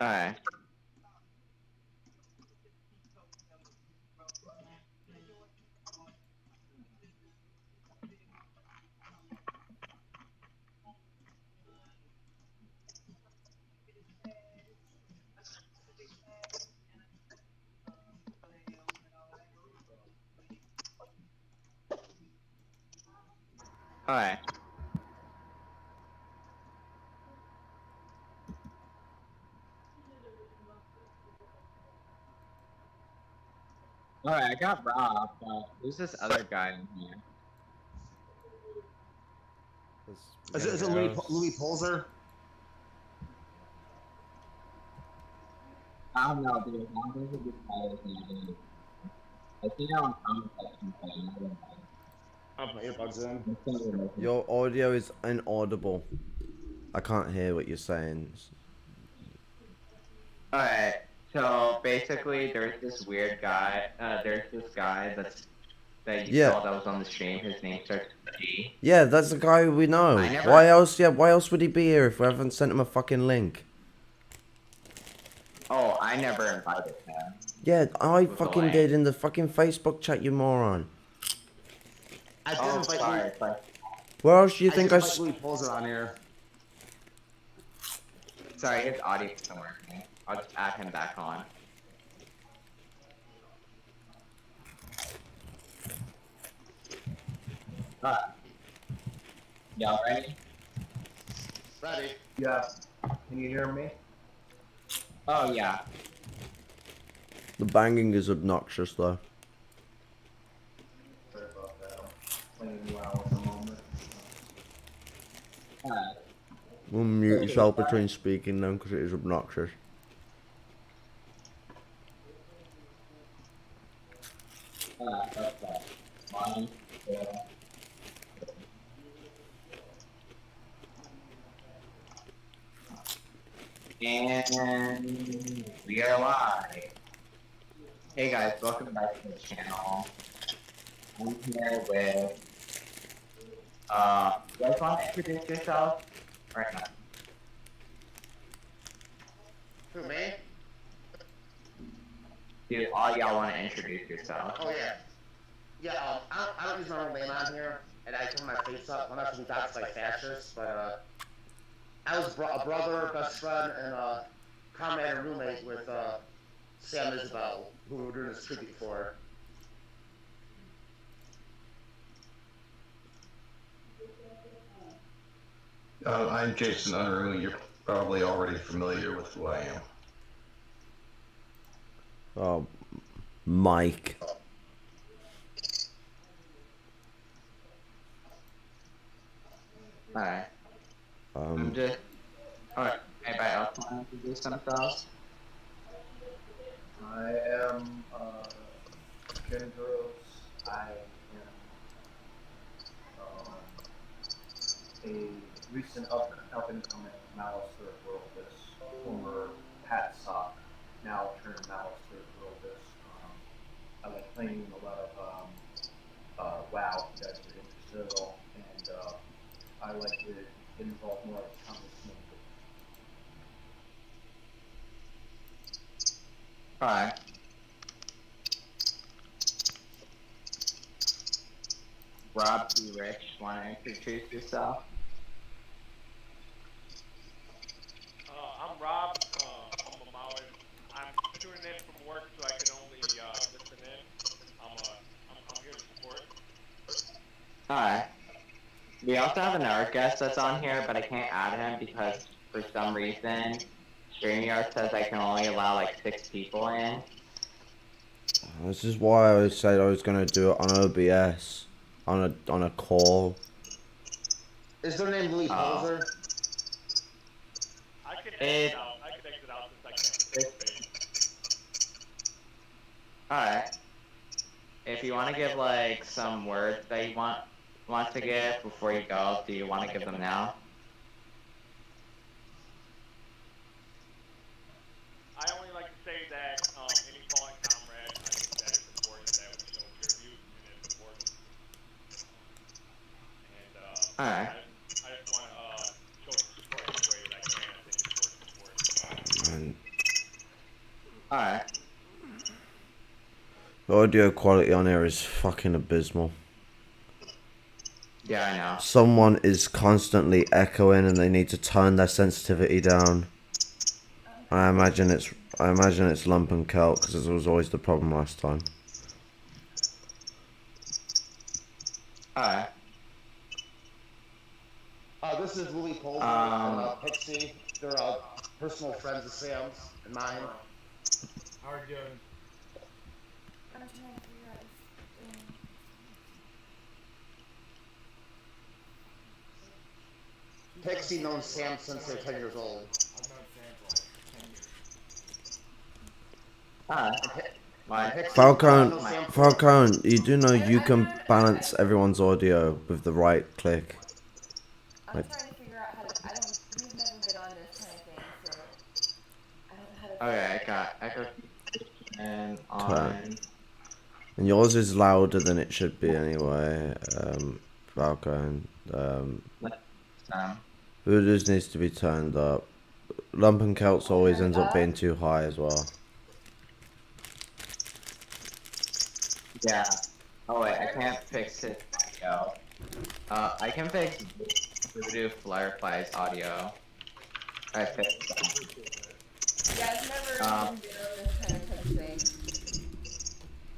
Alright. Alright. Alright, I got robbed, but who's this other guy in here? Is it Louis Polzer? I don't know, dude. I don't think it's a good player than I think I'm on playing. I'll put my earbuds in. Your audio is inaudible. I can't hear what you're saying. Alright, so basically there's this weird guy, that you saw that was on the stream. His name starts with G. Yeah, that's the guy we know. Why else would he be here if we haven't sent him a fucking link? Oh, I never invited him. Yeah, I fucking did in the fucking Facebook chat, you moron. I did invite Louis. Where else do you think I Louis Polzer on here? Sorry, his audio isn't working. I'll just add him back on. Y'all ready? Ready. Yeah. Can you hear me? Oh, yeah. The banging is obnoxious, though. Sorry about that. I'm playing WoW at the moment. We'll mute yourself between speaking then, because it is obnoxious. And we are live. Hey guys, welcome back to the channel. I'm here with you guys want to introduce yourself? Right now. Who, me? Do all y'all want to introduce yourself? Oh, yeah. Yeah, I don't use my own name on here, and I turn my face up. I'm not some dots like fascists, but, I was a brother, best friend, and comrade and roommate with Shäm and Isabel, who were doing this tribute for. I'm Jason Unruh. You're probably already familiar with who I am. Oh, Mike. Alright. Alright, anybody else want to introduce themselves? I am Kendros. I am a recent up-and-coming Maoist worldist, former Pat Sock, now turned Maoist worldist. I like playing a lot of WoW, if you guys are interested at all, and I like to get involved more with Thomas Smith. Alright. Rob T. Rich, want to introduce yourself? I'm Rob. I'm a Maoist. I'm tuning in from work, so I can only listen in. I'm here to support. Alright. We also have another guest that's on here, but I can't add him because for some reason StreamYard says I can only allow like 6 people in. This is why I said I was going to do it on OBS, on a call. Is their name Louis Polzer? I can exit out. I can exit out since I can't participate. Alright. If you want to give like some words that you want to give before you go, do you want to give them now? I only like to say that any fallen comrade, I think that it's important that we show tribute, and it's important. And Alright. I just want to show support any way that I Alright. The audio quality on here is fucking abysmal. Yeah, I know. Someone is constantly echoing and they need to turn their sensitivity down. I imagine it's Lumpen Celt because this was always the problem last time. Alright. This is Louis Colby and Pixie. They're personal friends of Sam's and mine. How are you doing? I'm trying to figure out if Pixie knows Sam since they're 10 years old. I've known Sam for like 10 years. Alright. Falcone, you do know you can balance everyone's audio with the right click. I'm trying to figure out how to. We've never been on this kind of thing, so I don't know how to. Okay, I got echo and on. And yours is louder than it should be anyway, Falcone. Voodoo's needs to be turned up. Lumpen Celts always ends up being too high as well. Yeah. Oh wait, I can't fix it. Audio. I can fix Voodoo Firefly's audio. I fixed that. Yeah, I've never been on this kind of thing.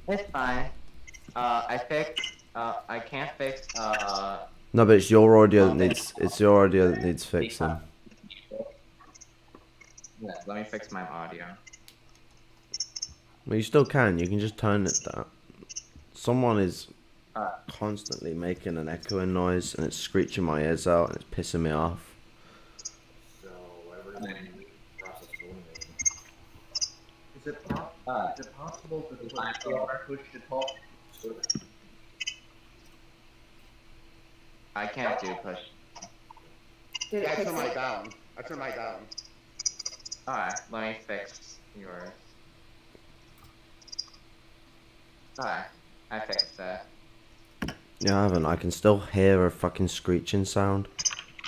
It's fine. I can't fix, No, but it's your audio that needs fixing. Yeah, let me fix my audio. Well, you still can. You can just turn it down. Someone is constantly making an echoing noise, and it's screeching my ears out, and it's pissing me off. So everyone process eliminating. Is it possible to push to talk? I can't do push. Yeah, I turned mine down. Alright, let me fix yours. Alright, I fixed it. Yeah, I haven't. I can still hear a fucking screeching sound.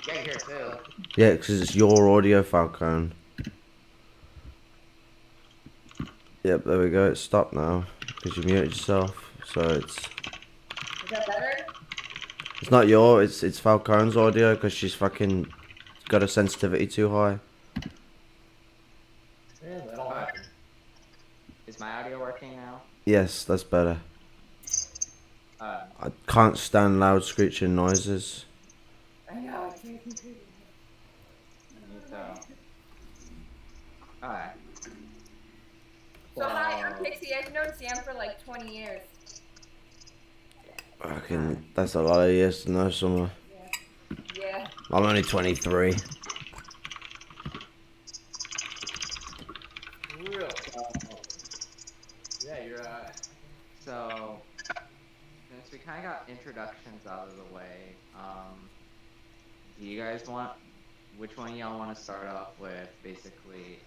Yeah, here too. Yeah, because it's your audio, Falcone. Yep, there we go. It's stopped now because you muted yourself. So it's. Is that better? It's not it's Falcone's audio because she's fucking got a sensitivity too high. Yeah, that'll happen. Is my audio working now? Yes, that's better. I can't stand loud screeching noises. I know, I can't do Alright. So hi, I'm Pixie. I've known Sam for like 20 years. Fucking, that's a lot of years to know someone. Yeah. I'm only 23. Real. Yeah, you're So, since we kind of got introductions out of the way, do you guys want, which one of y'all want to start off with, basically,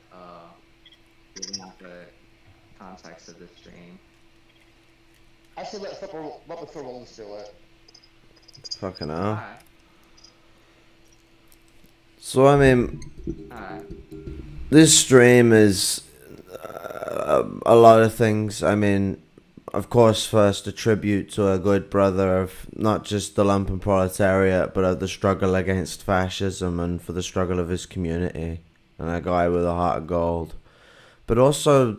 giving out the context of the stream? I should let the Rolls do it. Fucking hell. Alright. So, I mean, Alright. this stream is a lot of things. I mean, of course, first a tribute to a good brother of not just the lumpen proletariat, but of the struggle against fascism and for the struggle of his community, and a guy with a heart of gold. But also,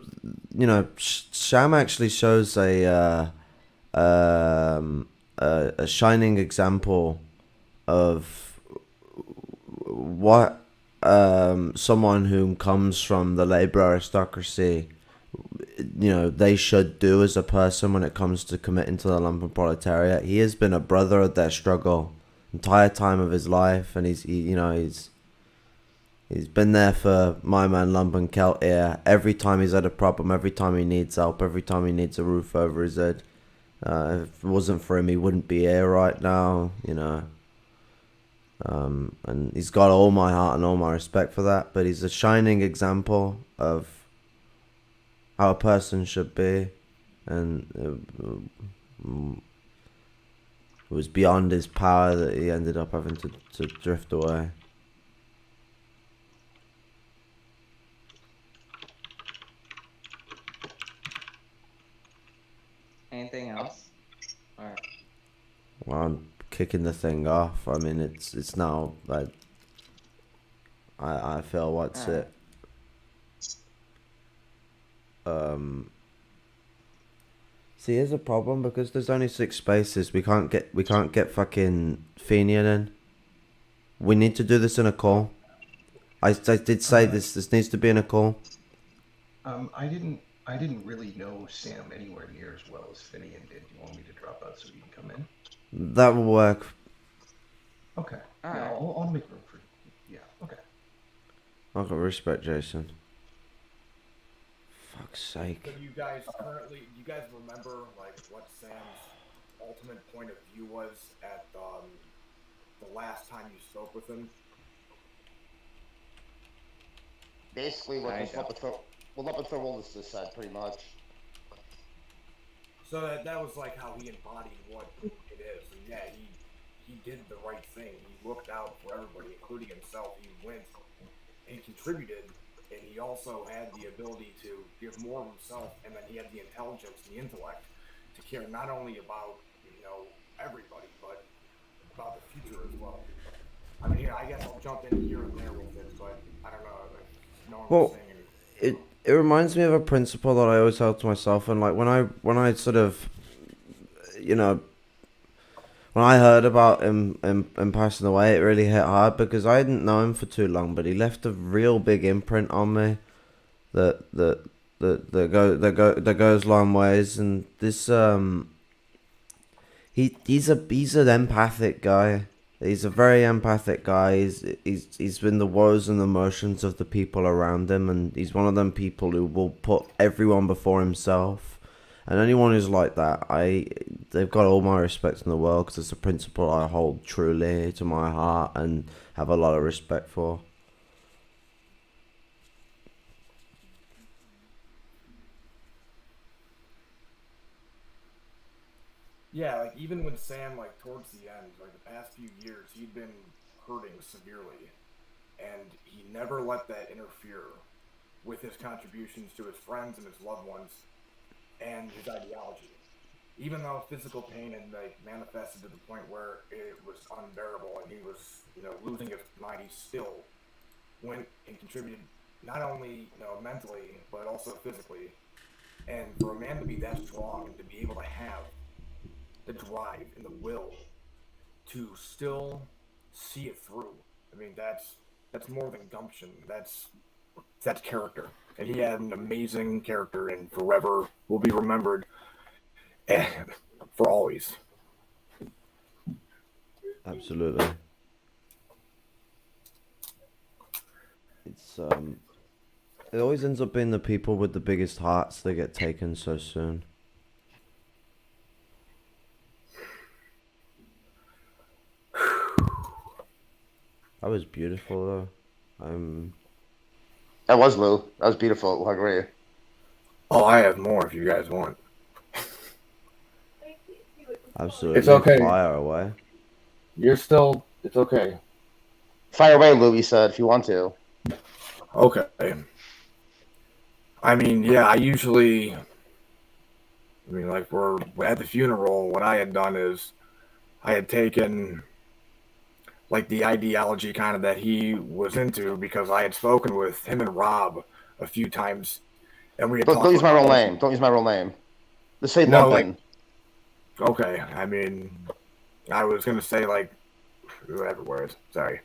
you know, Shäm actually shows a shining example of what someone who comes from the labor aristocracy, you know, they should do as a person when it comes to committing to the lumpen proletariat. He has been a brother of their struggle entire time of his life, and he's been there for my man Lumpen Celt here every time he's had a problem, every time he needs help, every time he needs a roof over his head. If it wasn't for him, he wouldn't be here right now, you know. And he's got all my heart and all my respect for that, but he's a shining example of how a person should be, and it was beyond his power that he ended up having to drift away. on kicking the thing off. I mean, it's now like I feel what's it. See, here's a problem because there's only 6 spaces. We can't get fucking Fenian in. We need to do this in a call. I did say this needs to be in a call. I didn't really know Sam anywhere near as well as Finian did. You want me to drop out so you can come in? That will work. Okay. All Yeah, right. I'll make room for you. Yeah. Okay. I've got respect, Jason. Fuck's sake. So do you guys remember like what Sam's ultimate point of view was at the last time you spoke with him? Basically, what Lumpen Maoist just said, pretty much. So that was like how he embodied what it is. And yeah, he did the right thing. He looked out for everybody, including himself. He went and contributed, and he also had the ability to give more of himself, and then he had the intelligence and the intellect to care not only about, everybody, but about the future as well. I mean, I guess I'll jump in here and there with it, but I don't know. No one was saying anything. It reminds me of a principle that I always held to myself, and like when I sort of, when I heard about him passing away, it really hit hard because I didn't know him for too long, but he left a real big imprint on me that goes long ways, and this he's an empathic guy. He's a very empathic guy. He's been the woes and emotions of the people around him, and he's one of them people who will put everyone before himself. And anyone who's like that, they've got all my respect in the world because it's a principle I hold truly to my heart and have a lot of respect for. Yeah, like even when Sam, like towards the end, like the past few years, he'd been hurting severely, and he never let that interfere with his contributions to his friends and his loved ones and his ideology. Even though physical pain had like manifested to the point where it was unbearable and he was, losing his mind, he still went and contributed not only, mentally but also physically. And for a man to be that strong and to be able to have the drive and the will to still see it through. I mean, that's more than gumption. That's character. And he had an amazing character and forever will be remembered for always. Absolutely. It's it always ends up being the people with the biggest hearts that get taken so soon. That was beautiful, though. That was Lou. That was beautiful. I agree. Oh, I have more if you guys want. Absolutely. It's okay. Fire away. It's okay. Fire away, Lou, he said, if you want to. Okay. I mean, yeah, like, we're at the funeral, what I had done is I had taken like the ideology kind of that he was into because I had spoken with him and Rob a few times, and we had Don't use my real name. Don't use my real name. Just say Lumpen. Okay, I mean, I was gonna say like whatever words. Sorry.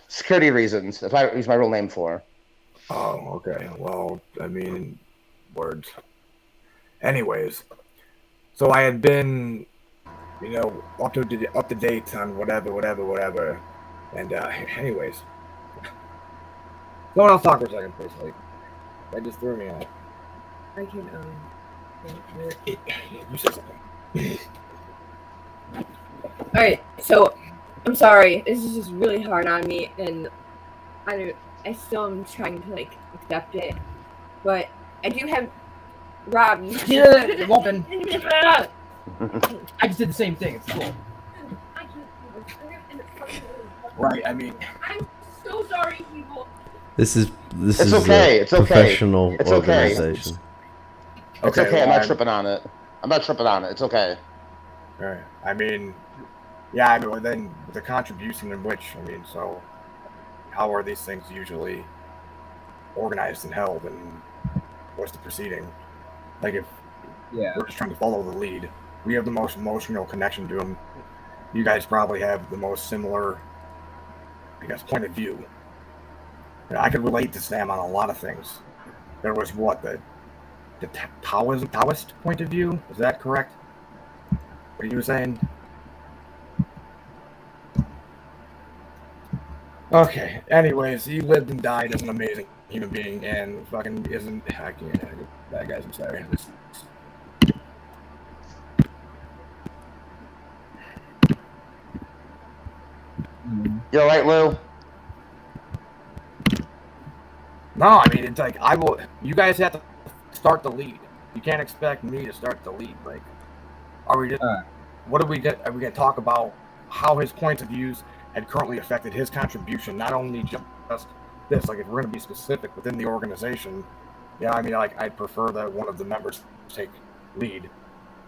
Security reasons. If I use my real name for. Oh, okay. Well, I mean, words. Anyways, so I had been, up to date on whatever. And anyways, someone else talk for a second, please. Like, that just threw me out. I can You said something. Alright, so I'm sorry. This is just really hard on me, and I still am trying to accept it. But I do have Rob. Lumpen. I just did the same thing. It's cool. Right. I mean, I'm so sorry, people. This is okay. a It's okay. professional It's okay. organization. It's okay. I'm not tripping on it. I'm not tripping on it. It's okay. Right. I mean, yeah. I mean, well, then the contribution in which, I mean, so how are these things usually organized and held, and what's the proceeding? Like, if we're just trying to follow the lead, we have the most emotional connection to him. You guys probably have the most similar, I guess, point of view. You know, I could relate to Sam on a lot of things. There was what the Taoist point of view. Is that correct? What you were saying? Okay. Anyways, he lived and died as an amazing human being, and fucking isn't. I can't. That guy's. I'm sorry. You're right, Lou. No, I mean it's like I will. You guys have to start the lead. You can't expect me to start the lead. Like, are we just? What are we get? Are we gonna talk about how his points of views had currently affected his contribution? Not only just this. Like, if we're gonna be specific within the organization, yeah. I mean, like, I'd prefer that one of the members take lead.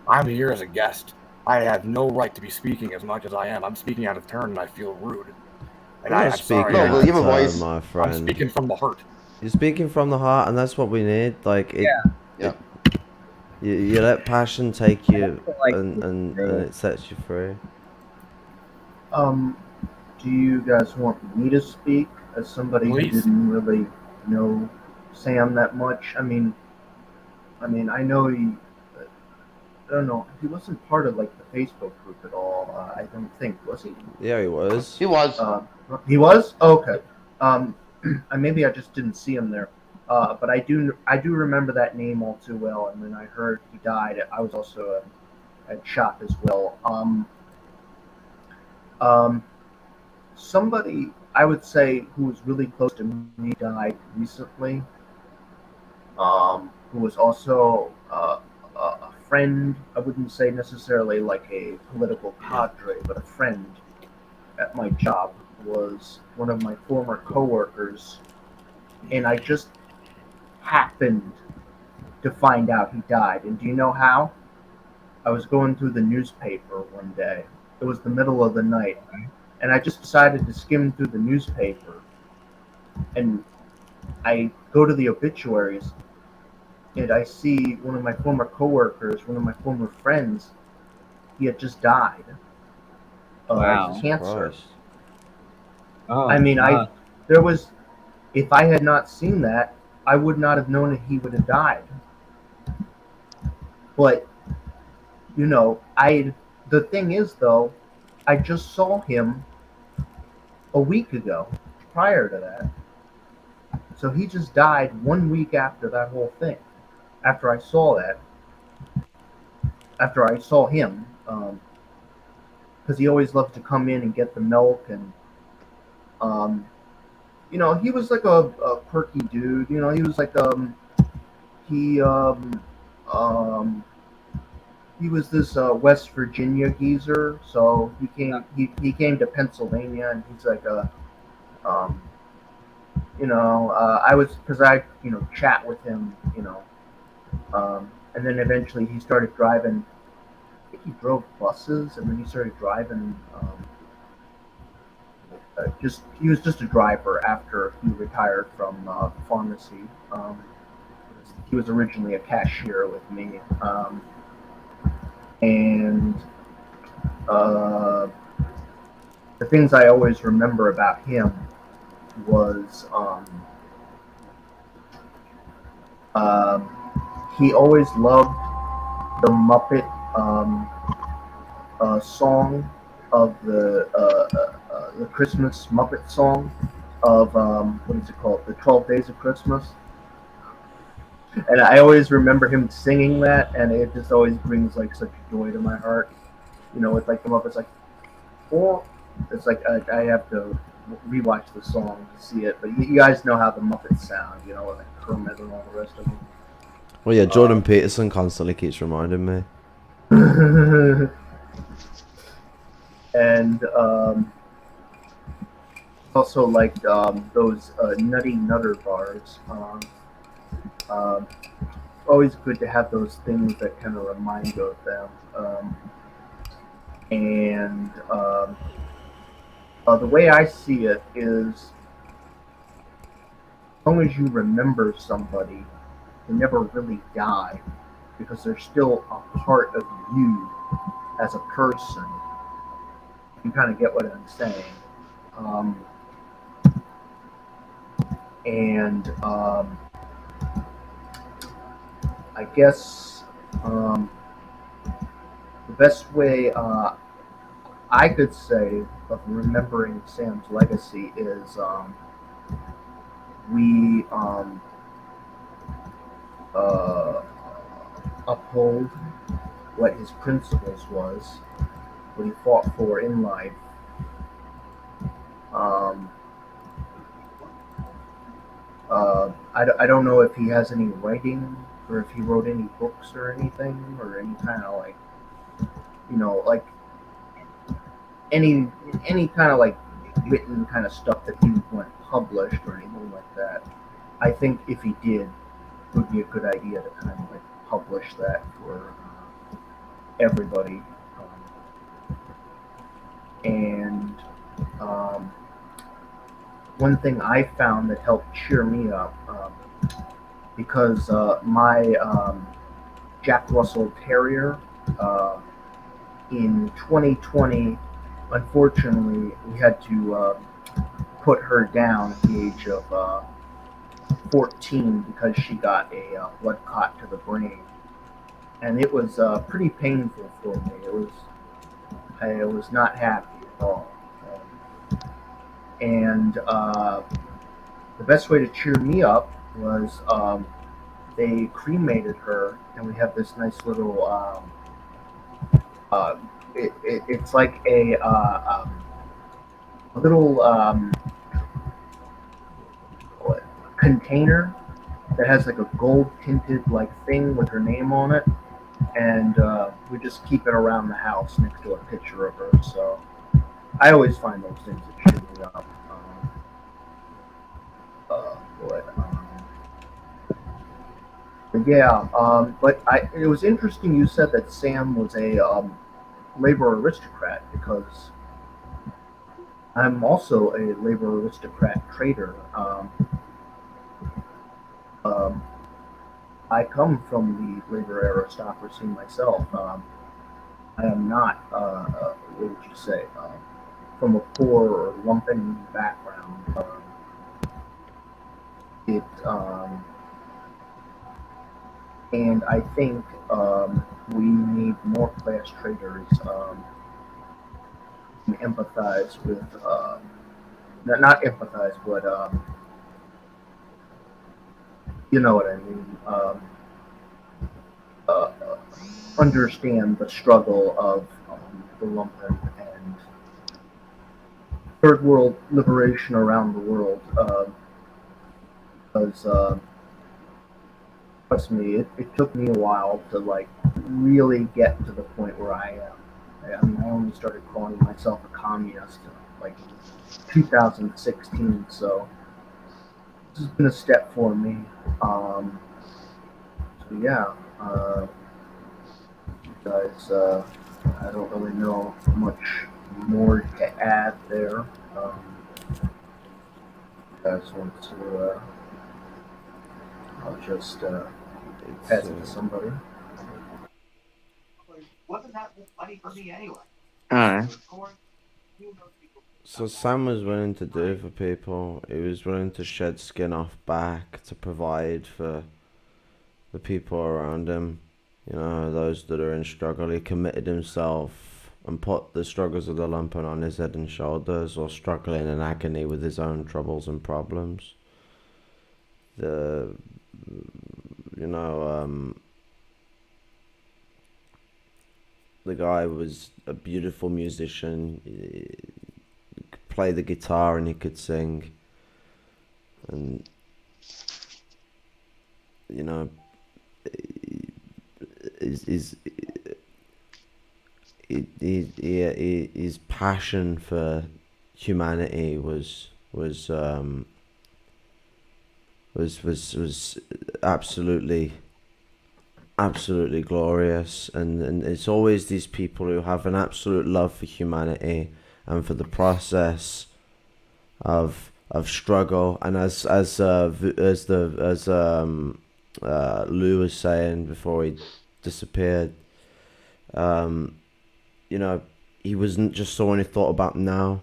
I'm here as a guest. I have no right to be speaking as much as I am. I'm speaking out of turn, and I feel rude. And I'm sorry. No, Lou, you have a voice. My friend. I'm speaking from the heart. You're speaking from the heart, and that's what we need. Like, Yeah. You let passion take you, and it sets you free. Do you guys want me to speak as somebody who didn't really know Sam that much? I mean, I know he. I don't know. He wasn't part of like the Facebook group at all. I don't think, was he? Yeah, he was. He was. He was? Okay. Maybe I just didn't see him there. But I do remember that name all too well. And when I heard he died, I was also shocked as well. Somebody I would say who was really close to me died recently. Who was also a friend. I wouldn't say necessarily like a political cadre, but a friend at my job. Was one of my former coworkers, and I just happened to find out he died. And do you know how? I was going through the newspaper one day. It was the middle of the night, and I just decided to skim through the newspaper, and I go to the obituaries, and I see one of my former coworkers, one of my former friends, he had just died of cancer. Christ. I mean, if I had not seen that, I would not have known that he would have died. But, you know, the thing is though, I just saw him a week ago, prior to that. So he just died 1 week after that whole thing. After I saw that. After I saw him, because he always loved to come in and get the milk and you know, he was like a quirky dude. You know, he was like he was this West Virginia geezer. So he came to Pennsylvania, and he's like you know, because I chat with him, you know, and then eventually he started driving. I think he drove buses, and then he started driving. He was just a driver after he retired from pharmacy. He was originally a cashier with me, and the things I always remember about him was he always loved the Muppet song of the Christmas Muppet song of what is it called? The 12 Days of Christmas. And I always remember him singing that, and it just always brings like such joy to my heart. You know, with like the Muppets, like, oh, it's like I have to rewatch the song to see it. But you guys know how the Muppets sound, you know, like Kermit and all the rest of them. Well, yeah, Jordan Peterson constantly keeps reminding me. And also like those Nutty Nutter bars. always good to have those things that kind of remind you of them. And the way I see it is, as long as you remember somebody, they never really die because they're still a part of you as a person. You kind of get what I'm saying. Um, and I guess the best way I could say of remembering Sam's legacy is we uh, uphold what his principles was, what he fought for in life. I don't know if he has any writing or if he wrote any books or anything or any kind of like, like any kind of like written kind of stuff that he went published or anything like that. I think if he did, it would be a good idea to kind of like publish that for everybody. And one thing I found that helped cheer me up, because my Jack Russell Terrier in 2020, unfortunately, we had to put her down at the age of 14 because she got a blood clot to the brain, and it was pretty painful for me. I was not happy at all, and the best way to cheer me up was they cremated her, and we have this nice little. It's like a little container that has like a gold tinted like thing with her name on it, and we just keep it around the house next to a picture of her. So I always find those things that cheer me up. But yeah, it was interesting you said that Sam was a labor aristocrat, because I'm also a labor aristocrat trader. I come from the labor aristocracy myself. I am not, what would you say, from a poor or lumpen background. And I think we need more class traders and empathize with, not empathize, but you know what I mean. Understand the struggle of the lumpen and third world liberation around the world. Because trust me, it took me a while to like really get to the point where I am. I mean, I only started calling myself a communist in like 2016, so this has been a step for me. So yeah, guys, I don't really know much more to add there. You guys want to? I'll just pass it to somebody. Wasn't that funny for me anyway? Alright. So Sam was willing to do for people. He was willing to shed skin off back to provide for the people around him. You know, those that are in struggle. He committed himself and put the struggles of the lumpen on his head and shoulders, or struggling in agony with his own troubles and problems. The guy was a beautiful musician. He could play the guitar and he could sing, and his passion for humanity was absolutely absolutely glorious, and it's always these people who have an absolute love for humanity and for the process of struggle. And as Lou was saying before he disappeared, you know, he wasn't just someone who thought about now.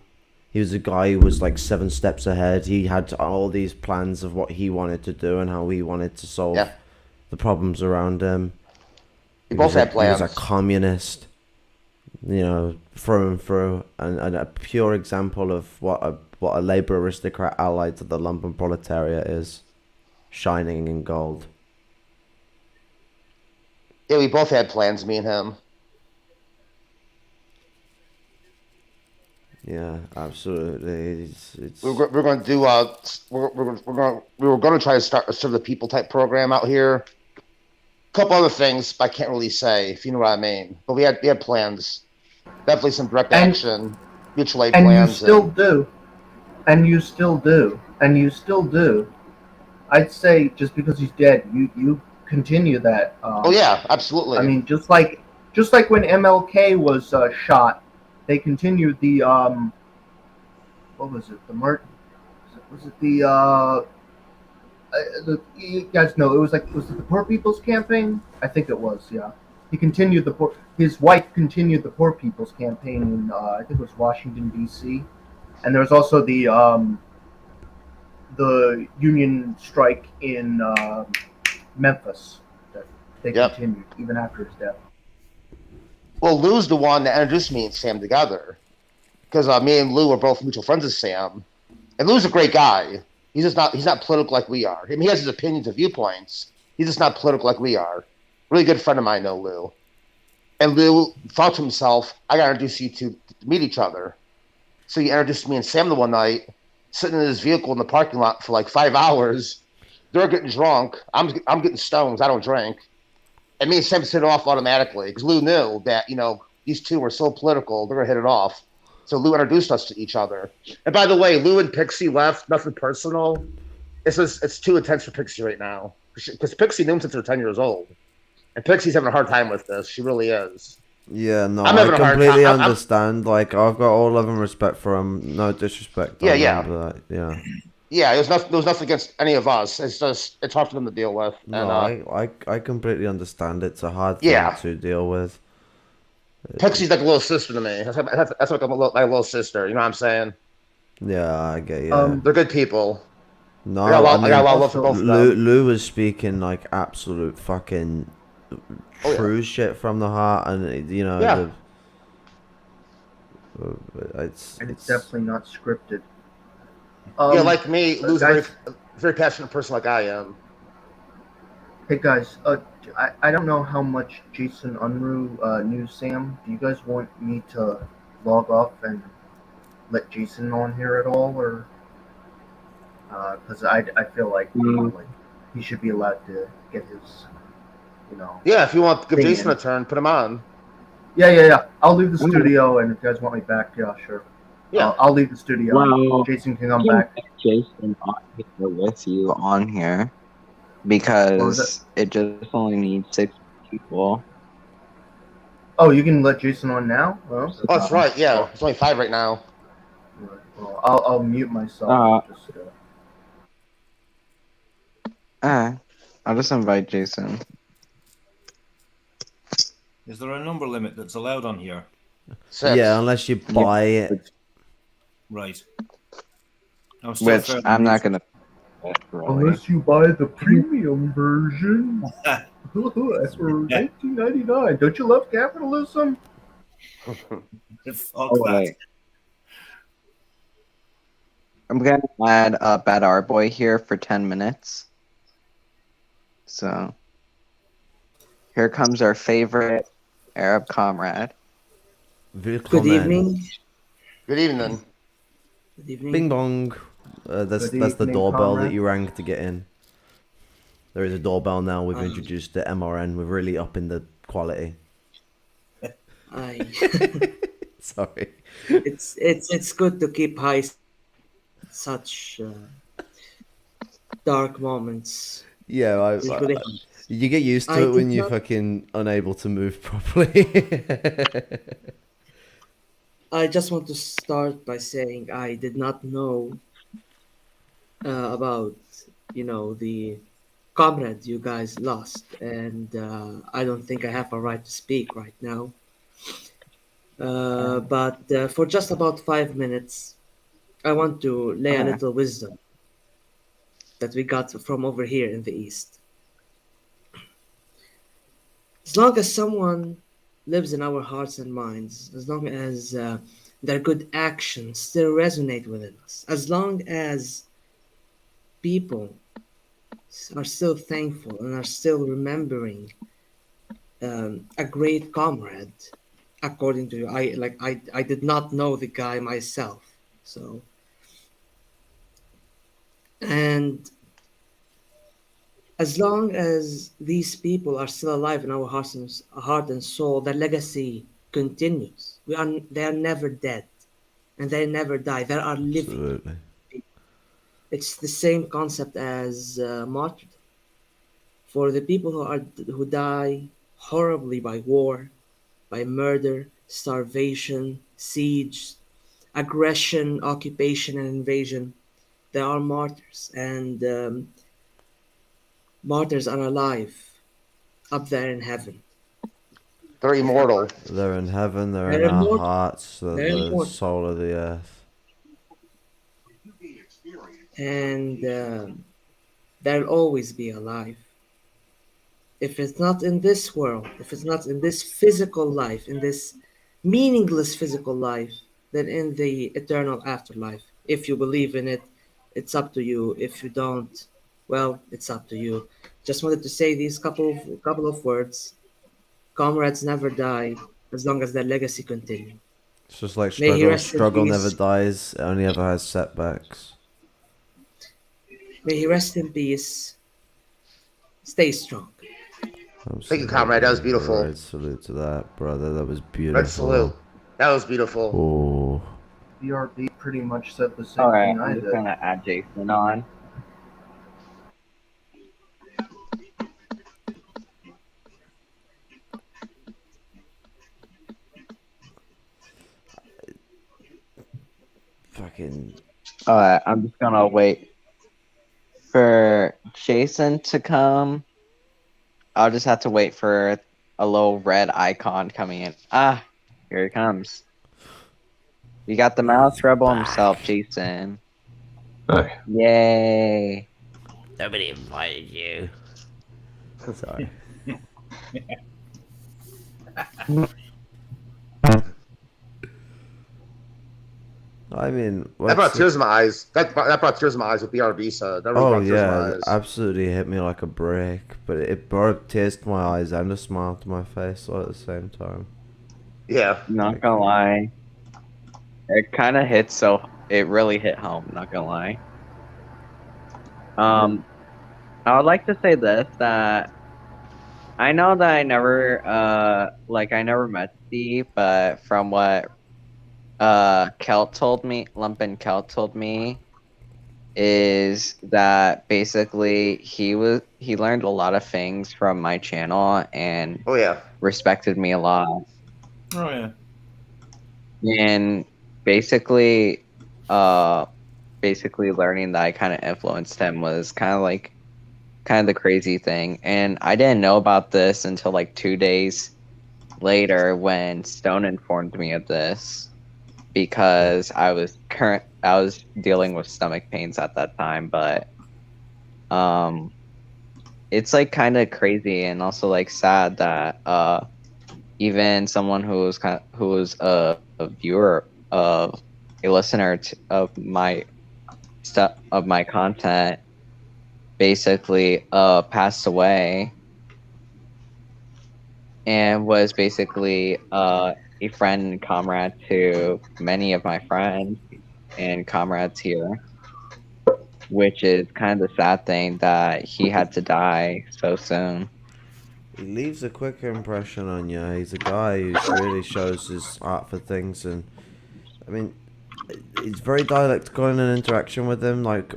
He was a guy who was like 7 steps ahead. He had all these plans of what he wanted to do and how he wanted to solve the problems around him. We both had plans. He was a communist, you know, through and through, and a pure example of what a labor aristocrat allied to the lumpen proletariat is, shining in gold. Yeah, we both had plans, me and him. Yeah, absolutely. We're going to do we were going to try to start a serve the people type program out here. A couple other things, but I can't really say if you know what I mean. But we had plans. Definitely some direct action, mutual aid plans. And you still do. And you still do. And you still do. I'd say just because he's dead, you continue that. Oh yeah, absolutely. I mean, just like when MLK was shot, they continued the what was it? Was it the you guys know, was it the Poor People's Campaign? I think it was. Yeah, he continued his wife continued the Poor People's Campaign in I think it was Washington D.C. And there was also the union strike in Memphis that they continued even after his death. Well, Lou's the one that introduced me and Sam together, because me and Lou are both mutual friends of Sam, and Lou's a great guy. He's not political like we are. I mean, he has his opinions and viewpoints. He's just not political like we are. Really good friend of mine, though, Lou. And Lou thought to himself, I got to introduce you to meet each other. So he introduced me and Sam the one night, sitting in his vehicle in the parking lot for like 5 hours. They're getting drunk. I'm getting stoned. I don't drink. And me and Sam hit it off automatically because Lou knew that, you know, these two were so political, they're going to hit it off. So Lou introduced us to each other. And by the way, Lou and Pixie left, nothing personal. It's too intense for Pixie right now. Because Pixie knew him since they were 10 years old. And Pixie's having a hard time with this. She really is. Yeah, no, I completely understand. Like, I've got all love and respect for him. No disrespect. Yeah. But, yeah. Yeah, there was nothing against any of us. It's just, it's hard for them to deal with. No, and, I completely understand. It's a hard thing to deal with. Pixie's like a little sister to me. That's like my little sister. You know what I'm saying? Yeah, I get you. They're good people. No, I got a lot of love for both of them. Lou was speaking like absolute fucking true shit from the heart, and you know, it's definitely not scripted. Yeah, like me, Lou's a very passionate person like I am. Hey guys, I don't know how much Jason Unruh knew Sam. Do you guys want me to log off and let Jason on here at all, or because I feel like, like he should be allowed to get his, you know. Yeah, if you want to give Jason a turn, put him on. Yeah. I'll leave the studio, and if you guys want me back, yeah, sure. Yeah, I'll leave the studio. Well, Jason can come back. Jason with you on here because it just only needs 6 people. Oh, you can let Jason on now? Oh, that's right. Yeah, it's only 5 right now. Well, I'll mute myself. I'll just invite Jason. Is there a number limit that's allowed on here? 6. Yeah, unless you buy it. Right. Which I'm not gonna. Unless you buy the premium version. That's for $19.99. Don't you love capitalism? I'm gonna add a Bad R Boy here for 10 minutes. So here comes our favorite Arab comrade. Good evening. Good evening. Good evening. Bing bong. That's the doorbell that you rang to get in. There is a doorbell now. We've introduced the MRN. We're really upping the quality. Sorry. It's good to keep high such dark moments. Yeah, You get used to I it when did you're not- fucking unable to move properly. I just want to start by saying I did not know about, the comrade you guys lost, and I don't think I have a right to speak right now. But for just about 5 minutes, I want to lay a Okay. little wisdom that we got from over here in the East. As long as someone lives in our hearts and minds, as long as their good actions still resonate within us, as long as people are still thankful and are still remembering a great comrade, according to you, I did not know the guy myself, so and as long as these people are still alive in our heart and soul, their legacy continues. They are never dead, and they never die. They are living. Absolutely. It's the same concept as martyrdom. For the people who die horribly by war, by murder, starvation, siege, aggression, occupation, and invasion, they are martyrs, and martyrs are alive up there in heaven. They're immortal. They're in heaven, they're They're in our immortal. hearts, they're They're the immortal. soul of the earth. And they'll always be alive. If it's not in this world, if it's not in this physical life, in this meaningless physical life, then in the eternal afterlife. If you believe in it, it's up to you. If you don't, well, it's up to you. Just wanted to say these couple of words. Comrades never die as long as their legacy continues. It's just like May he struggle. rest in Struggle never peace. dies, it only ever has setbacks. May he rest in peace. Stay strong. Thank you, comrade. That was beautiful. Red salute to that, brother. That was beautiful. Red salute. That was beautiful. Oh. BRB pretty much said the same Alright, thing I I'm did. just gonna add Jason on. Fucking. Alright, I'm just gonna wait for Jason to come. I'll just have to wait for a little red icon coming in. Ah, here he comes. You got the mouse rebel himself, Jason. Hi. Yay. Nobody invited you. Sorry. I mean, That brought tears in my eyes. That brought tears in my eyes with BRB said. That really brought tears in my eyes. absolutely hit me like a brick. But it brought tears to my eyes and a smile to my face all at the same time. Yeah. Not gonna lie. It kind of hit it really hit home, not gonna lie. I would like to say this, that I know that I never met Steve, but from what Kelt told me, Lumpen-Kelt told me, is that basically he learned a lot of things from my channel and respected me a lot. Oh yeah. And basically learning that I kind of influenced him was kind of the crazy thing. And I didn't know about this until like 2 days later when Stone informed me of this, because I was dealing with stomach pains at that time. But it's like kind of crazy and also like sad that even someone who was a viewer, of a listener of my content, basically passed away and was basically a friend and comrade to many of my friends and comrades here, which is kind of the sad thing that he had to die so soon. He leaves a quick impression on you. He's a guy who really shows his heart for things, and I mean, it's very dialectical in an interaction with him. Like,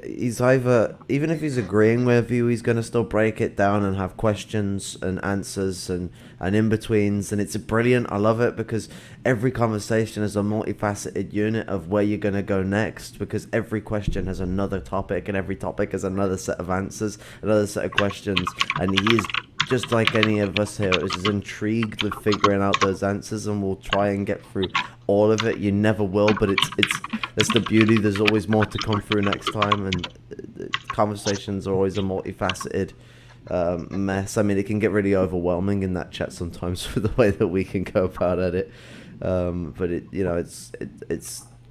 he's either, even if he's agreeing with you, he's gonna still break it down and have questions and answers and in-betweens, and it's brilliant. I love it because every conversation is a multifaceted unit of where you're gonna go next, because every question has another topic, and every topic has another set of answers, another set of questions, and he is, just like any of us here, is intrigued with figuring out those answers, and we'll try and get through all of it. You never will, but it's that's the beauty. There's always more to come through next time, and conversations are always a multifaceted mess. I mean, it can get really overwhelming in that chat sometimes for the way that we can go about it. But it, you know, it's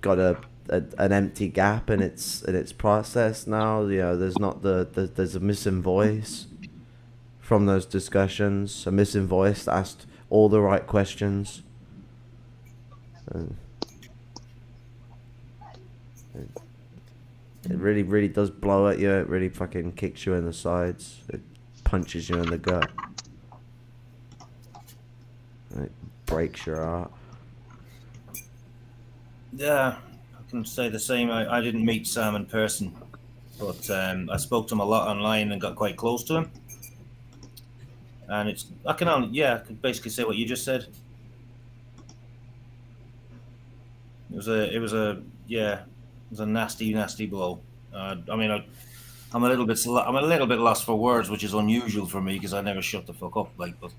got an empty gap in its process now. You know, there's not there's a missing voice from those discussions, a missing voice that asked all the right questions. It really, really does blow at you. It really fucking kicks you in the sides. It punches you in the gut. It breaks your heart. Yeah, I can say the same. I didn't meet Sam in person, but I spoke to him a lot online and got quite close to him. And I could basically say what you just said. It was a nasty, nasty blow. I mean, I'm a little bit lost for words, which is unusual for me because I never shut the fuck up. Like, but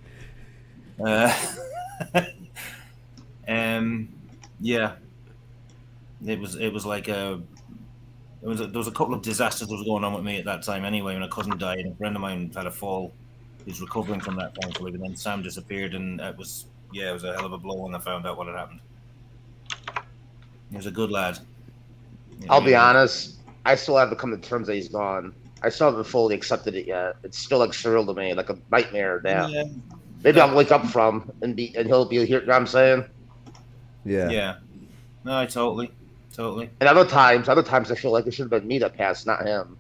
yeah, it was like there was a couple of disasters that was going on with me at that time. Anyway, when a cousin died, and a friend of mine had a fall. He's recovering from that, thankfully, but then Sam disappeared, and it was a hell of a blow when I found out what had happened. He was a good lad. I'll be honest, I still haven't come to terms that he's gone. I still haven't fully accepted it yet. It's still like surreal to me, like a nightmare. Damn. Yeah. Maybe I'll wake up from and he'll be here. You know what I'm saying? Yeah. Yeah. No, totally. And other times I feel like it should have been me that passed, not him.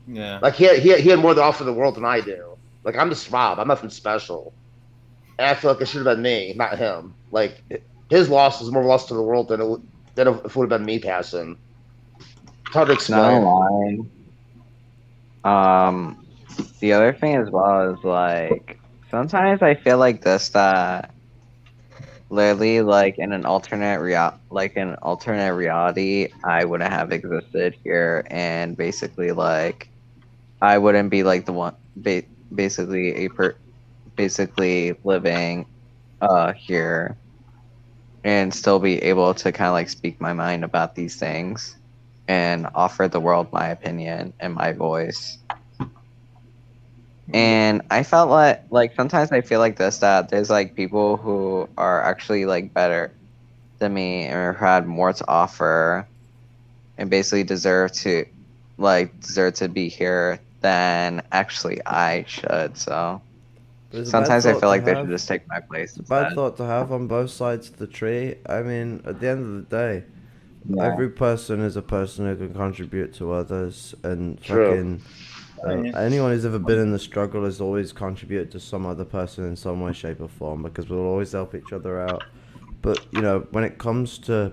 Yeah. Like he had more to offer the world than I do. Like, I'm just Rob. I'm nothing special. And I feel like it should have been me, not him. Like, his loss is more loss to the world than if it would have been me passing. It's hard to explain. No line. The other thing as well is, like, sometimes I feel like this, that literally, like, in an alternate reality, I wouldn't have existed here, and basically, like, I wouldn't be like the one, basically living here, and still be able to kind of like speak my mind about these things, and offer the world my opinion and my voice. And I felt like sometimes I feel like this, that there's like people who are actually like better than me or had more to offer, and basically deserve to be here than actually I should. So sometimes I feel like they should just take my place. It's a bad thought to have on both sides of the tree. I mean, at the end of the day, every person is a person who can contribute to others, and fucking anyone who's ever been in the struggle has always contributed to some other person in some way, shape, or form, because we'll always help each other out. But you know, when it comes to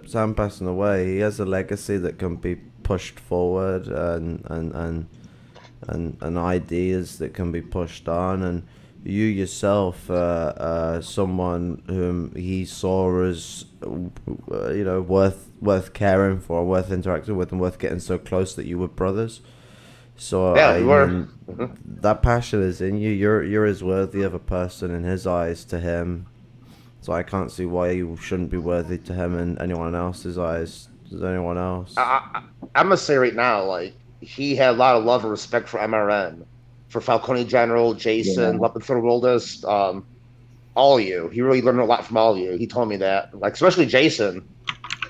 Sam passing away, he has a legacy that can be pushed forward, and ideas that can be pushed on, and you yourself, someone whom he saw as worth caring for, worth interacting with, and worth getting so close that you were brothers. So that passion is in you. You're as worthy of a person in his eyes to him. So I can't see why you shouldn't be worthy to him in anyone else's eyes as anyone else. I'm gonna say right now, like, he had a lot of love and respect for MRN, for Falcone General, Jason, Lumpen-Maoist, all of you. He really learned a lot from all of you. He told me that, like, especially Jason.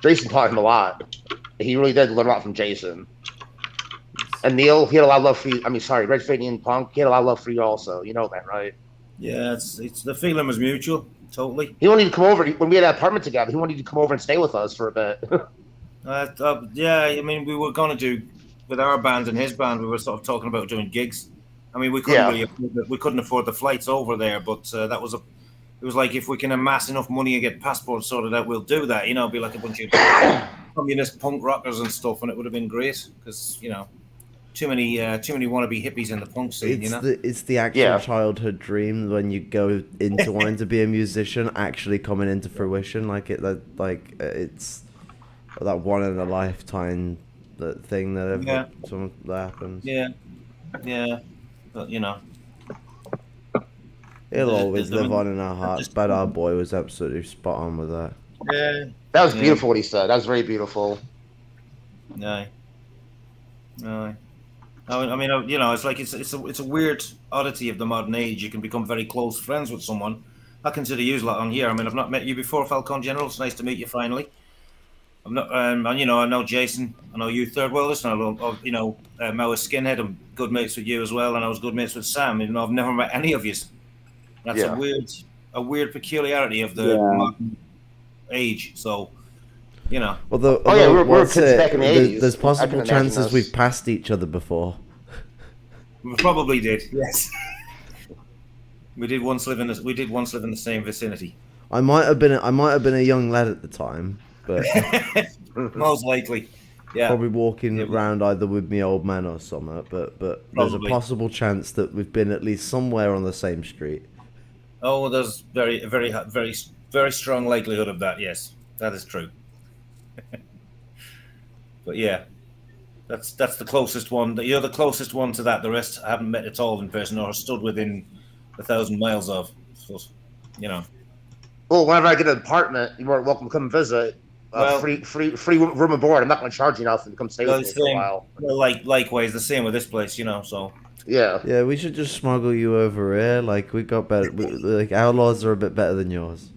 Jason taught him a lot. He really did learn a lot from Jason. And Neil, he had a lot of love for you. I mean, sorry, Red Fadian Punk, he had a lot of love for you also. You know that, right? Yeah, it's the feeling was mutual. Totally. He wanted to come over when we had an apartment together. He wanted to come over and stay with us for a bit. Yeah, I mean, we were going to do with our band and his band. We were sort of talking about doing gigs. I mean, we couldn't afford the flights over there, but that was it was like, if we can amass enough money and get passports sorted out, we'll do that. You know, be like a bunch of communist punk rockers and stuff, and it would have been great because too many wannabe hippies in the punk scene. It's the actual childhood dream when you go into wanting to be a musician actually coming into fruition. It's that one in a lifetime thing that happens. Yeah, but it'll always live on in our hearts. But our boy was absolutely spot on with that. Yeah, that was beautiful. What he said. That was very beautiful. No. I mean, it's like it's a weird oddity of the modern age. You can become very close friends with someone. I consider you a lot on here. I mean, I've not met you before, Falcon General. It's nice to meet you finally. I'm not, and I know Jason. I know you, Third Worldist, and I know, Maoist Skinhead. I'm good mates with you as well, and I was good mates with Sam. Even though I've never met any of you. That's a weird peculiarity of the modern age. So, Well, we're kids back in the 80s. There's possible chances we've passed each other before. We probably did. Yes. We did once live in the same vicinity. I might have been a young lad at the time, but most likely, yeah. Probably walking around either with me old man or something. But there's a possible chance that we've been at least somewhere on the same street. Oh, there's very, very, very, very strong likelihood of that. Yes, that is true. But yeah, that's the closest one. You're the closest one to that. The rest I haven't met at all in person or stood within 1,000 miles of. So, Well, whenever I get an apartment, you're more welcome to come visit. Free room and board. I'm not going to charge you nothing to come stay with me for a while. Well, likewise, the same with this place. So. Yeah. Yeah, we should just smuggle you over here. Like we got better. Our laws are a bit better than yours.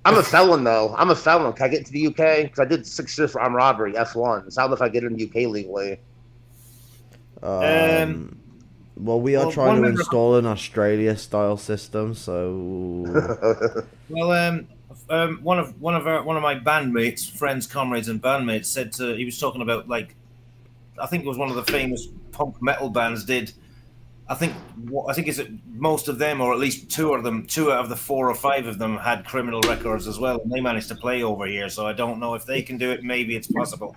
I'm a felon, though. I'm a felon. Can I get into the UK? Because I did 6 years for armed robbery, F1. So I don't know if I get in the UK legally. Well, we are trying to install an Australia-style system, so. Well, one of my bandmates, friends, comrades, and bandmates said he was talking about I think it was one of the famous punk metal bands did. I think is it most of them, or at least two out of the 4 or 5 of them had criminal records as well, and they managed to play over here. So I don't know if they can do it. Maybe it's possible.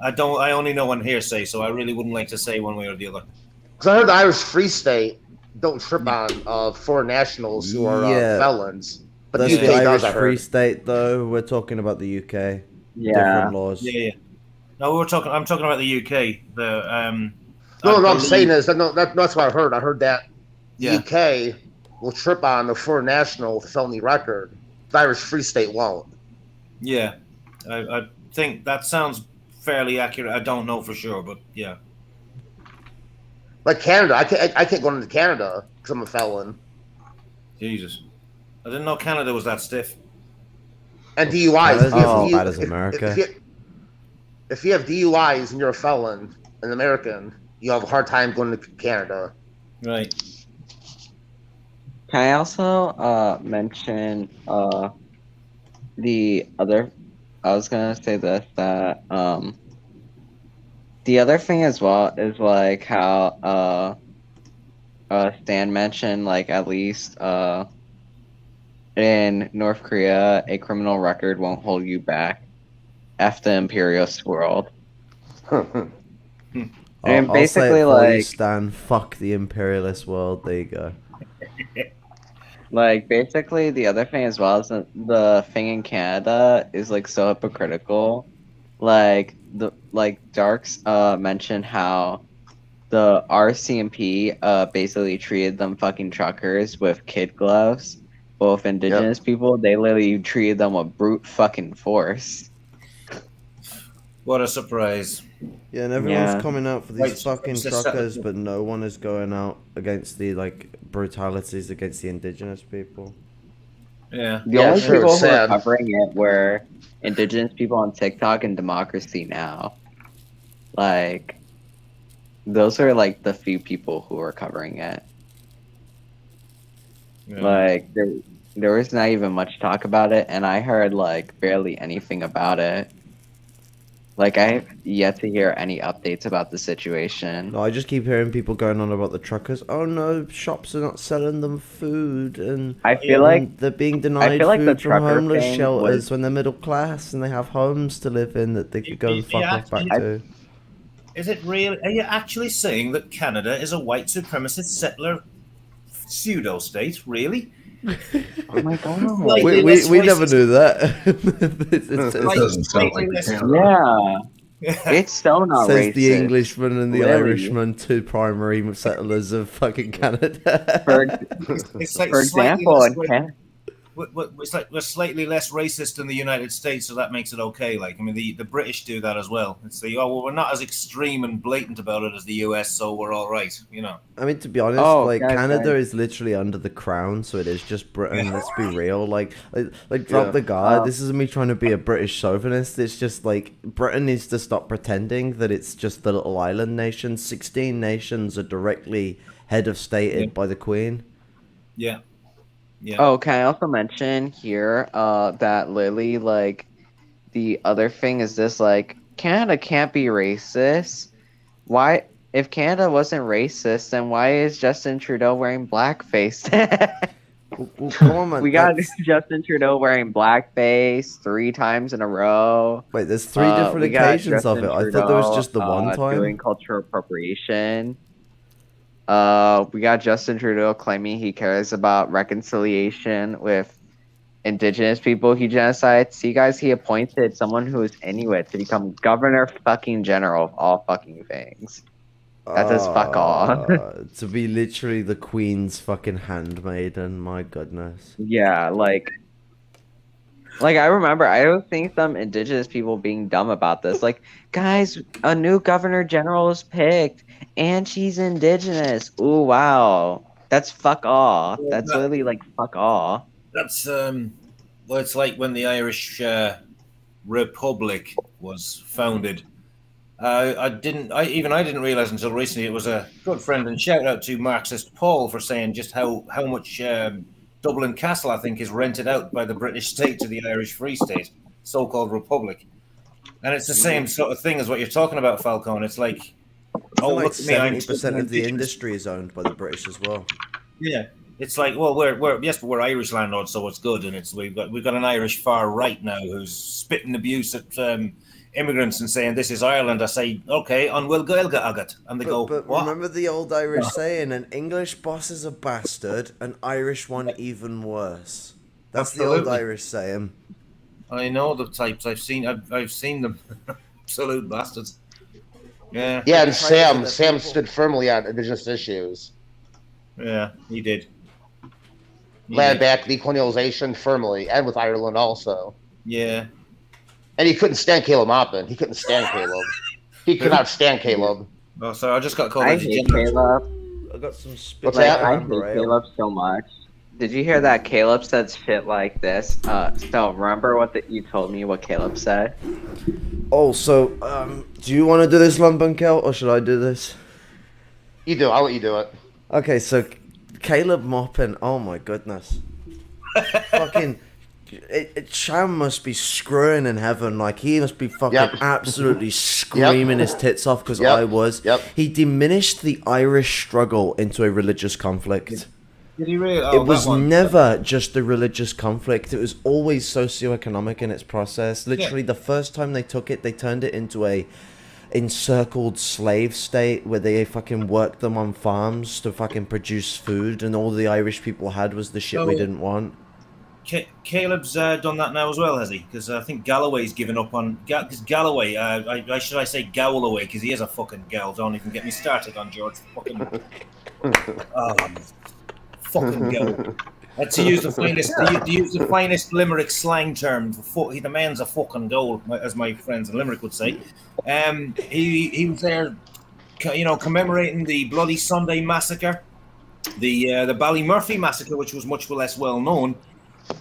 I only know on hearsay, so I really wouldn't like to say one way or the other. Because I heard the Irish Free State don't trip on foreign nationals who are felons. But that's the UK the Irish does, I heard. Free State, though. We're talking about the UK. Yeah. Different laws. Yeah. No, I'm talking about the UK. No, I'm saying is that's what I heard. I heard that the UK will trip on the foreign national felony record. The Irish Free State won't. Yeah, I think that sounds fairly accurate. I don't know for sure, but yeah. Like Canada, I can't go into Canada because I'm a felon. Jesus, I didn't know Canada was that stiff. And DUIs. As bad as America. If you have DUIs and you're a felon, an American, you have a hard time going to Canada. Right. Can I also mention the other? I was gonna say this, that the other thing as well is like how Stan mentioned, like at least in North Korea, a criminal record won't hold you back after the imperialist world. And basically, like, Stan, fuck the imperialist world. There you go. Like, basically, the other thing as well is that the thing in Canada is like so hypocritical. Like Darks mentioned how the RCMP basically treated them fucking truckers with kid gloves. Both indigenous people, they literally treated them with brute fucking force. What a surprise. Yeah, and everyone's coming out for these fucking truckers, but no one is going out against the brutalities against the indigenous people. Yeah. The only people who are covering it were indigenous people on TikTok and Democracy Now. Like, those are like the few people who are covering it. Yeah. Like, there was not even much talk about it, and I heard like barely anything about it. Like, I've yet to hear any updates about the situation. No, I just keep hearing people going on about the truckers. Oh no, shops are not selling them food, and I feel like they're being denied like the food from trucker homeless thing shelters was. when they're middle class and they have homes to live in that they could go and fuck off back to. Is it real? Are you actually saying that Canada is a white supremacist settler pseudo state? Really? Oh my god! We never knew that. It doesn't sound like the Canada. Yeah, it's so not Says racist. the Englishman and the Really? Irishman, two primary settlers of fucking Canada. For like example, in it's like we're slightly less racist than the United States, so that makes it okay. Like, I mean, the British do that as well. It's the, oh, well, we're not as extreme and blatant about it as the US, so we're all right, you know. I mean, to be honest, Canada is literally under the crown, so it is just Britain. Let's be real. Like drop the guard. This isn't me trying to be a British chauvinist. It's just like Britain needs to stop pretending that it's just the little island nation. 16 nations are directly head of stated by the Queen. Yeah. Yeah. Oh, can I also mention here that Lily, like, the other thing is this, like, Canada can't be racist. Why? If Canada wasn't racist, then why is Justin Trudeau wearing blackface? Well, come on, man. We got Justin Trudeau wearing blackface 3 times in a row. Wait, there's 3 different occasions of it. I thought there was just the one time. Doing cultural appropriation. We got Justin Trudeau claiming he cares about reconciliation with indigenous people he genocides. See, guys, he appointed someone who is Inuit to become governor fucking general of all fucking things. That says fuck off. To be literally the Queen's fucking handmaiden, my goodness. Yeah, like I remember, I was seeing some indigenous people being dumb about this. Like, guys, a new governor general is picked, and she's indigenous. Ooh, wow. That's fuck off. That's literally like fuck off. That's well, it's like when the Irish Republic was founded. I didn't realize until recently. It was a good friend, and shout out to Marxist Paul for saying just how much Dublin Castle, I think, is rented out by the British state to the Irish Free State, so-called Republic. And it's the same sort of thing as what you're talking about, Falcone. It's like, oh, like look at me, 70% of the industry is owned by the British as well. Yeah, it's like, well, we're Irish landlords, so it's good, and it's we've got an Irish far right now who's spitting abuse at immigrants and saying this is Ireland. I say, okay, on Will Gaelga agat, and they go, but what? Remember the old Irish saying, an English boss is a bastard, an Irish one even worse. That's the old Irish saying. I know the types. I've seen them. Absolute bastards. Yeah. Yeah, and Sam stood firmly on indigenous issues. Yeah, he did. Led back decolonialization firmly, and with Ireland also. Yeah. And he couldn't stand Caleb Maupin. He couldn't stand Caleb. He could not stand Caleb. Oh, sorry, I just got called. I hate Caleb. I got some spit. What's that? I hate Caleb so much. Did you hear that Caleb said shit like this? So remember you told me what Caleb said? Oh, so do you want to do this, Lumpen-Kel, or should I do this? You do. I'll let you do it. Okay, so Caleb Maupin. Oh my goodness. Fucking. Shäm must be screwing in heaven. Like, he must be fucking absolutely screaming his tits off because I was. He diminished the Irish struggle into a religious conflict. Did he really? Oh, it was never just a religious conflict. It was always socioeconomic in its process. Literally, the first time they took it, they turned it into a encircled slave state where they fucking worked them on farms to fucking produce food, and all the Irish people had was the shit we didn't want. Caleb's done that now as well, has he? Because I think Galloway's given up on... Because Galloway, should I say Galloway, because he is a fucking gal. Don't even get me started on George. Fucking... fucking gal. To use the finest Limerick slang term, the man's a fucking goal, as my friends in Limerick would say. He was there, commemorating the Bloody Sunday massacre, the Ballymurphy massacre, which was much less well known.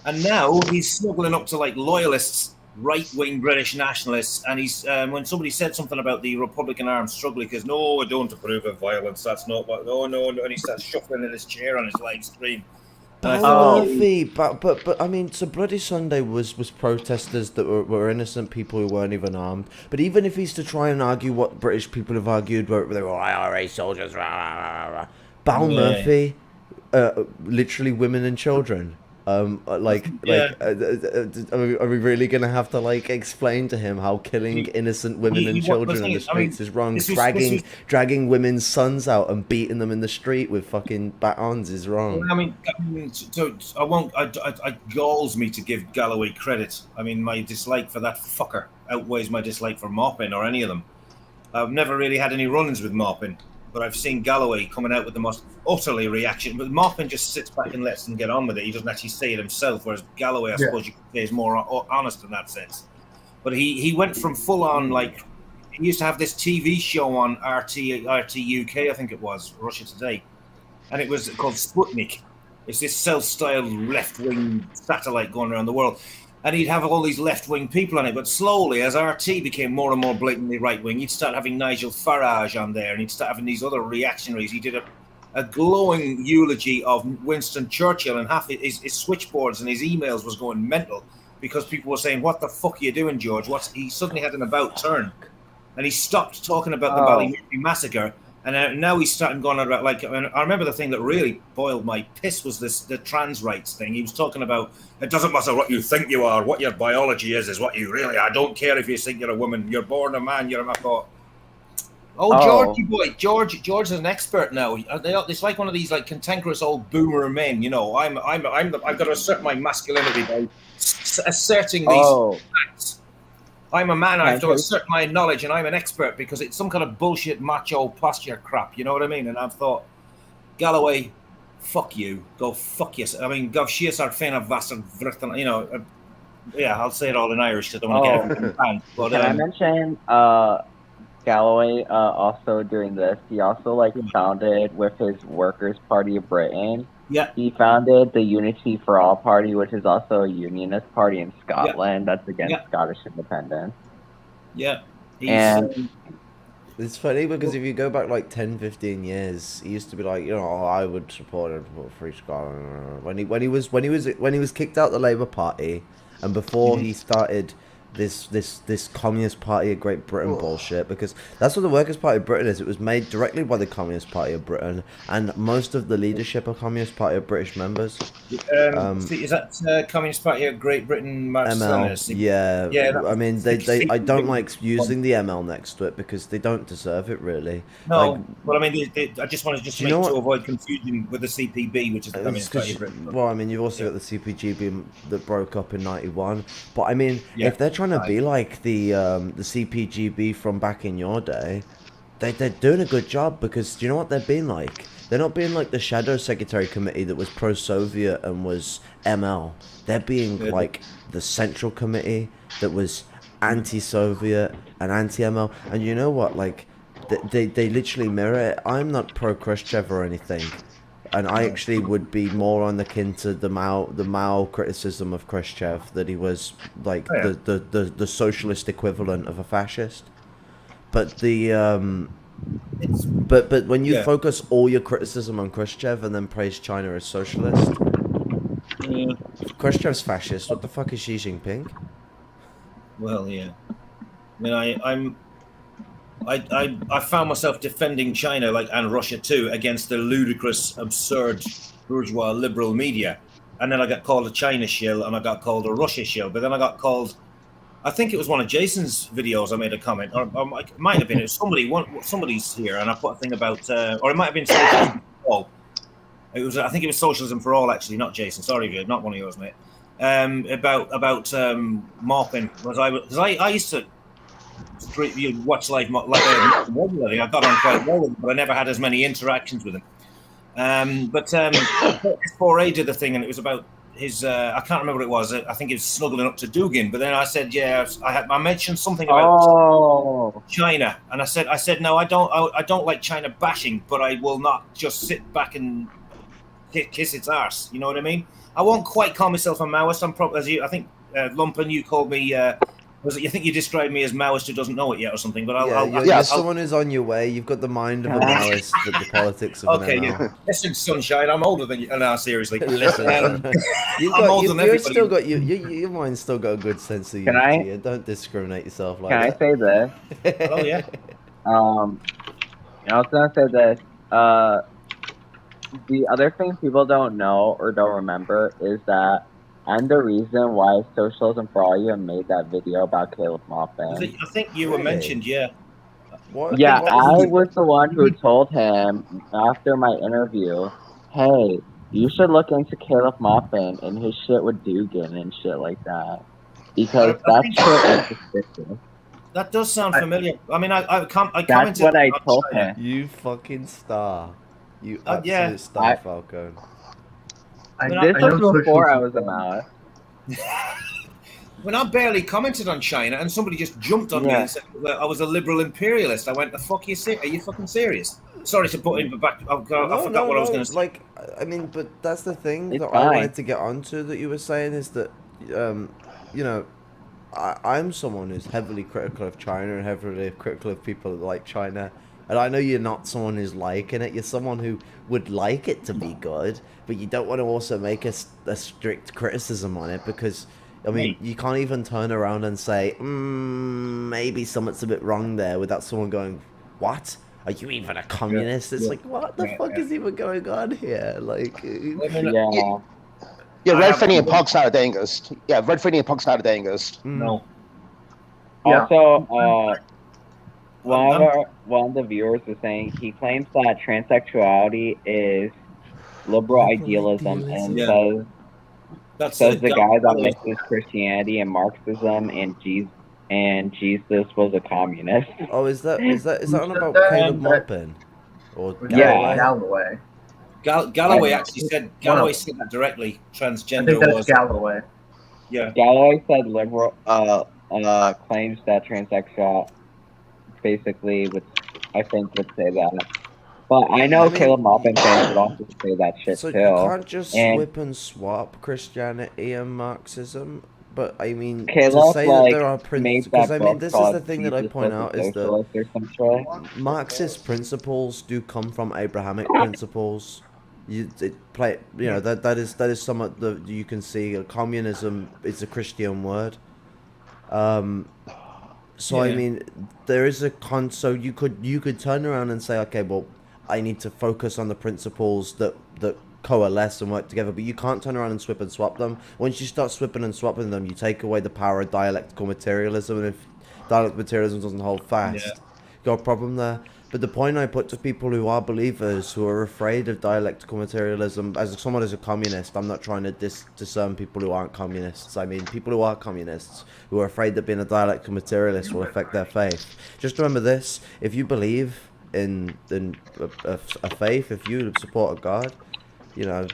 And now he's snuggling up to like loyalists, right-wing British nationalists, and he's when somebody said something about the Republican armed struggle, he goes, "No, I don't approve of violence. That's not what. No," and he starts shuffling in his chair on his live stream. Murphy, but I mean, so Bloody Sunday was protesters that were innocent people who weren't even armed. But even if he's to try and argue what British people have argued, where they were IRA soldiers, rah, rah, rah, rah. Bal Murphy, literally women and children. Are we really gonna have to like explain to him how killing innocent women and children on the streets is wrong? Dragging women's sons out and beating them in the street with fucking batons is wrong. I mean, so I won't. It galls me to give Galloway credit. I mean, my dislike for that fucker outweighs my dislike for Maupin or any of them. I've never really had any run-ins with Maupin, but I've seen Galloway coming out with the most utterly reaction. But Maupin just sits back and lets them get on with it. He doesn't actually say it himself, whereas Galloway, I suppose you could say, is more honest in that sense. But he went from full-on, like, he used to have this TV show on RT UK, I think it was, Russia Today, and it was called Sputnik. It's this self-styled left-wing satellite going around the world. And he'd have all these left-wing people on it, but slowly, as RT became more and more blatantly right-wing, he'd start having Nigel Farage on there, and he'd start having these other reactionaries. He did a glowing eulogy of Winston Churchill, and half his switchboards and his emails was going mental because people were saying, "What the fuck are you doing, George?" He suddenly had an about turn, and he stopped talking about the Ballymurphy massacre. And now he's starting going on about, like, I remember the thing that really boiled my piss was the trans rights thing. He was talking about, it doesn't matter what you think you are, what your biology is what you really are. I don't care if you think you're a woman, you're born a man, you're a... I thought, Georgie boy, George is an expert now. It's like one of these like cantankerous old boomer men, you know. I've got to assert my masculinity by asserting these facts. I'm a man, I have to assert my knowledge, and I'm an expert because it's some kind of bullshit macho posture crap, you know what I mean? And I've thought, Galloway, fuck you. Go fuck yourself. I mean, go shias ar fena vasar vrtan, you know. Yeah, I'll say it all in Irish because I don't want to get everything banned. But, can I mention Galloway also doing this? He also founded with his Workers' Party of Britain. Yeah. He founded the Unity for All Party, which is also a unionist party in Scotland that's against Scottish independence. Yeah. And it's funny because if you go back like 10, 15 years, he used to be like, you know, I would support Free Scotland when he was kicked out the Labour Party, and before he started this Communist Party of Great Britain bullshit, because that's what the Workers' Party of Britain is. It was made directly by the Communist Party of Britain, and most of the leadership are Communist Party of British members. Is that Communist Party of Great Britain? ML, yeah. I mean, I don't like using the ML next to it because they don't deserve it, really. No, well, I mean, I just wanted to avoid confusion with the CPB, which is the Communist Party of Britain. Well, I mean, you've also got the CPGB that broke up in '91, but I mean, if they're trying to be like the CPGB from back in your day, they're doing a good job, because do you know what they're being like? They're not being like the Shadow Secretary Committee that was pro-Soviet and was ML. They're being like the Central Committee that was anti-Soviet and anti-ML. And you know what? Like, they literally mirror it. I'm not pro-Khrushchev or anything, and I actually would be more on akin to the Mao criticism of Khrushchev, that he was like the socialist equivalent of a fascist. But but when you focus all your criticism on Khrushchev and then praise China as socialist, Khrushchev's fascist. What the fuck is Xi Jinping? Well, yeah. I mean, I found myself defending China and Russia too against the ludicrous, absurd, bourgeois liberal media, and then I got called a China shill and I got called a Russia shill. But then I got called, I think it was one of Jason's videos. I made a comment, or it might have been somebody's here, and I put a thing about, or it might have been Socialism for All. It was, I think it was Socialism for All, actually, not Jason. Sorry, not one of yours, mate. About Maupin, because I used to watch live regularly. I got on quite well with him, but I never had as many interactions with him. But S4A did the thing, and it was about his. I can't remember what it was. I think he was snuggling up to Dugin. But then I said, I mentioned something about China, and I said no, I don't like China bashing, but I will not just sit back and kiss its arse. You know what I mean? I won't quite call myself a Maoist. I'm probably, I think Lumpen, you called me Was it, you think you described me as Maoist who doesn't know it yet or something? But you're someone who's on your way. You've got the mind of a Maoist, but the politics of okay, an yeah. ML. Listen, Sunshine, I'm older than you. No, seriously. Listen, I'm you've older than everybody. still got your mind's still got a good sense of unity. Don't discriminate yourself like that. Can I say this? Oh yeah. I was gonna say this. The other thing people don't know or don't remember is that I'm the reason why Socialism for All You made that video about Caleb Moffin. I think you were mentioned, yeah. Yeah, I was the one who told him after my interview, hey, you should look into Caleb Moffin and his shit with Dugan and shit like that. Because that shit is suspicious. That does sound familiar. I mean, I commented. That's what I told him. You fucking star. You absolute star, Falcon. This was before I was a Maoist. When I barely commented on China and somebody just jumped on me and said that I was a liberal imperialist, I went, "The fuck are you fucking serious?" Sorry to put in back. I forgot what I was going to say. Like, I mean, but that's the thing that fine. I wanted to get onto that you were saying is that, you know, I'm someone who's heavily critical of China and heavily critical of people like China. And I know you're not someone who's liking it. You're someone who would like it to be good, but you don't want to also make a strict criticism on it because, I mean, you can't even turn around and say, maybe something's a bit wrong there without someone going, what? Are you even a communist? It's like, what the fuck is even going on here? Like, Yeah, Red Finny and Pug's not a dangest. Yeah, Red Finny and Pug's not a dangest. No. Also, one of the viewers was saying he claims that transsexuality is liberal idealism and says the guy that mixes Christianity and Marxism and Jesus was a communist. Oh, is that on about Caleb Maupin? Or Galloway. Galloway actually said said that directly. Transgender I think that's was Galloway. Yeah. Galloway said liberal claims that transsexual basically would say that. But I know Caleb Maupin fans would also say that shit so too. You can't just swip and swap Christianity and Marxism. But I mean, Caleb, to say that there are principles, because I mean, this is the thing that I point out is that Marxist principles do come from Abrahamic principles. That is somewhat that you can see. Communism is a Christian word. So I mean, there is a so you could turn around and say, okay, well, I need to focus on the principles that coalesce and work together, but you can't turn around and swip and swap them. Once you start swapping and swapping them, you take away the power of dialectical materialism, and if dialectical materialism doesn't hold fast, you got a problem there. But the point I put to people who are believers, who are afraid of dialectical materialism, as someone who's a communist, I'm not trying to discern people who aren't communists. I mean, people who are communists, who are afraid that being a dialectical materialist will affect their faith. Just remember this: if you believe in a faith, if you support a God, you know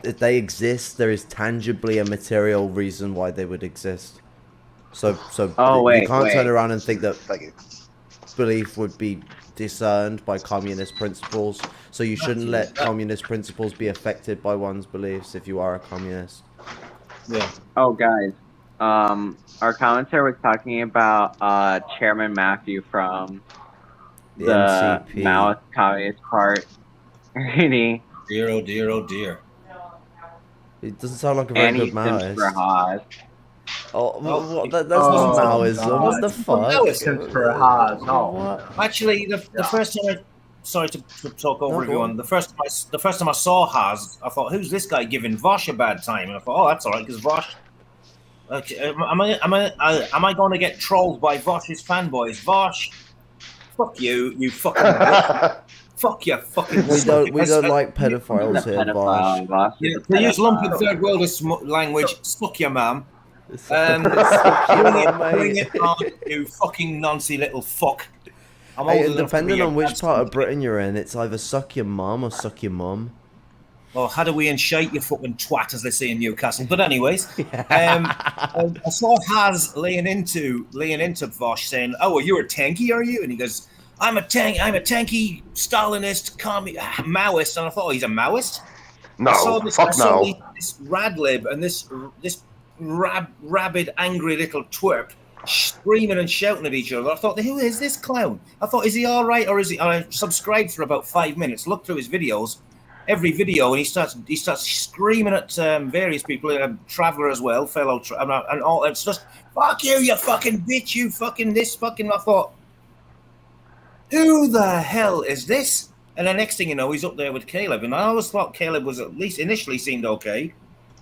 if they exist, there is tangibly a material reason why they would exist. So you can't turn around and think that belief would be discerned by communist principles. So you shouldn't let communist principles be affected by one's beliefs if you are a communist. Yeah. Oh, guys, our commentator was talking about Chairman Matthew from the Maoist Communist Party. Dear, oh dear, oh dear. It doesn't sound like a very good Maoist. Oh, that's not Maoism. What the fuck? Actually, the first time sorry to talk over everyone. The first time I saw Haz, I thought, who's this guy giving Vosh a bad time? And I thought, oh, that's all right, because Vosh. Am I going to get trolled by Vosh's fanboys? Vosh, fuck you, you fucking. Fuck you, fucking. We don't like pedophiles here, Vosh. Yeah, they use lumpen third world language. Suck your mum. Bring it on, you fucking noncy little fuck. Depending on which part of Britain you're in, it's either suck your mum or suck your mum. Or how do we shite you fucking twat, as they say in Newcastle. But anyways, I saw Haz laying into Vosh saying, "Oh, well, you're a tanky, are you?" And he goes, I'm a tanky Stalinist Maoist." And I thought, oh, he's a Maoist? No, I saw this rad lib and this rabid, angry little twerp screaming and shouting at each other. I thought, who is this clown? I thought, is he all right or is he? I subscribed for about 5 minutes, looked through his videos, every video, and he starts screaming at various people, Traveller as well, fellow, and all. It's just, fuck you, you fucking bitch, you fucking this, fucking. I thought, who the hell is this? And the next thing you know, he's up there with Caleb, and I always thought Caleb was at least initially seemed okay.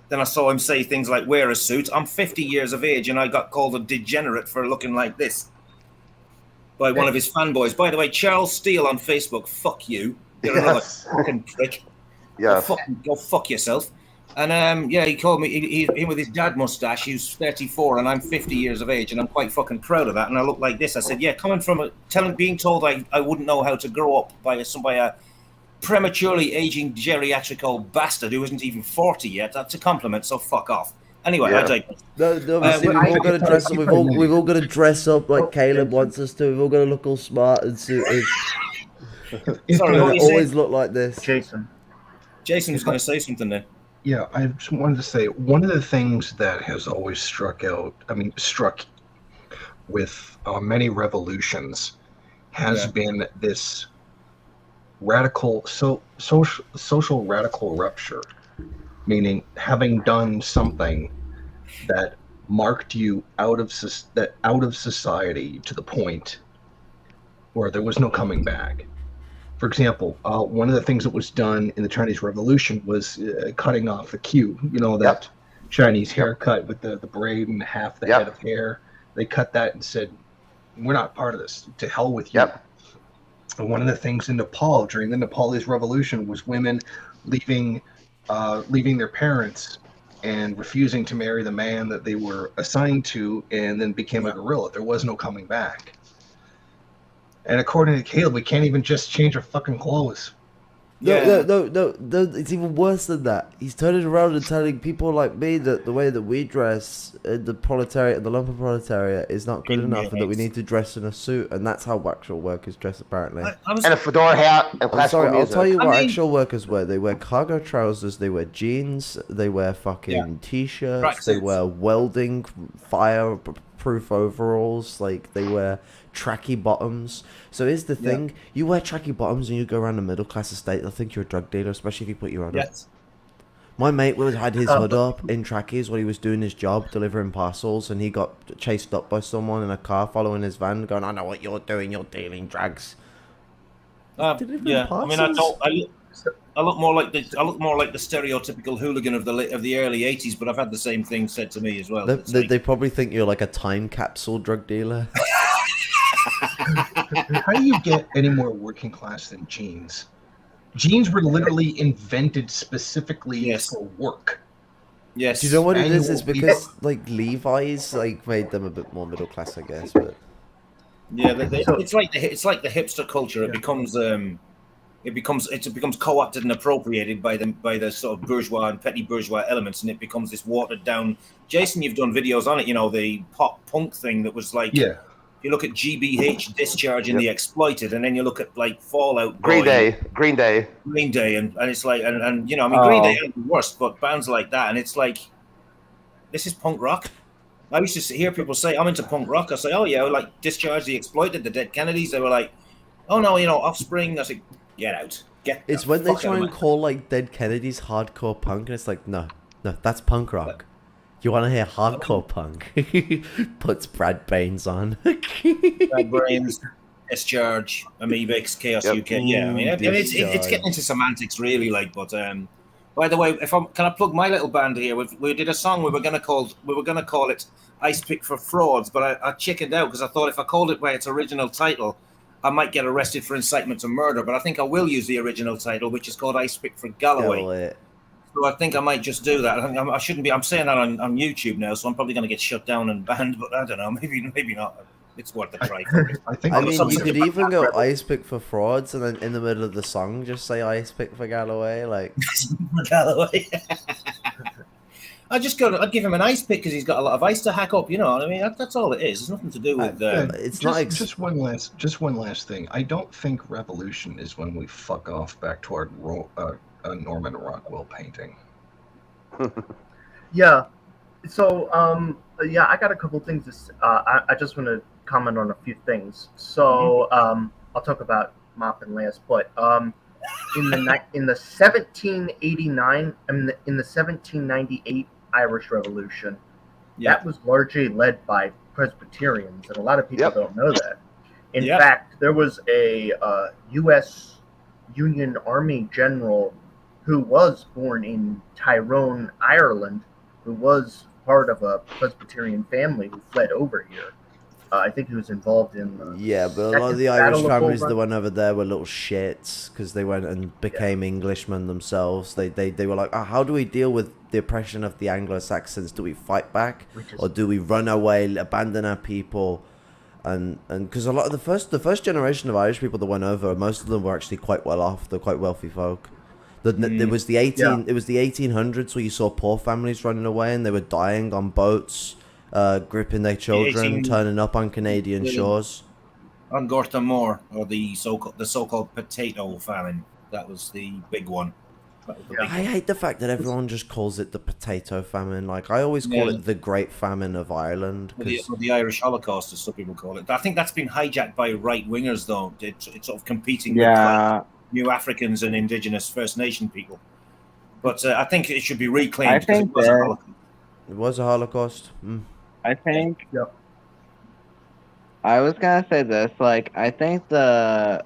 Then I saw him say things like, wear a suit. I'm 50 years of age and I got called a degenerate for looking like this by one of his fanboys. By the way, Charles Steele on Facebook, fuck you. You're another fucking prick. Yes. Go fuck yourself. And yeah, he called me, him with his dad mustache, he was 34 and I'm 50 years of age and I'm quite fucking proud of that. And I look like this. I said, yeah, coming from being told I wouldn't know how to grow up by a prematurely aging geriatric old bastard who isn't even 40 yet. That's a compliment, so fuck off. Anyway, I digress. No, obviously we've all got to dress up. We've all got to dress up like Caleb wants us to. We've all got to look all smart and suited. Sorry, what always look like this. Jason was going to say something there. Yeah, I just wanted to say one of the things that has always struck with many revolutions has been this radical social radical rupture, meaning having done something that marked you out of society to the point where there was no coming back. For example, one of the things that was done in the Chinese Revolution was cutting off the queue. You know, that Chinese haircut with the braid and half the head of hair. They cut that and said, we're not part of this. To hell with you. And one of the things in Nepal during the Nepalese Revolution was women leaving their parents and refusing to marry the man that they were assigned to, and then became a guerrilla. There was no coming back. And according to Caleb, we can't even just change our fucking clothes. No, it's even worse than that. He's turning around and telling people like me that the way that we dress in the proletariat, the lumpen proletariat, is not good enough, and that we need to dress in a suit, and that's how actual workers dress, apparently. And a fedora hat and classical I'll music. tell you what actual workers wear. They wear cargo trousers, they wear jeans, they wear fucking t-shirts, they wear welding, fireproof overalls, like they wear tracky bottoms. So here's the thing, you wear tracky bottoms and you go around a middle class estate, they'll think you're a drug dealer, especially if you put your own up. My mate had his hood up in trackies while he was doing his job delivering parcels, and he got chased up by someone in a car following his van going, I know what you're doing, you're dealing drugs. Yeah, I mean, I look more like the stereotypical hooligan of the early '80s, but I've had the same thing said to me as well. They probably think you're like a time capsule drug dealer. How do you get any more working class than jeans? Jeans were literally invented specifically for work. Yes. Do you know what it is? It's because like Levi's made them a bit more middle class, I guess. But yeah, it's like the hipster culture. It becomes co-opted and appropriated by the sort of bourgeois and petty bourgeois elements, and it becomes this watered down. Jason, you've done videos on it. You know, the pop punk thing that was like. Yeah. You look at GBH, Discharge, and The Exploited, and then you look at like Fallout Boy, Green Day, and it's like, and you know, I mean, Green Day ain't the worst, but bands like that, and it's like, this is punk rock. I used to hear people say, I'm into punk rock. I say, oh yeah, like Discharge, The Exploited, the Dead Kennedys. They were like, oh no, you know, Offspring. I said, get out, It's when they try and call like Dead Kennedys hardcore punk, and it's like, no, that's punk rock. You want to hear hardcore punk? Puts Brad Baines on. Brad Baines, Discharge, Amoebics, Chaos UK. Yeah, I mean, it's getting into semantics really, like. But by the way, can I plug my little band here? We did a song we were gonna call it Ice Pick for Frauds, but I chickened out because I thought if I called it by its original title, I might get arrested for incitement to murder. But I think I will use the original title, which is called Ice Pick for Galloway. So I think I might just do that. I shouldn't be. I'm saying that on YouTube now, so I'm probably going to get shut down and banned. But I don't know. Maybe not. It's worth a try. I mean, you could even go Ice Pick for Frauds, and then in the middle of the song, just say Ice Pick for Galloway, like. For Galloway. I'd give him an ice pick because he's got a lot of ice to hack up. You know what I mean? That's all it is. It's nothing to do with. It's not just one last thing. I don't think revolution is when we fuck off back toward a Norman Rockwell painting. Yeah. So, yeah, I got a couple things. I just want to comment on a few things. So, I'll talk about Mop and Lance, but in the 1789 in the 1798 Irish Revolution, that was largely led by Presbyterians, and a lot of people don't know that. In fact, there was a U.S. Union Army general who was born in Tyrone, Ireland, who was part of a Presbyterian family who fled over here. I think he was involved in the Yeah, but a lot of Second the Irish Battle of families Bull that Run. went over there were little shits because they went and became Englishmen themselves. They were like, oh, how do we deal with the oppression of the Anglo-Saxons? Do we fight back, or do we run away, abandon our people? And because a lot of the first generation of Irish people that went over, most of them were actually quite well off. They're quite wealthy folk. There was the 1800s where you saw poor families running away and they were dying on boats, gripping their children, turning up on Canadian shores. On Gorta Moor, or the so-called potato famine. That was the big one. I hate the fact that everyone just calls it the potato famine. Like, I always call it the Great Famine of Ireland. Or the Irish Holocaust, as some people call it. I think that's been hijacked by right-wingers, though. It's sort of competing with like, New Africans and Indigenous First Nation people. But I think it should be reclaimed because it was a Holocaust. It was a Holocaust. I think... I was gonna say this, like, I think the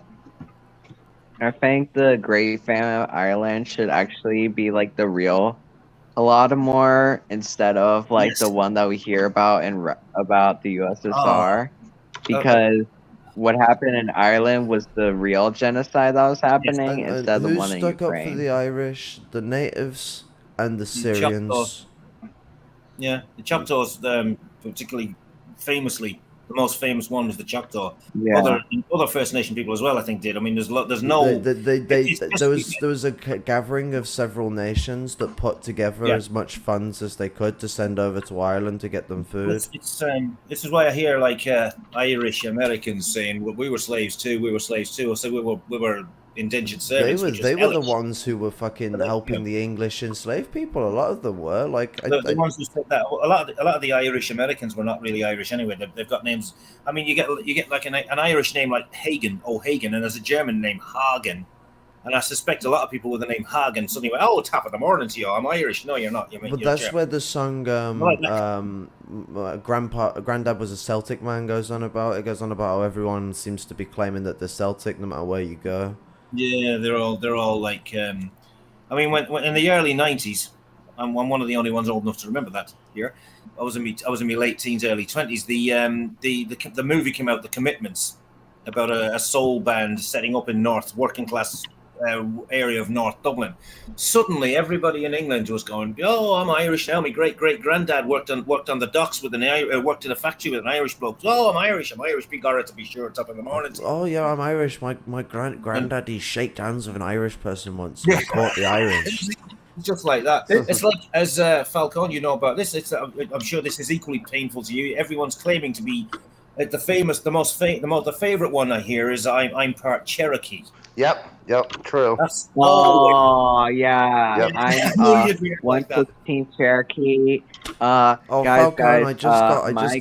Great Famine of Ireland should actually be, like, the real Holodomor instead of, like, the one that we hear about about the USSR. Because what happened in Ireland was the real genocide that was happening instead of the one in Ukraine. Who stuck up for the Irish? The natives and the Syrians. Yeah, the Choctaws, particularly famously, the most famous one was the Choctaw. Yeah. Other First Nation people as well, I think, did. I mean, there's no. There was a gathering of several nations that put together as much funds as they could to send over to Ireland to get them food. This is why I hear like Irish Americans saying, well, we were slaves too. We were slaves too. I say we were indentured servants. They were the ones who were fucking helping the English enslaved people. A lot of them were like the ones who said that. A lot of the Irish Americans were not really Irish anyway. They've got names. I mean, you get like an Irish name like O'Hagan, and there's a German name Hagen. And I suspect a lot of people with the name Hagen suddenly went, "Oh, top of the morning to you. I'm Irish." No, you're not. But that's German. Where the song Granddad was a Celtic man goes on about. It goes on about how everyone seems to be claiming that they're Celtic no matter where you go. Yeah, they're all like. I mean, when in the early '90s, I'm one of the only ones old enough to remember that year. I was in my late teens, early 20s. The movie came out, The Commitments, about a soul band setting up in working class area of North Dublin. Suddenly, everybody in England was going, "Oh, I'm Irish now. My great granddad worked on the docks with worked in a factory with an Irish bloke. Oh, I'm Irish. Big Ira to be sure. Top of the morning. Oh yeah, I'm Irish. My granddaddy shaked hands with an Irish person once. He caught the Irish." Just like that. It's like, as Falcon, you know about this. I'm sure this is equally painful to you. Everyone's claiming to be the favorite one I hear is I'm part Cherokee. Yep, true. Yeah. Yep. I'm 116 Cherokee. Guys, Falcon, I just my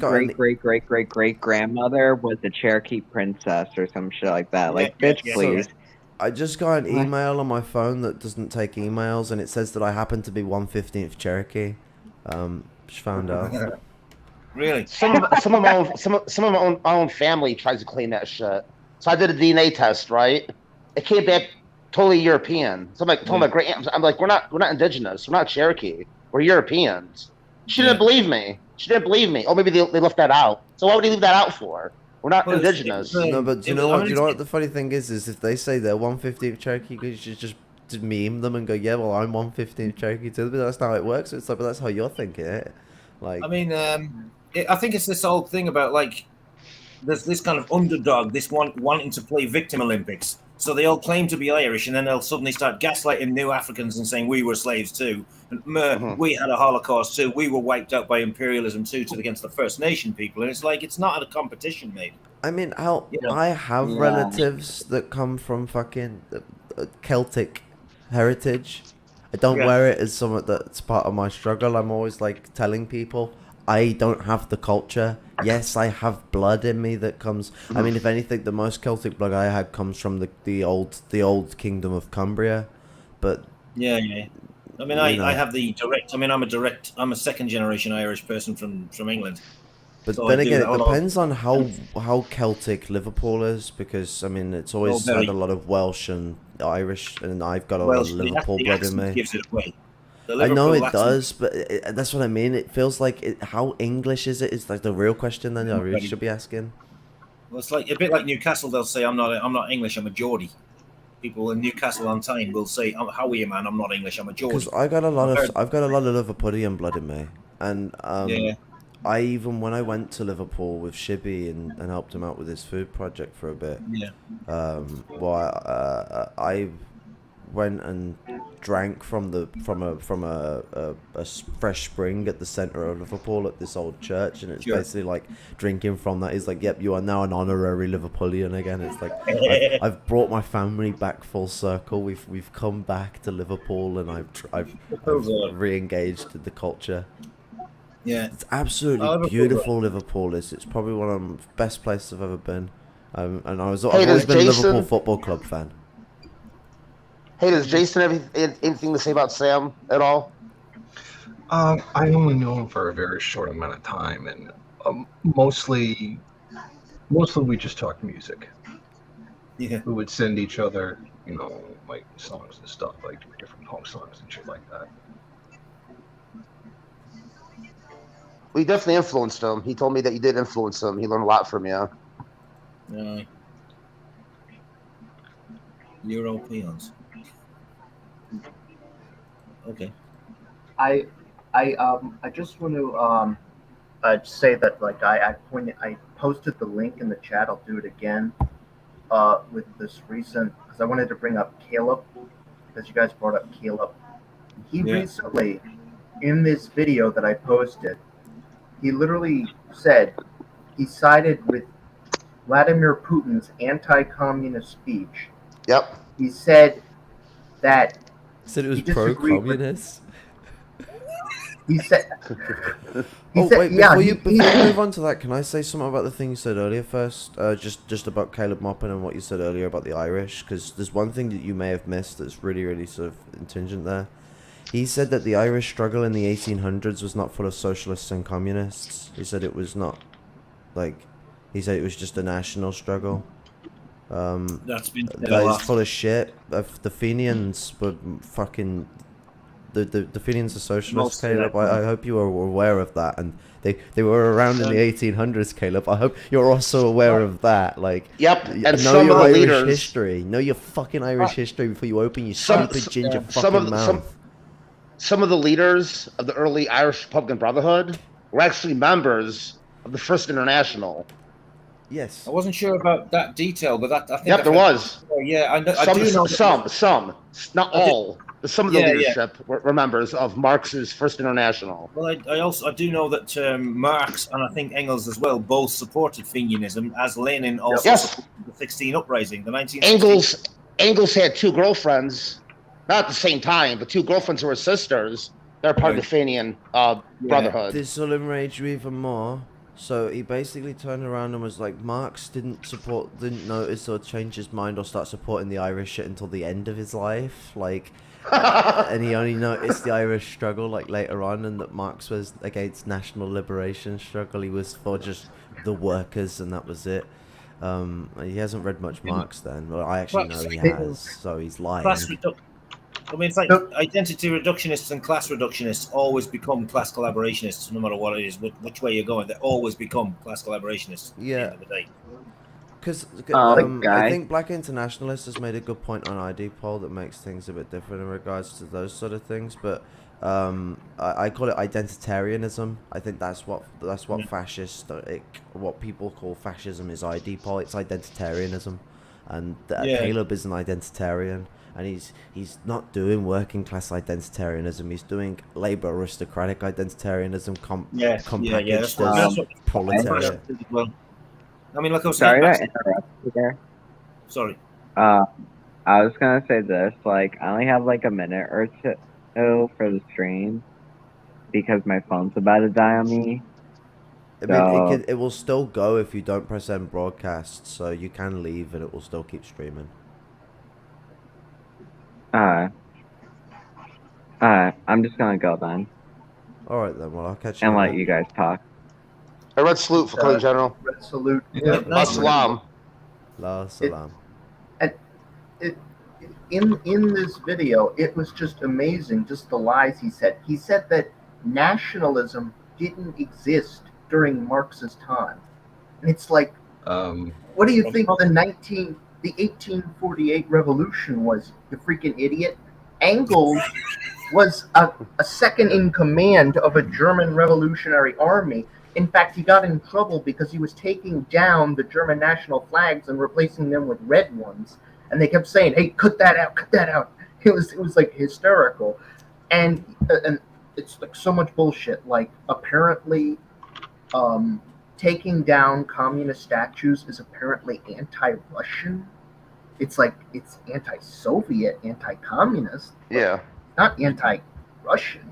great grandmother was a Cherokee princess or some shit like that. Like, bitch, please. I just got an email on my phone that doesn't take emails, and it says that I happen to be 1/15th Cherokee. Just found out. Really? Some of my own family tries to claim that shit. So I did a DNA test, right? It came back totally European. So I'm like, told my great aunt, I'm like, we're not indigenous. We're not Cherokee. We're Europeans. She didn't believe me. Oh, maybe they left that out. So why would he leave that out for? We're not indigenous. No, but you know what? You know what the funny thing is if they say they're 1/15th Cherokee, you should just meme them and go, yeah, well, I'm 1/15th Cherokee too. But that's not how it works. It's like, but that's how you're thinking it. Like, I mean, I think it's this whole thing about like there's this kind of underdog, this one wanting to play victim Olympics. So they all claim to be Irish, and then they'll suddenly start gaslighting new Africans and saying we were slaves too, and we had a Holocaust too, we were wiped out by imperialism too, against the First Nation people, and it's like it's not a competition, mate. I mean, I have relatives that come from fucking Celtic heritage, I don't Yeah. wear it as something that's part of my struggle. I'm always like telling people I don't have the culture. Yes, I have blood in me that comes. I mean, if anything, the most Celtic blood I had comes from the old kingdom of Cumbria, but Yeah, yeah. I mean, you know. I have the direct. I mean, I'm a second generation Irish person from England. But So then I do again, it have a lot of- depends on how Celtic Liverpool is, because I mean it's always very. had a lot of Welsh and Irish, and I've got a lot Welsh, of the Liverpool blood in accent me. gives it away. The I know Liverpool it accent- does, but that's what I mean. It feels like how English is it? Is like the real question that I really should be asking. Well, it's like a bit like Newcastle. They'll say, I'm not English. I'm a Geordie." People in Newcastle on Tyne will say, "How are you, man? I'm not English. I'm a Geordie." Because I've got a lot of Liverpudlian blood in me, and Yeah. I even when I went to Liverpool with Shibby and helped him out with his food project for a bit. Yeah. I went and drank from a fresh spring at the center of Liverpool at this old church, and it's Sure. basically like drinking from that. He's like, "Yep, you are now an honorary Liverpoolian again." It's like I've brought my family back full circle. We've come back to Liverpool, and I've re-engaged in the culture. Yeah, it's absolutely beautiful. Liverpool is. It's probably one of the best places I've ever been. And I've always been a Liverpool Football Club fan. Hey, does Jason have anything to say about Sam at all? I only knew him for a very short amount of time, and mostly we just talked music. Yeah, we would send each other, like songs and stuff, like different punk songs and shit like that. We definitely influenced him. He told me that you did influence him. He learned a lot from you. Europeans. Okay. I just want to say that like I posted the link in the chat. I'll do it again with this recent, because I wanted to bring up Caleb, because you guys brought up Caleb. He recently, in this video that I posted, he literally said he sided with Vladimir Putin's anti-communist speech. Yep. He said that it was pro-communist. He said. Before you move on to that, can I say something about the thing you said earlier first? Just about Caleb Maupin and what you said earlier about the Irish, because there's one thing that you may have missed that's really, really sort of intingent there. He said that the Irish struggle in the 1800s was not full of socialists and communists. He said it was not, he said it was just a national struggle. That's been that is full of shit. The Fenians were fucking. The Fenians are socialists, Caleb. I hope you are aware of that, and they were around in the 1800s, Caleb. I hope you're also aware of that. Yep, and know some your of the Irish leaders, history. Know your fucking Irish history before you open your stupid ginger fucking mouth. Some of the leaders of the early Irish Republican Brotherhood were actually members of the First International. Yes. I wasn't sure about that detail, but I think. Yep, there was. Oh, yeah, I do know. Some, not all. But some of the leadership were members of Marx's First International. Well, I do know that Marx and I think Engels as well both supported Fenianism, as Lenin also supported the 16 uprising, the 1960s. Engels had two girlfriends, not at the same time, but two girlfriends who were sisters. They're part of the Fenian Brotherhood. This will enrage you even more. So he basically turned around and was like, Marx didn't notice or change his mind or start supporting the Irish shit until the end of his life. And he only noticed the Irish struggle later on, and that Marx was against national liberation struggle. He was for just the workers, and that was it. He hasn't read much Marx then. Well, I actually know he has, so he's lying. I mean, it's like identity reductionists and class reductionists always become class collaborationists, no matter what it is, which way you're going. They always become class collaborationists at the end of the day. Because I think Black Internationalist has made a good point on ID poll that makes things a bit different in regards to those sort of things, but I call it identitarianism. I think that's what what people call fascism is ID poll. It's identitarianism, and Caleb is an identitarian. And he's not doing working class identitarianism. He's doing labor aristocratic identitarianism, compackaged as proletariat. Well, I mean, like I was Sorry saying, to interrupt you there. Sorry. I was gonna say this. I only have a minute or photo for the stream because my phone's about to die on me. I mean, So, it will still go if you don't press end broadcast, so you can leave and it will still keep streaming. I'm just gonna go then. Alright then, well, I'll catch you And in a let bit. you guys talk. A red salute for Cody General. Red salute. Assalam. La salam. In this video, it was just amazing, just the lies he said. He said that nationalism didn't exist during Marx's time. And it's like, what do you think the 1848 revolution was, you freaking idiot? Engels was a second in command of a German revolutionary army. In fact, he got in trouble because he was taking down the German national flags and replacing them with red ones. And they kept saying, "Hey, cut that out, cut that out." It was like hysterical, and it's like so much bullshit. Like apparently, taking down communist statues is apparently anti-Russian. It's like it's anti-Soviet, anti-communist. Yeah. Not anti-Russian.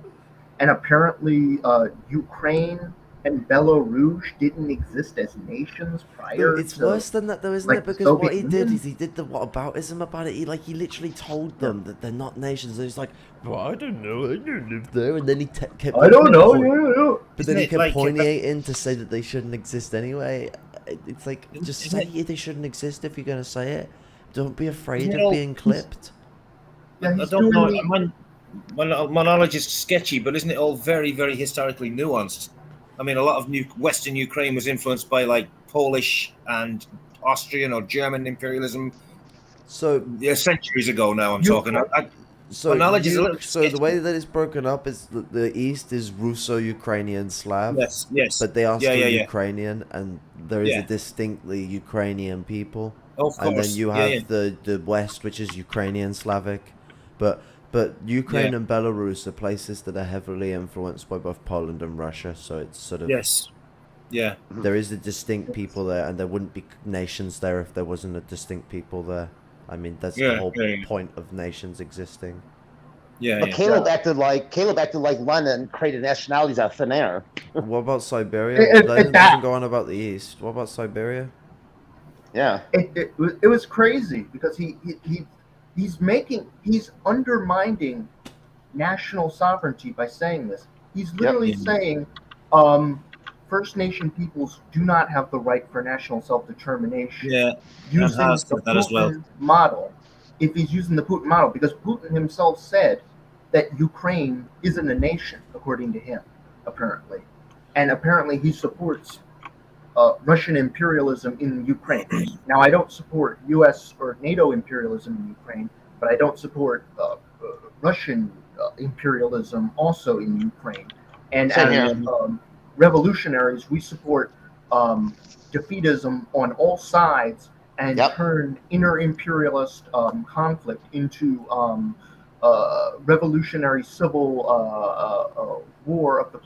And apparently, Ukraine and Belarus didn't exist as nations prior. Dude, it's to, worse than that though, isn't like, it? Because Soviet what he did Union? is he did the whataboutism about it. He literally told them that they're not nations. And he's like, well, I don't know, I don't live there. And then he kept. I don't know. Yeah. But then he kept pointing in to say that they shouldn't exist anyway. It's like, just say they shouldn't exist if you're gonna say it. Don't be afraid of being clipped. Yeah, I don't know. My knowledge is sketchy, but isn't it all very, very historically nuanced? I mean, a lot of Western Ukraine was influenced by like Polish and Austrian or German imperialism. So yeah, centuries ago now. I'm talking. So my knowledge is a little. So the way that it's broken up is that the East is Russo-Ukrainian Slav. Yes. But they are still Yeah. Ukrainian, and there is a distinctly Ukrainian people. Of course. And then you have the West, which is Ukrainian Slavic, but Ukraine and Belarus are places that are heavily influenced by both Poland and Russia. So it's sort of there is a distinct people there, and there wouldn't be nations there if there wasn't a distinct people there. I mean, that's the whole point of nations existing. But Caleb acted like London created nationalities out of thin air. What about Siberia? That doesn't go on about the East. What about Siberia? Yeah, it was crazy because he's undermining national sovereignty by saying this. He's literally saying First Nation peoples do not have the right for national self-determination. Yeah, using the Putin model. If he's using the Putin model, because Putin himself said that Ukraine isn't a nation, according to him, apparently, and apparently he supports Russian imperialism in Ukraine. Now, I don't support U.S. or NATO imperialism in Ukraine, but I don't support Russian imperialism also in Ukraine. And as revolutionaries, we support defeatism on all sides and turn inner imperialist conflict into revolutionary civil war of the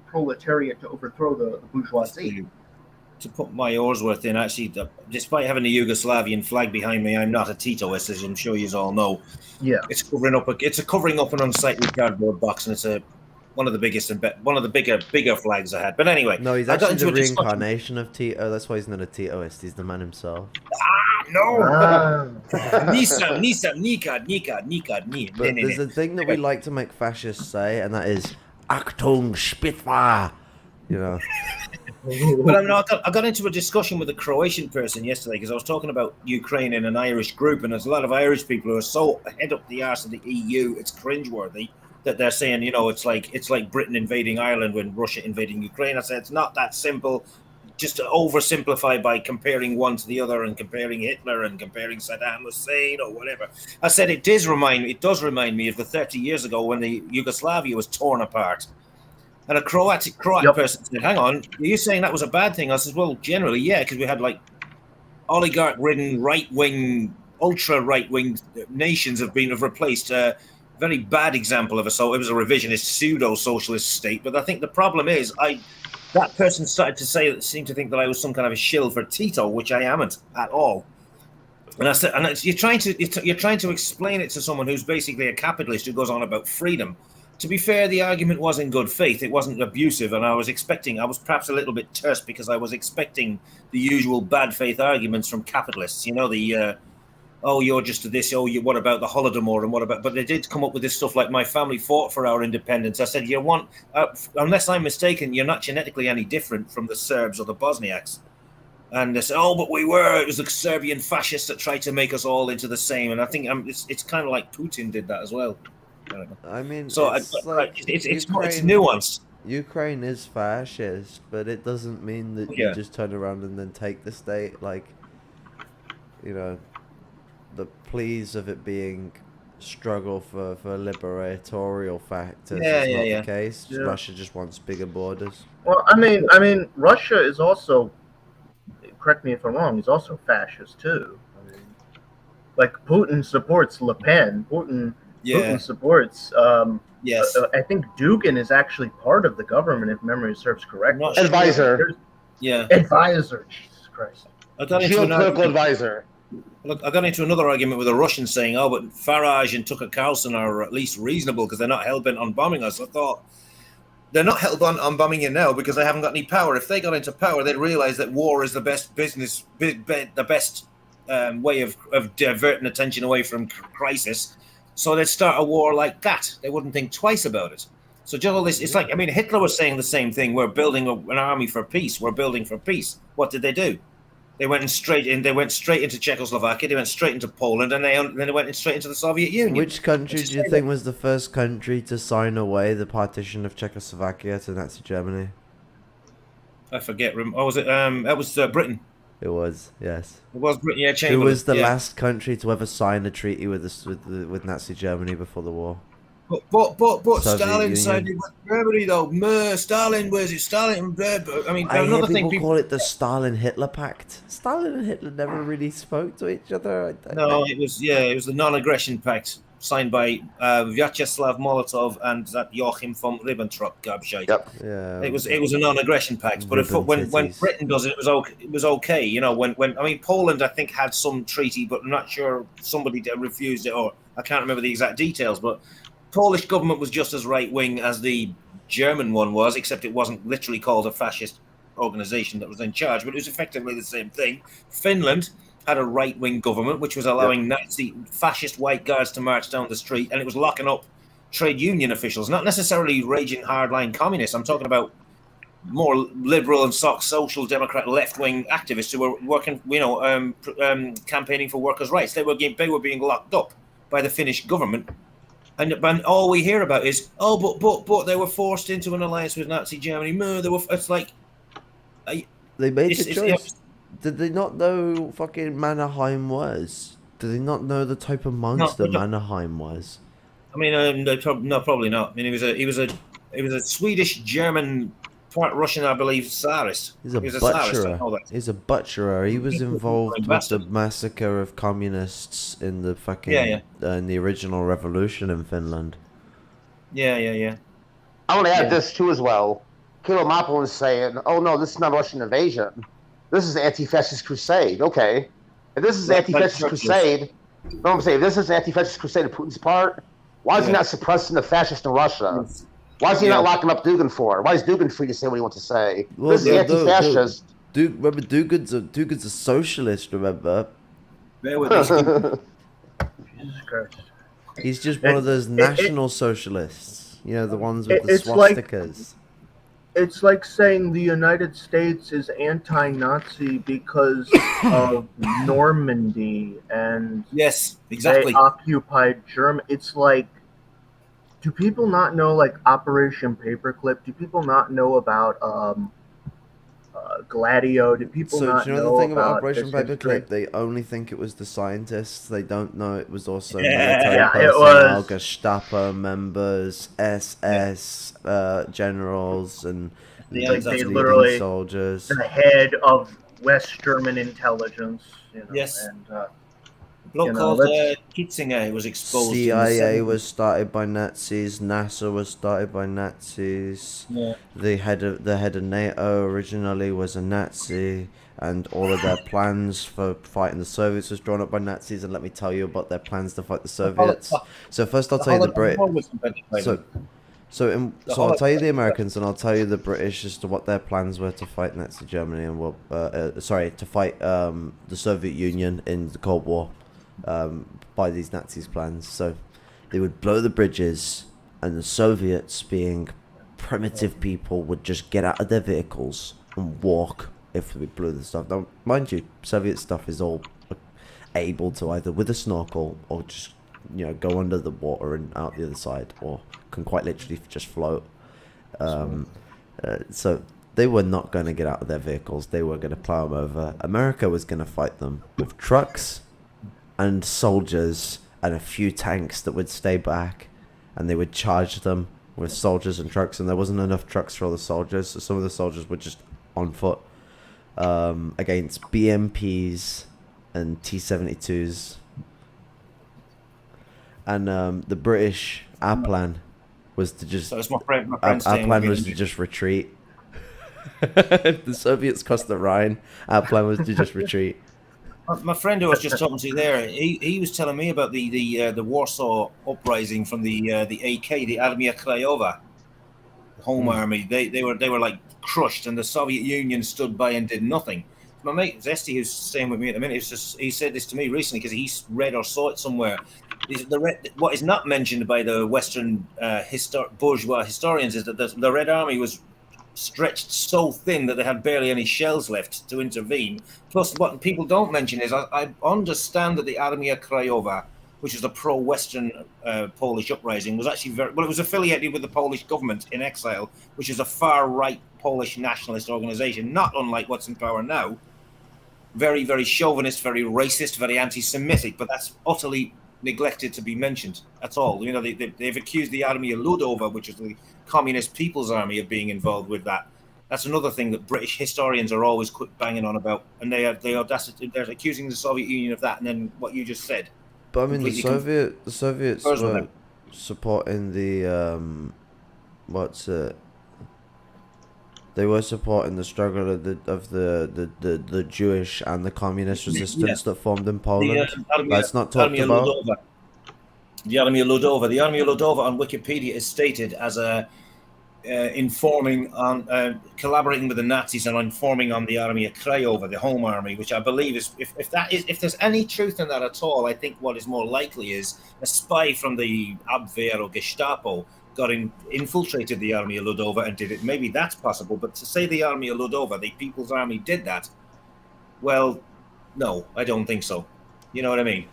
proletariat to overthrow the bourgeoisie. To put my oars worth in, actually, despite having the Yugoslavian flag behind me, I'm not a Titoist, as I'm sure you all know. Yeah, it's covering up an unsightly cardboard box, and it's one of the biggest and one of the bigger flags I had. But anyway, no, he's actually the reincarnation of Tito. That's why he's not a Titoist. He's the man himself. Nisa, Nika. But there's a thing that we like to make fascists say, and that is Achtung Spitfire. You know. But I got into a discussion with a Croatian person yesterday because I was talking about Ukraine in an Irish group, and there's a lot of Irish people who are so head up the arse of the EU, it's cringeworthy that they're saying, it's like Britain invading Ireland when Russia invading Ukraine. I said it's not that simple. Just to oversimplify by comparing one to the other and comparing Hitler and comparing Saddam Hussein or whatever. I said it does remind me of the 30 years ago when the Yugoslavia was torn apart. And a Croat person said, hang on, are you saying that was a bad thing? I said, well, generally, yeah, because we had like oligarch-ridden right-wing, ultra-right-wing nations have replaced a very bad example of it was a revisionist pseudo-socialist state. But I think the problem is that person seemed to think that I was some kind of a shill for Tito, which I amn't at all. And I said, and you're trying to explain it to someone who's basically a capitalist who goes on about freedom. To be fair, the argument was in good faith. It wasn't abusive, and I was perhaps a little bit terse because I was expecting the usual bad faith arguments from capitalists. You know, oh, you're just this. Oh, what about the Holodomor and what about? But they did come up with this stuff like my family fought for our independence. I said, unless I'm mistaken, you're not genetically any different from the Serbs or the Bosniaks. And they said, oh, but we were. It was the Serbian fascists that tried to make us all into the same. And I think it's kind of like Putin did that as well. I mean, so it's it's nuanced. Ukraine is fascist, but it doesn't mean that you just turn around and then take the state. Like, you know, the pleas of it being struggle for liberatorial factors is not the case. Yeah. Russia just wants bigger borders. Well, I mean, Russia is also, correct me if I'm wrong, is also fascist too. I mean, like Putin supports Le Pen. Putin supports. Yes. I think Dugin is actually part of the government, if memory serves correctly. Advisor. Advisor. Jesus Christ. Geopolitical advisor. Look, I got into another argument with a Russian saying, "Oh, but Farage and Tucker Carlson are at least reasonable because they're not hell bent on bombing us." I thought they're not hell bent on bombing you now because they haven't got any power. If they got into power, they'd realize that war is the best business, the best way of diverting attention away from crisis. So they'd start a war like that. They wouldn't think twice about it. So just all this, it's like, I mean, Hitler was saying the same thing. We're building an army for peace. We're building for peace. What did they do? They went straight into Czechoslovakia. They went straight into Poland, and then they went straight into the Soviet Union. Which country do you think was the first country to sign away the partition of Czechoslovakia to Nazi Germany? I forget. Oh, was it? That was Britain. It was, yes. It was Britain. Yeah, Chamberlain. Who was the last country to ever sign a treaty with Nazi Germany before the war? But Stalin signed it with Germany, though. Stalin, where's it? Stalin. I mean, another thing people call it the Stalin-Hitler Pact. Stalin and Hitler never really spoke to each other. No, it was the Non-Aggression Pact signed by Vyacheslav Molotov and that Joachim von Ribbentrop gobshite. Yep. Yeah. It was a Non-Aggression Pact, but when Britain does it, it was okay. You know, when I mean Poland, I think had some treaty, but I'm not sure somebody refused it, or I can't remember the exact details, but. Polish government was just as right-wing as the German one was, except it wasn't literally called a fascist organization that was in charge, but it was effectively the same thing. Finland had a right-wing government, which was allowing Nazi fascist white guards to march down the street, and it was locking up trade union officials, not necessarily raging hardline communists. I'm talking about more liberal and social democrat left-wing activists who were working, campaigning for workers' rights. They were being locked up by the Finnish government. And all we hear about is, but they were forced into an alliance with Nazi Germany. It's like they made the choice. Did they not know fucking Mannerheim was? Did they not know the type of monster Mannerheim was? I mean, no, probably not. I mean, he was a Swedish German, part Russian, I believe, Tsarist. He's a butcherer. He's a butcherer. He was involved with the massacre of communists in the fucking in the original revolution in Finland. Yeah. I want to add this too as well. Kilo Mapple is saying, "Oh no, this is not a Russian invasion. This is the anti-fascist crusade." Okay, if this is anti-fascist crusade, no, I'm saying if this is anti-fascist crusade on Putin's part, why is he not suppressing the fascists in Russia? Why is he not locking up Dugin for? Why is Dugin free to say what he wants to say? Well, this is anti-fascist. Remember, Dugin's a socialist, remember? He's just one of those national socialists. You know, the ones with the swastikas. It's like saying the United States is anti-Nazi because of Normandy and yes, exactly. They occupied Germany. It's like, do people not know, like, Operation Paperclip? Do people not know about Gladio? Do people not know about... So, do you know the thing about Operation Paperclip? They only think it was the scientists. They don't know it was also military personnel, Gestapo members, SS generals, and like they literally soldiers. The head of West German intelligence. You know, yes. And bloke You know, called that's- Kitzinger was exposed. CIA in the was started by Nazis. NASA was started by Nazis. Yeah. The head of NATO originally was a Nazi, and all of their plans for fighting the Soviets was drawn up by Nazis. And let me tell you about their plans to fight the Soviets. So first, I'll tell you the Brit. So I'll tell you the Americans, and I'll tell you the British as to what their plans were to fight Nazi Germany and what, to fight the Soviet Union in the Cold War, by these Nazis' plans. So they would blow the bridges, and the Soviets, being primitive people, would just get out of their vehicles and walk if we blew the stuff. Now, mind you, Soviet stuff is all able to either with a snorkel or just go under the water and out the other side, or can quite literally just float. So they were not going to get out of their vehicles. They were going to plow them over. America was going to fight them with trucks and soldiers and a few tanks that would stay back, and they would charge them with soldiers and trucks, and there wasn't enough trucks for all the soldiers, so some of the soldiers were just on foot against BMPs and T-72s. And the British, our plan was to just our plan was to just retreat. The Soviets crossed the Rhine. Our plan was to just retreat. My friend who I was just talking to there, he was telling me about the Warsaw uprising from the AK, the Armia Krajowa, Home Army. They were like crushed, and the Soviet Union stood by and did nothing. My mate Zesty, who's staying with me at the minute, he said this to me recently because he read or saw it somewhere. What is not mentioned by the Western bourgeois historians is that the Red Army was stretched so thin that they had barely any shells left to intervene. Plus, what people don't mention is I understand that the Armia Krajowa, which is a pro-Western Polish uprising, was actually it was affiliated with the Polish government in exile, which is a far-right Polish nationalist organization, not unlike what's in power now. Very, very chauvinist, very racist, very anti-Semitic, but that's utterly neglected to be mentioned at all. They've accused the Armia Ludova, which is the Communist People's Army, of being involved with that. That's another thing that British historians are always banging on about, and they're accusing the Soviet Union of that. And then what you just said. But I mean, the Soviets were supporting the They were supporting the struggle of the Jewish and the communist resistance that formed in Poland. That's not talked about. The Armia Ludova. The Armia Ludova on Wikipedia is stated as informing on collaborating with the Nazis and informing on the Armia Krajowa, the Home Army, which I believe is if there's any truth in that at all, I think what is more likely is a spy from the Abwehr or Gestapo infiltrated the Armia Ludova and did it. Maybe that's possible, but to say the Armia Ludova, the People's Army, did that, well, no, I don't think so. You know what I mean?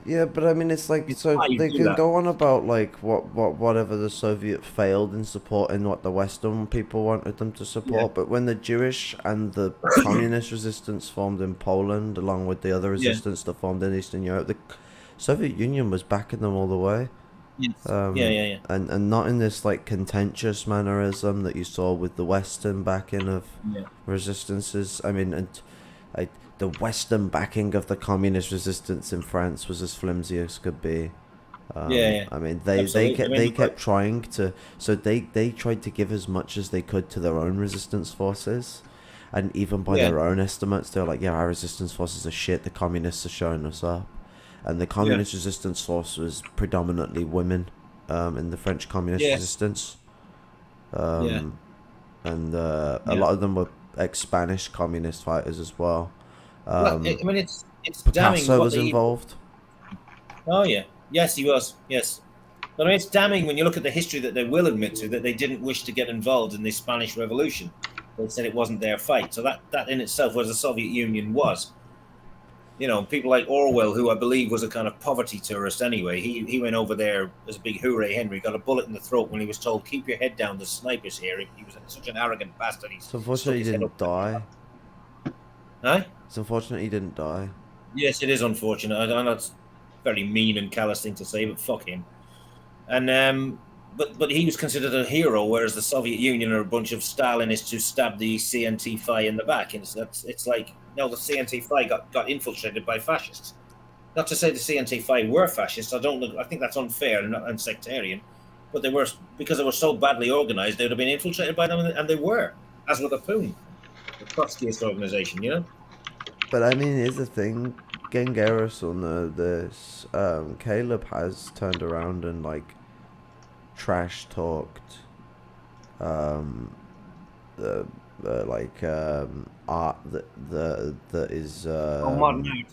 Yeah, but I mean, it's like, so they can go on about like whatever the Soviet failed in supporting what the Western people wanted them to support, but when the Jewish and the communist resistance formed in Poland, along with the other resistance that formed in Eastern Europe, the Soviet Union was backing them all the way. Yes. And not in this like contentious mannerism that you saw with the Western backing of resistances. I mean, the Western backing of the communist resistance in France was as flimsy as could be. I mean, they kept trying to. So they tried to give as much as they could to their own resistance forces, and even by their own estimates, they were like, "Yeah, our resistance forces are shit. The communists are showing us up." And the communist resistance force was predominantly women in the French communist resistance. And a lot of them were ex-Spanish communist fighters as well. I mean, it's Picasso was involved. Oh, yeah. Yes, he was. Yes. But I mean, it's damning when you look at the history that they will admit to, that they didn't wish to get involved in the Spanish Revolution. They said it wasn't their fight. So that in itself was the Soviet Union was. You know, people like Orwell, who I believe was a kind of poverty tourist anyway, he went over there as a big hooray Henry, got a bullet in the throat when he was told, keep your head down, the snipers here. He was such an arrogant bastard. So unfortunately he didn't die. Huh? It's unfortunate he didn't die. Yes, it is unfortunate. I know it's a very mean and callous thing to say, but fuck him. And but he was considered a hero, whereas the Soviet Union are a bunch of Stalinists who stabbed the CNT-FI in the back. And it's like, no, the CNT-FI got infiltrated by fascists. Not to say the CNT5 were fascist. I think that's unfair and sectarian. But they were, because they were so badly organized, they would have been infiltrated by them, and they were, as with the POON, the Trotskyist organization, you know? But I mean, here's the thing. Gengaris or no, this Caleb has turned around and like trash talked the art that is modern art.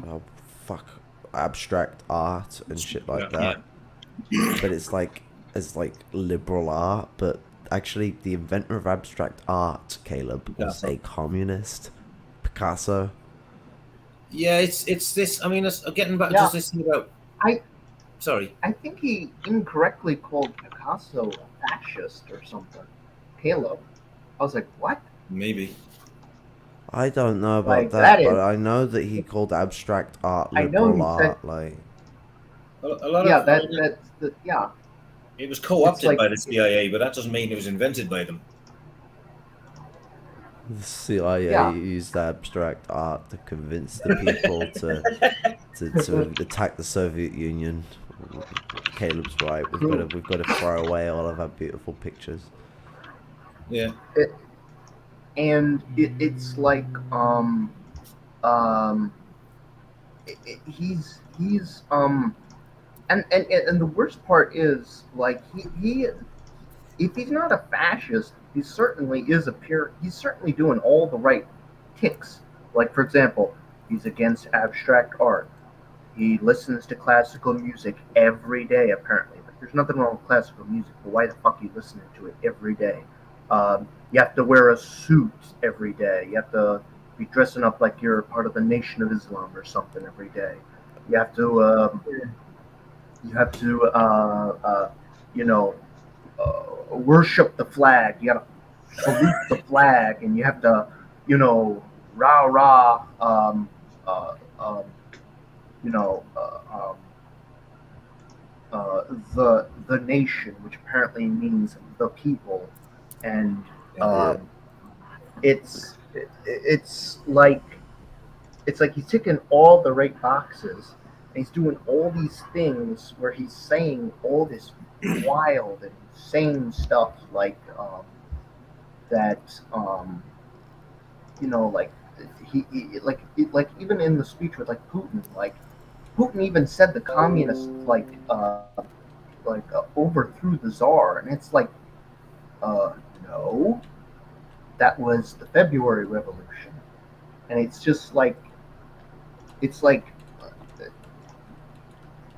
oh fuck, abstract art and shit like Yeah. that. But it's like liberal art, but actually the inventor of abstract art, Caleb, was a communist. Picasso. Yeah, it's this. I mean, getting back Yeah. to this thing about. Sorry. I think he incorrectly called Picasso a fascist or something. Caleb. I was like, what? Maybe. I don't know about Like, that, that but is- I know that he called abstract art I know liberal he said- art, like. A lot Yeah, of that's the yeah. it was co-opted It's like- by the CIA, but that doesn't mean it was invented by them. The CIA Yeah. used abstract art to convince the people to attack the Soviet Union. Caleb's right. We've got to throw away all of our beautiful pictures. Yeah. It's like he's and the worst part is like he if he's not a fascist, he certainly is he's certainly doing all the right ticks. Like, for example, he's against abstract art. He listens to classical music every day, apparently. Like, there's nothing wrong with classical music, but why the fuck are you listening to it every day? You have to wear a suit every day. You have to be dressing up like you're part of the Nation of Islam or something every day. You have to, worship the flag. You got to salute the flag, and you have to, rah rah, the nation, which apparently means the people, and it's like he's ticking all the right boxes, and he's doing all these things where he's saying all this wild and insane stuff like that. Like he like even in the speech with like Putin, like Putin even said the communists overthrew the Tsar, and it's like, no, that was the February Revolution, and it's just like,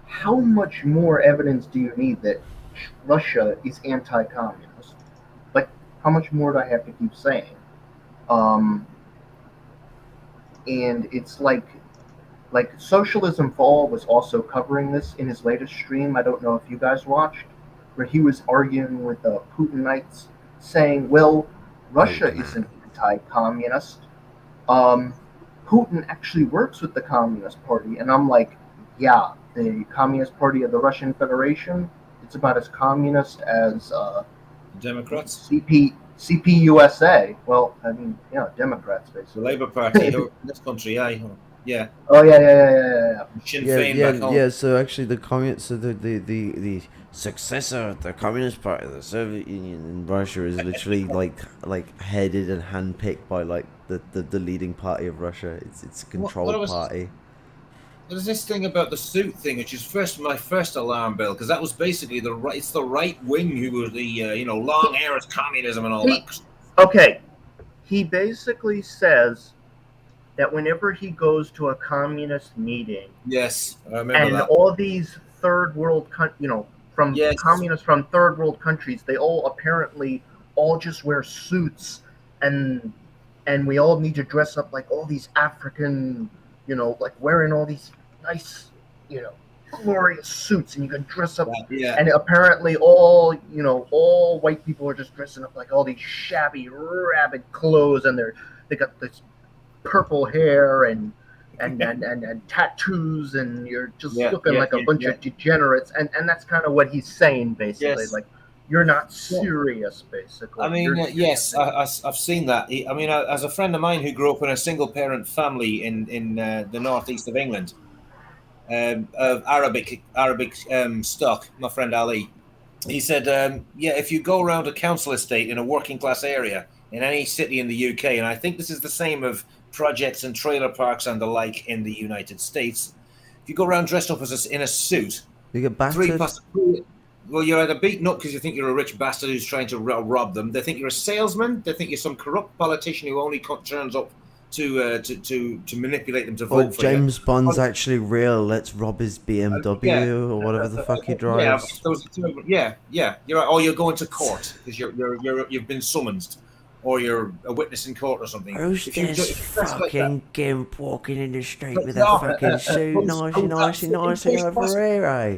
how much more evidence do you need that Russia is anti-communist? Like, how much more do I have to keep saying? And it's like Socialism for All was also covering this in his latest stream. I don't know if you guys watched, where he was arguing with the Putinites, saying, well, Russia isn't anti-communist. Putin actually works with the Communist Party. And I'm like, yeah, the Communist Party of the Russian Federation, it's about as communist as Democrats? CPUSA. Well, I mean, yeah, Democrats, basically. The Labour Party in this country, yeah. Oh, yeah. Sinn Féin back home. Yeah. So actually, the successor of the Communist Party of the Soviet Union in Russia is literally like headed and handpicked by like the leading party of Russia. It's a controlled party. There's this thing about the suit thing, which is my first alarm bell, because that was basically it's the right wing who were the long hair is communism and all that. Okay, he basically says that whenever he goes to a communist meeting, yes, I remember and that. all these third world, communists from third world countries, they all apparently all just wear suits, and we all need to dress up like all these African, like wearing all these nice, glorious suits, and you can dress up. Yeah. And apparently, all white people are just dressing up like all these shabby, rabid clothes, and they got this purple hair and tattoos, and you're just looking like a bunch of degenerates. And that's kind of what he's saying, basically. Yes. Like, you're not serious, basically. I mean, yes, I've seen that. I mean, as a friend of mine who grew up in a single-parent family in the northeast of England, of Arabic stock, my friend Ali. He said, yeah, if you go around a council estate in a working class area in any city in the UK, and I think this is the same of projects and trailer parks and the like in the United States, if you go around dressed up in a suit, You get battered. Well, you're either beaten up because you think you're a rich bastard who's trying to rob them. They think you're a salesman. They think you're some corrupt politician who only turns up to manipulate them to vote for James you. Bond's actually real. Let's rob his BMW or whatever the fuck he drives. Yeah, you're right. Or you're going to court because you've been summoned, or you're a witness in court or something. Who's If you this dress like fucking gimp walking in the street with a No, fucking suit? Nicey over here, eh?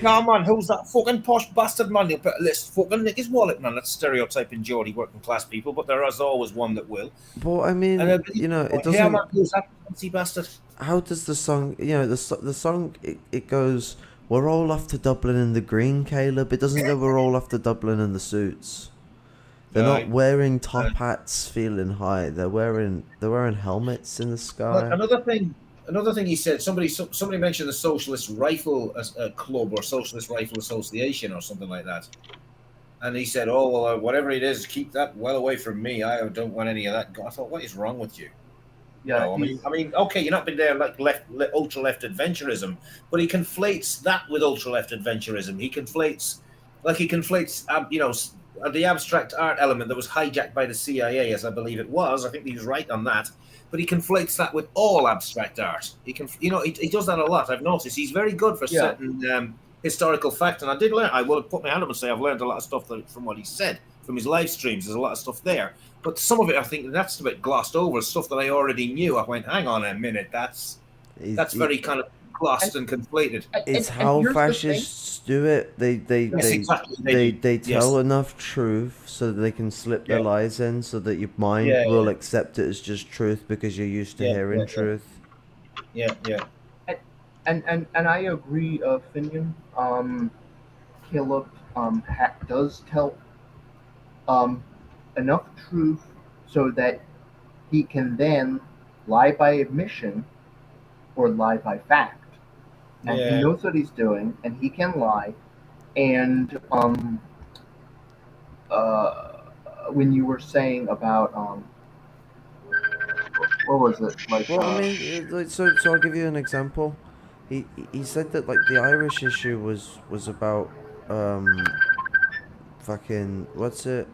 No, man, who's that fucking posh bastard, man? You better let's fucking nick his wallet, man. That's stereotyping Geordie working class people, but there is always one that will. But I mean, you know, it doesn't. Yeah, man, who's that fancy bastard? How does the song? You know, the song it goes. We're all off to Dublin in the green, Caleb. It doesn't go. We're all off to Dublin in the suits. They're not wearing top hats, feeling high. They're wearing helmets in the sky. Another thing he said, somebody mentioned the Socialist Rifle Club or Socialist Rifle Association or something like that. And he said, oh, well, whatever it is, keep that well away from me. I don't want any of that. I thought, what is wrong with you? Yeah, I mean, okay, you're not been there like ultra-left adventurism, but he conflates that with ultra-left adventurism. He conflates, the abstract art element that was hijacked by the CIA, as I believe it was. I think he was right on that. But he conflates that with all abstract art. He does that a lot. I've noticed he's very good for certain historical fact. And I will put my hand up and say I've learned a lot of stuff from what he said from his live streams. There's a lot of stuff there, but some of it I think that's a bit glossed over. Stuff that I already knew. I went, hang on a minute, that's very kind of glossed and conflated. It's how fascists do it. They tell enough truth so that they can slip their lies in, so that your mind will accept it as just truth because you're used to hearing truth. Yeah. And I agree, Finian. Caleb does tell enough truth so that he can then lie by admission or lie by fact. And he knows what he's doing, and he can lie. And when you were saying about what was it like? Well, I mean, so I'll give you an example. He said that like the Irish issue was about fucking what's it?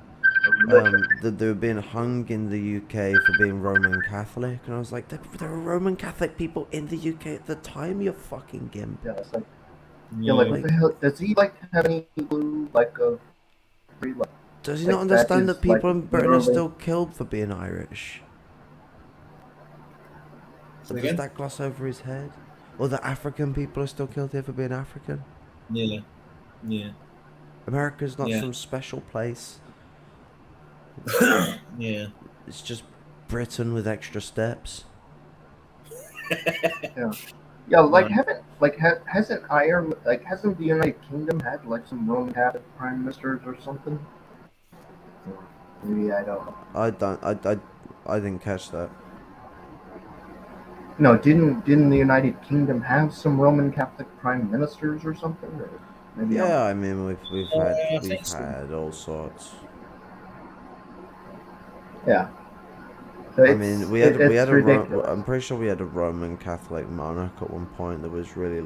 That they were being hung in the UK for being Roman Catholic, and I was like, there were Roman Catholic people in the UK at the time. You fucking gimp. Yeah, it's like, what the hell? Does he have any clue of? Does he not understand that people in Britain are still killed for being Irish? Does that gloss over his head? Or that African people are still killed here for being African? Yeah. America's not some special place. Yeah. It's just Britain with extra steps. Hasn't Ireland, hasn't the United Kingdom had some Roman Catholic prime ministers or something? Maybe I don't know. I didn't catch that. No, didn't the United Kingdom have some Roman Catholic prime ministers or something? Or maybe I mean we've had all sorts. Yeah. So I mean, I'm pretty sure we had a Roman Catholic monarch at one point that was really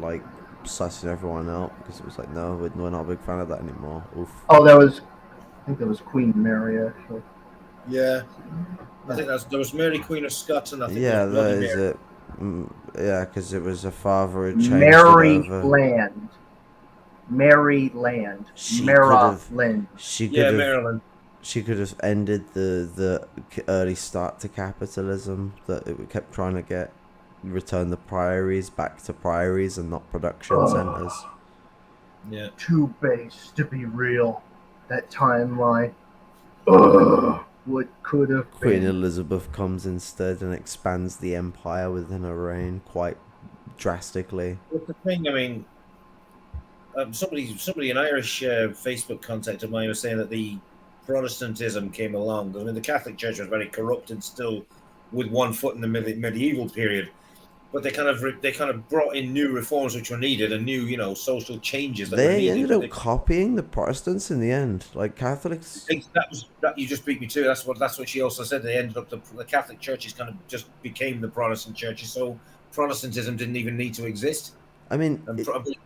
sussing everyone out because it was like, no, we're not a big fan of that anymore. Oof. Oh, I think that was Queen Mary actually. Yeah. I think there was Mary Queen of Scots, and I think that is it. Yeah, because it was a father who changed Maryland. Maryland. Maryland. She could have ended the early start to capitalism that it kept trying to return the priories back to priories and not production centers. Yeah. Too base to be real. That timeline. What could have been. Queen Elizabeth comes instead and expands the empire within her reign quite drastically. What's the thing? I mean, somebody an Irish Facebook contact of mine was saying that the Protestantism came along. I mean, the Catholic Church was very corrupt and still with one foot in the medieval period. but they kind of brought in new reforms which were needed and new, social changes that were They needed. ended up copying the Protestants in the end, like Catholics. That you just beat me to. That's what she also said. They ended up the Catholic churches kind of just became the Protestant churches, so Protestantism didn't even need to exist. I mean, it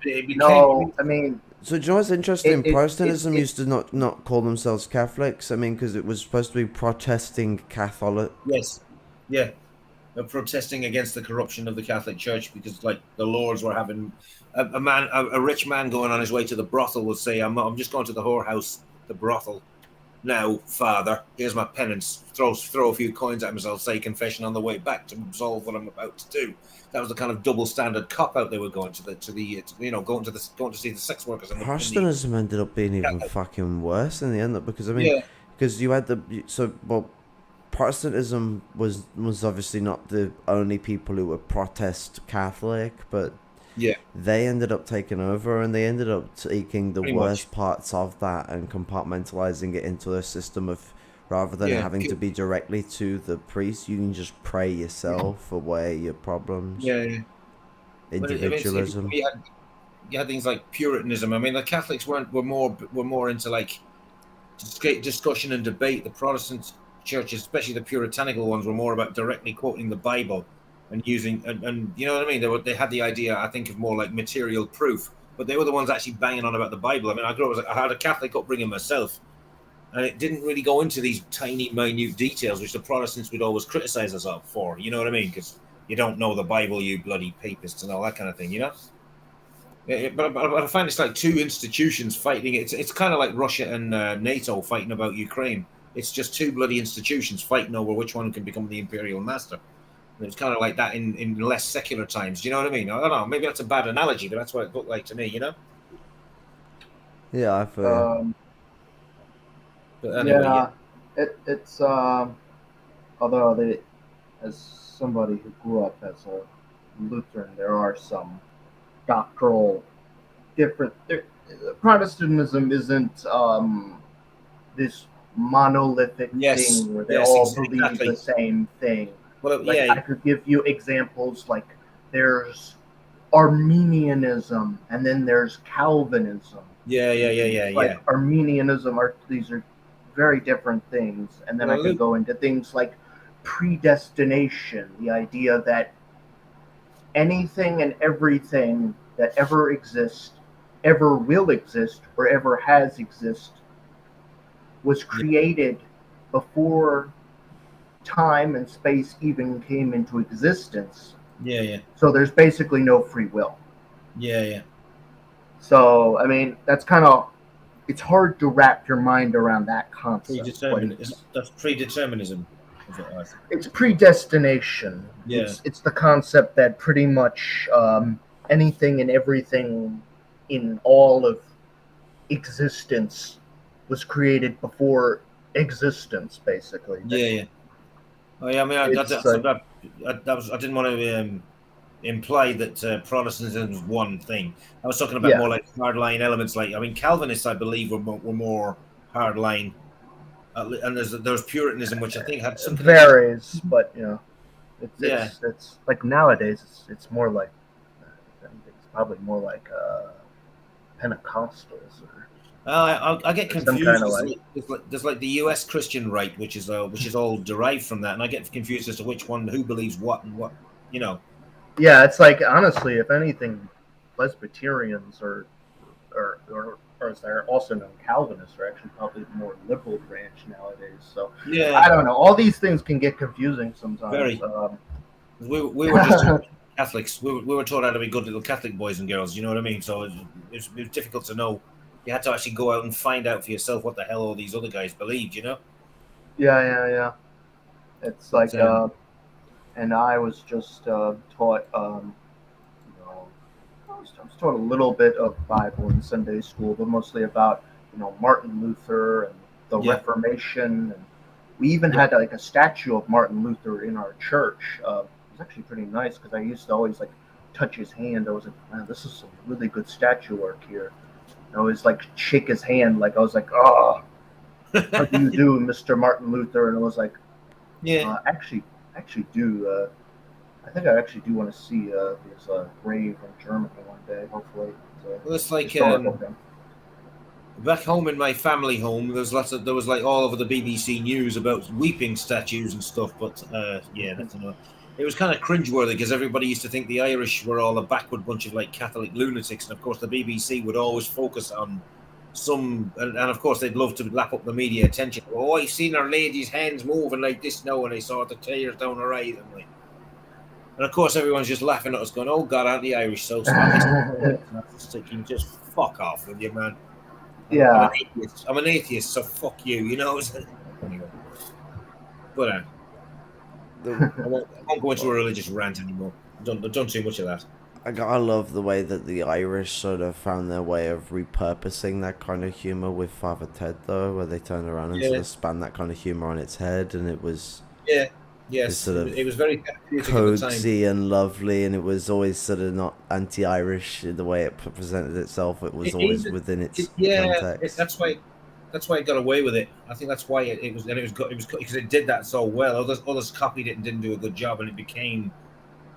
became. No, I mean. So do you know what's interesting? It- Protestantism it- used to not call themselves Catholics. I mean, because it was supposed to be protesting Catholic. Yes, yeah, they're protesting against the corruption of the Catholic Church because, like, the lords were having a rich man going on his way to the brothel would say, "I'm just going to the whorehouse, the brothel. Now, Father, here's my penance. Throw a few coins at himself, say confession on the way back to absolve what I'm about to do." That was the kind of double standard cop out they were going to going to see the sex workers. Protestantism ended up being even fucking worse in the end, because I mean, because you had Protestantism was obviously not the only people who were protest Catholic, but they ended up taking over, and they ended up taking the worst parts of that and compartmentalizing it into a system of, rather than having to be directly to the priest, you can just pray yourself away your problems. Individualism. You had things like Puritanism. I mean, the Catholics were more into like discussion and debate. The Protestant churches, especially the puritanical ones, were more about directly quoting the Bible and using and you know what I mean. They had the idea, I think, of more like material proof, but they were the ones actually banging on about the Bible. I mean, I had a Catholic upbringing myself, and it didn't really go into these tiny, minute details which the Protestants would always criticize us for. You know what I mean? Because you don't know the Bible, you bloody papists, and all that kind of thing. But I find it's like two institutions fighting. It's kind of like Russia and NATO fighting about Ukraine. It's just two bloody institutions fighting over which one can become the imperial master. And it's kind of like that in less secular times. Do you know what I mean? I don't know. Maybe that's a bad analogy, but that's what it looked like to me. Yeah, I feel. But anyway, it's although as somebody who grew up as a Lutheran, there are some doctrinal different. Protestantism isn't this monolithic thing where they all believe the same thing. Well, I could give you examples like there's Arminianism and then there's Calvinism. Yeah. Arminianism these are very different things, and then I could go into things like predestination, the idea that anything and everything that ever exists, ever will exist, or ever has existed was created before time and space even came into existence. So there's basically no free will. So I mean, that's kind of, it's hard to wrap your mind around that concept. That's predeterminism. It's predestination. Yeah. It's the concept that pretty much anything and everything in all of existence was created before existence, basically. I mean, I didn't want to imply that Protestantism was one thing. I was talking about more like hardline elements. Like, I mean, Calvinists, I believe, were more hardline, and there's Puritanism, which I think had some varies, but it's like nowadays it's more like it's probably more like Pentecostals or. I get confused. There's like the U.S. Christian right, which is all derived from that, and I get confused as to who believes what and what. Yeah, it's like, honestly, if anything, Presbyterians or as they're also known, Calvinists are actually probably the more liberal branch nowadays. So I don't know. All these things can get confusing sometimes. Very. We were just Catholics. We were taught how to be good little Catholic boys and girls. You know what I mean? So it was difficult to know. You had to actually go out and find out for yourself what the hell all these other guys believed. Yeah. It's like, and I was just taught. I was taught a little bit of Bible in Sunday school, but mostly about Martin Luther and the Reformation, and we even had like a statue of Martin Luther in our church. It was actually pretty nice because I used to always like touch his hand. I was like, man, this is some really good statue work here. I always like shake his hand, like I was like, oh, how do you do, Mr. Martin Luther? And I was like, I actually do. I think I actually do want to see his grave in Germany one day. Hopefully, Well, it's like historical thing. back home in my family home. There was like all over the BBC News about weeping statues and stuff. But yeah, that's another. It was kind of cringeworthy because everybody used to think the Irish were all a backward bunch of like Catholic lunatics, and of course the BBC would always focus on some, and of course they'd love to lap up the media attention. Oh, I've seen Our Lady's hands moving like this now, and I saw the tears down her eyes. And like, and of course, everyone's just laughing at us, going, "Oh God, aren't the Irish so Spanish?" You just fuck off with you, man. Yeah. I'm an atheist, so fuck you. You know. Anyway, but I won't go into a religious rant anymore. I've done too much of that. I love the way that the Irish sort of found their way of repurposing that kind of humor with Father Ted, though, where they turned around and sort of spun that kind of humor on its head, and it was yes, it was very therapeutic coaxy and lovely, and it was always sort of not anti-Irish in the way it presented itself. It was always within its context. That's why it got away with it. I think that's why it was because it did that so well. Others copied it and didn't do a good job, and it became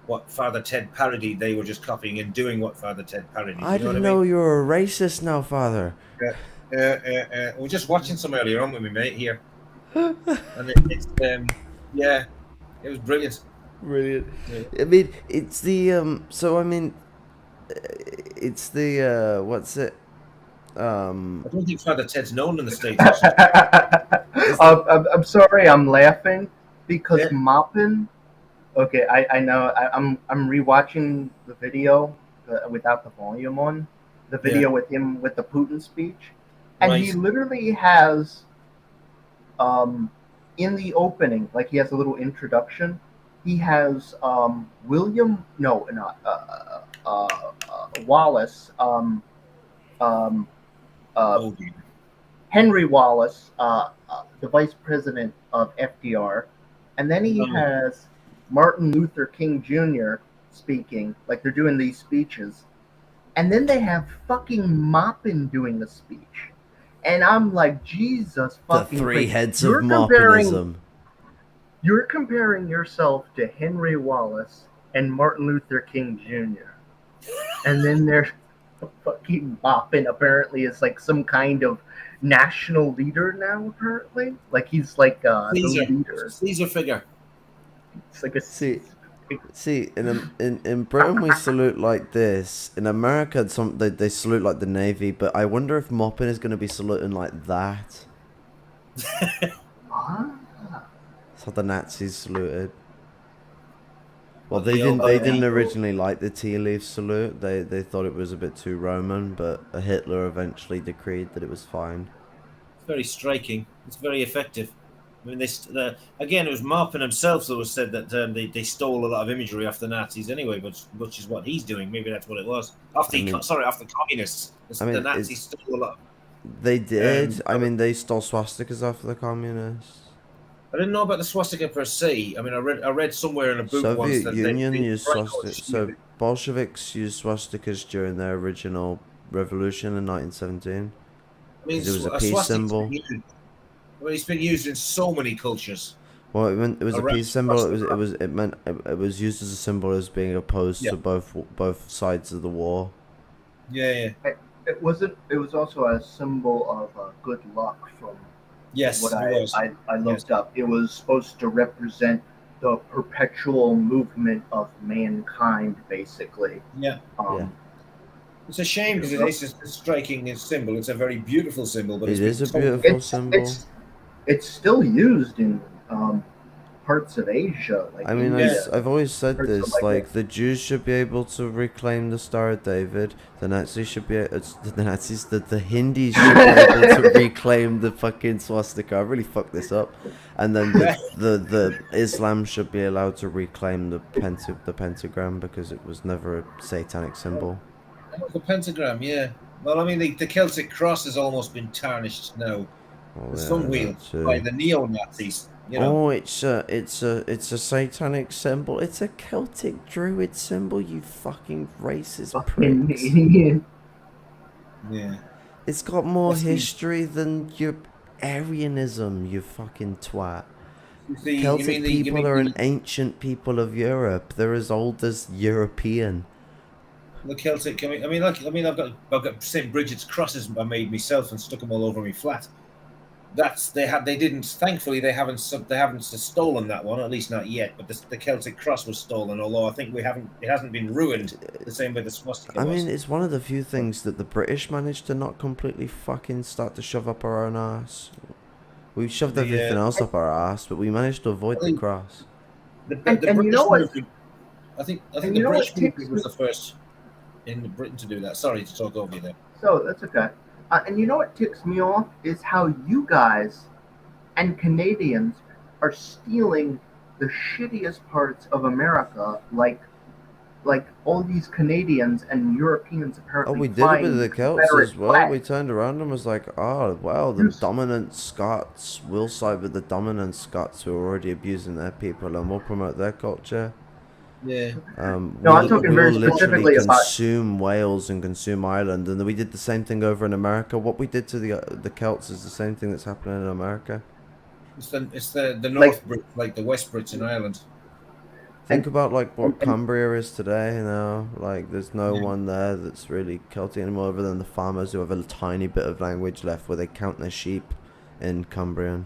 what Father Ted parodied. They were just copying and doing what Father Ted parodied. I didn't know you were a racist now, Father. Yeah. We're just watching some earlier on with me, mate, here. And it was brilliant. Brilliant. Yeah. I mean, it's the it's the what's it? I don't think Father Ted's known in the States. I'm sorry, I'm laughing because mopping. Okay, I know. I'm rewatching the video without the volume on. The video with him with the Putin speech, and he literally has, in the opening, like he has a little introduction. He has Wallace, Henry Wallace, the vice president of FDR, and then he has Martin Luther King Jr. speaking, like they're doing these speeches, and then they have fucking Maupin doing the speech, and I'm like, Jesus fucking the three Christ. heads of Maupinism. You're comparing yourself to Henry Wallace and Martin Luther King Jr. And then there's fucking Maupin apparently is like some kind of national leader now, apparently. Like he's like the leader. Caesar figure. It's like a See, in Britain we salute like this. In America, they salute like the Navy, but I wonder if Maupin is going to be saluting like that. That's how the Nazis saluted. Well, they didn't originally like the tea leaf salute. They thought it was a bit too Roman, but Hitler eventually decreed that it was fine. It's very striking. It's very effective. I mean, again, it was Maupin himself that was said that they stole a lot of imagery off the Nazis anyway, which is what he's doing. Maybe that's what it was. Off the communists. The Nazis stole a lot. They did. I mean, they stole swastikas off the communists. I didn't know about the swastika per se. I mean, I read somewhere in a book once that Soviet Union used swastikas. So Bolsheviks used swastikas during their original revolution in 1917. I mean, it was a peace symbol. Well, it's been used in so many cultures. Well, it was a peace symbol. It was used as a symbol as being opposed to both sides of the war. Yeah. It was also a symbol of good luck from what I looked up. It was supposed to represent the perpetual movement of mankind, basically. Yeah. It's a shame because it is a striking symbol. It's a very beautiful symbol, but it is a beautiful symbol. It's still used in parts of Asia. Like I mean, I've always said this. Like the Jews should be able to reclaim the Star of David. The Nazis should be the Hindus should be able to reclaim the fucking swastika. I really fucked this up. And then the Islam should be allowed to reclaim the pentagram because it was never a satanic symbol. The pentagram, yeah. Well, I mean, the Celtic cross has almost been tarnished now. Some wheels by the neo-Nazis. You know? Oh, it's a satanic symbol. It's a Celtic druid symbol. You fucking racist pricks. Yeah. It's got more history than your Aryanism. You fucking twat. Celtic people are an ancient people of Europe. They're as old as European. The Celtic. I've got St. Bridget's crosses I made myself and stuck them all over my flat. Thankfully they haven't stolen that one, at least not yet. But the Celtic cross was stolen, although I think it hasn't been ruined the same way the swastika was. I mean, it's one of the few things that the British managed to not completely fucking start to shove up our own ass. We shoved everything else up our ass, but we managed to avoid the cross. The British movement, I think the British movement was the first in Britain to do that. Sorry to talk over you there. So that's okay. And you know what ticks me off is how you guys and Canadians are stealing the shittiest parts of America, like all these Canadians and Europeans apparently. Oh, we did it with the Celts as well. Flag. We turned around and was like, oh, well, the dominant Scots will side with the dominant Scots who are already abusing their people, and we'll promote their culture. Yeah. No, I'm talking very specifically about consume Wales and consume Ireland, and then we did the same thing over in America. What we did to the Celts is the same thing that's happening in America. It's the North Brits, like the West Brits in Ireland. Think about like what Cumbria is today, you know, like there's no one there that's really Celtic anymore other than the farmers who have a tiny bit of language left where they count their sheep in Cumbrian.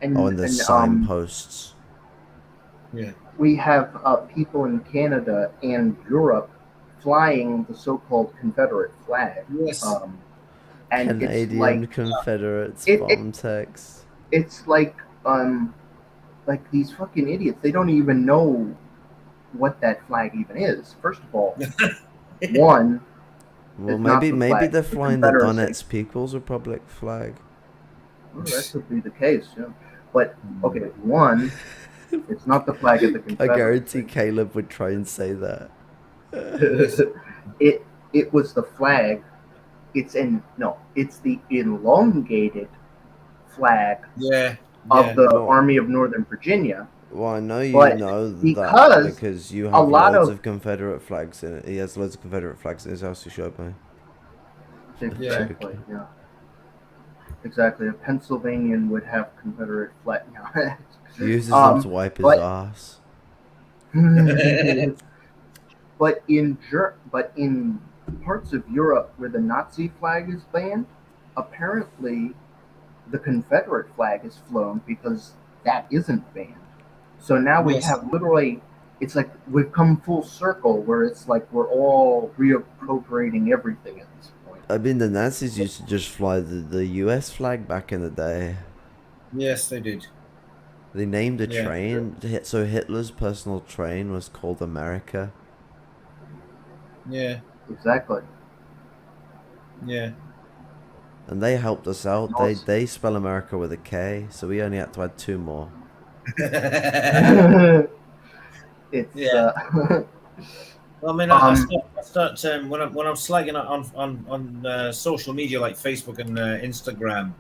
And the signposts. Yeah. We have people in Canada and Europe flying the so-called Confederate flag. Yes. And Canadian it's like, Confederates bomb text. It's like these fucking idiots. They don't even know what that flag even is. First of all, one. Well, maybe they're flying the Donetsk People's Republic flag. Well, that could be the case, yeah. But okay, one. It's not the flag of the Confederacy. I guarantee Caleb would try and say that. It was the flag. It's the elongated flag of the Army of Northern Virginia. Well, I know you know that because you have loads of Confederate flags in it. He has loads of Confederate flags in his house. He showed me. Exactly. Yeah. Exactly. A Pennsylvanian would have Confederate flag. He uses them to wipe his ass. But in parts of Europe where the Nazi flag is banned, apparently the Confederate flag is flown because that isn't banned. So now we have literally, it's like we've come full circle where it's like we're all reappropriating everything at this point. I mean, the Nazis used to just fly the US flag back in the day. Yes, they did. They named a train, so Hitler's personal train was called America. Yeah. Exactly. Yeah. And they helped us out. They spell America with a K, so we only had to add 2 more. Well, I mean, I start when I'm slagging on social media like Facebook and Instagram.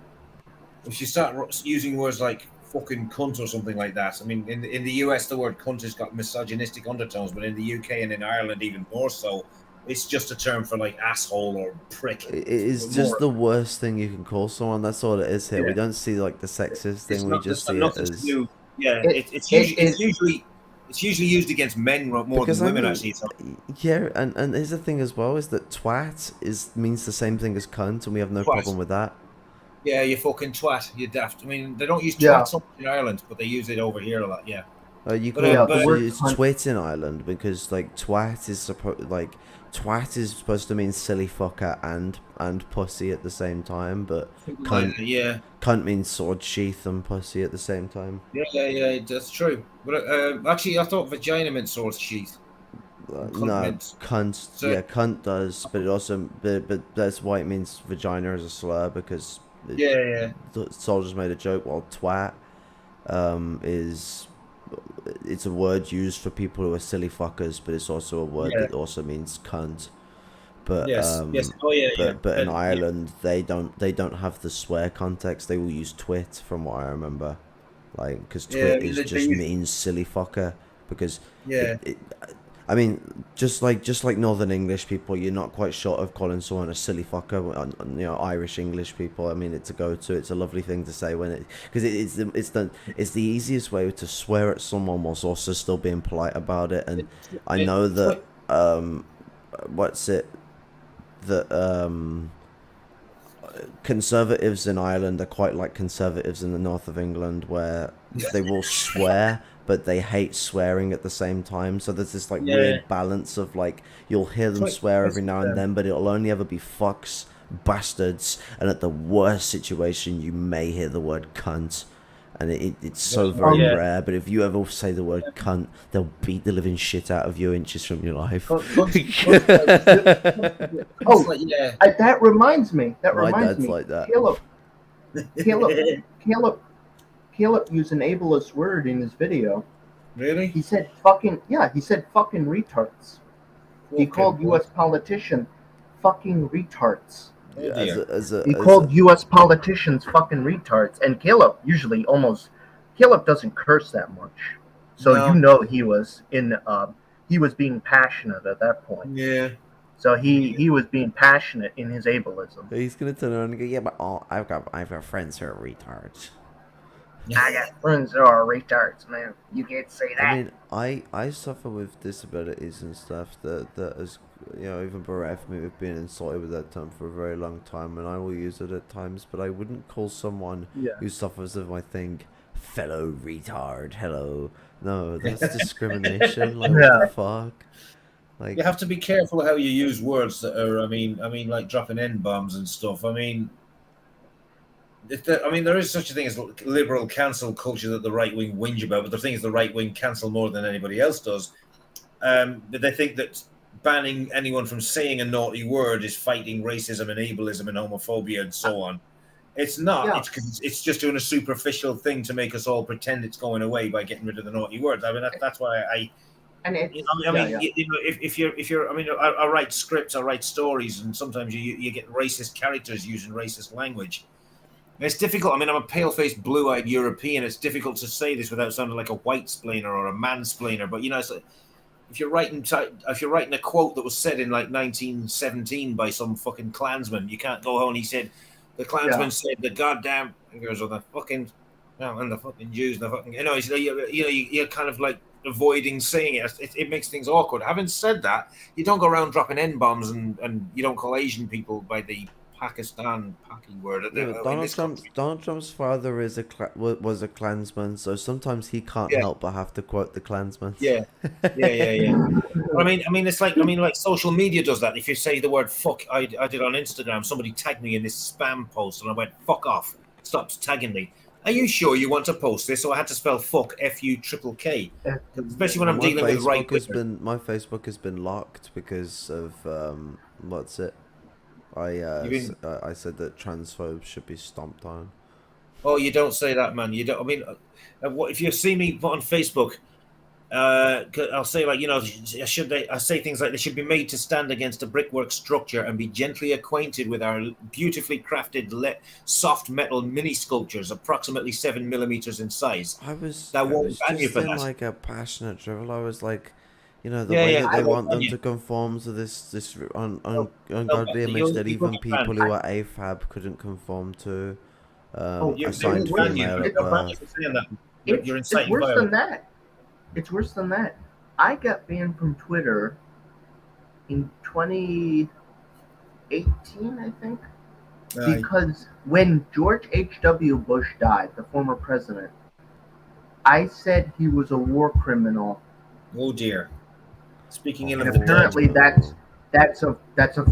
If you start using words like fucking cunt or something like that, I mean, in the US the word cunt has got misogynistic undertones, but in the UK and in Ireland even more so. It's just a term for like asshole or prick. It is just the worst thing you can call someone. That's all it is here. We don't see like the sexist thing. We just see it as it's usually used against men more than women. Actually, yeah. And here's the thing as well is that twat means the same thing as cunt, and we have no problem with that. Yeah, you fucking twat. You daft. I mean, they don't use twat so much in Ireland, but they use it over here a lot. Yeah. You call it's twit in Ireland because like twat is supposed to mean silly fucker and pussy at the same time, but cunt means sword sheath and pussy at the same time. Yeah, that's true. But actually, I thought vagina meant sword sheath. Cunt. Cunt does, but it also but that's why it means vagina as a slur because the soldiers made a joke while twat it's a word used for people who are silly fuckers, but it's also a word that also means cunt. But but in Ireland they don't have the swear context. They will use twit, from what I remember, like because twit just means silly fucker. Because I mean, just like Northern English people, you're not quite short of calling someone a silly fucker. You know, Irish English people. I mean, it's a go-to. It's a lovely thing to say when it because it's the easiest way to swear at someone whilst also still being polite about it. And I know that what's it that conservatives in Ireland are quite like conservatives in the north of England, where they will swear, but they hate swearing at the same time. So there's this like weird balance of like you'll hear them swear every now and then, but it'll only ever be fucks, bastards, and at the worst situation, you may hear the word cunt. And it's so very rare, but if you ever say the word cunt, they'll beat the living shit out of you inches from your life. That reminds me. My dad's like that. Caleb used an ableist word in his video. Really? He said fucking, he said fucking retards. He called U.S. politicians fucking retards. He called U.S. politicians fucking retards, and Caleb doesn't curse that much, so you know he was being passionate at that point. Yeah. So he was being passionate in his ableism. He's gonna turn around and go, yeah, but I've got friends who are retards. I got friends who are retards, man. You can't say that. I mean, I suffer with disabilities and stuff that has, you know, even bereft me of being insulted with that term for a very long time, and I will use it at times, but I wouldn't call someone who suffers of my thing fellow retard. Hello. No, that's discrimination. Like, what the fuck? Like, you have to be careful how you use words that are, I mean, like dropping N-bombs and stuff. I mean, there is such a thing as liberal cancel culture that the right wing whinge about, but the thing is the right wing cancel more than anybody else does. But they think that banning anyone from saying a naughty word is fighting racism and ableism and homophobia and so on. It's not. Yeah. It's just doing a superficial thing to make us all pretend it's going away by getting rid of the naughty words. I mean, that's why I write scripts, I write stories, and sometimes you get racist characters using racist language. And it's difficult. I mean, I'm a pale-faced, blue-eyed European. It's difficult to say this without sounding like a white-splainer or a mansplainer. But you know, it's like, if you're writing a quote that was said in like 1917 by some fucking Klansman, you can't go home. He said, the Klansman said, the goddamn fingers of the fucking, and the fucking Jews, and the fucking, you're kind of like avoiding saying it. It makes things awkward. Having said that, you don't go around dropping N-bombs and you don't call Asian people by the Pakistan Paki word. Donald Trump's father was a Klansman, so sometimes he can't help but have to quote the Klansman. Yeah. I mean, it's like social media does that. If you say the word fuck, I did on Instagram. Somebody tagged me in this spam post, and I went, "Fuck off! Stop tagging me." Are you sure you want to post this? So I had to spell fuck FUCK, especially when I'm dealing with right. My Facebook has been locked because of what's it? I said that transphobes should be stomped on. Oh, you don't say that, man. You don't. I mean, what if you see me put on Facebook? I'll say I say things like they should be made to stand against a brickwork structure and be gently acquainted with our beautifully crafted soft metal mini sculptures, approximately 7 millimeters in size. I was just in like a passionate drivel. I was like, you know, the way that they want them to conform to this ungodly image that even people who are AFAB couldn't conform to. Assigned female at birth. It's worse than that. It's worse than that. I got banned from Twitter in 2018, I think, because when George H.W. Bush died, the former president, I said he was a war criminal. Oh dear. Speaking in apparently that's a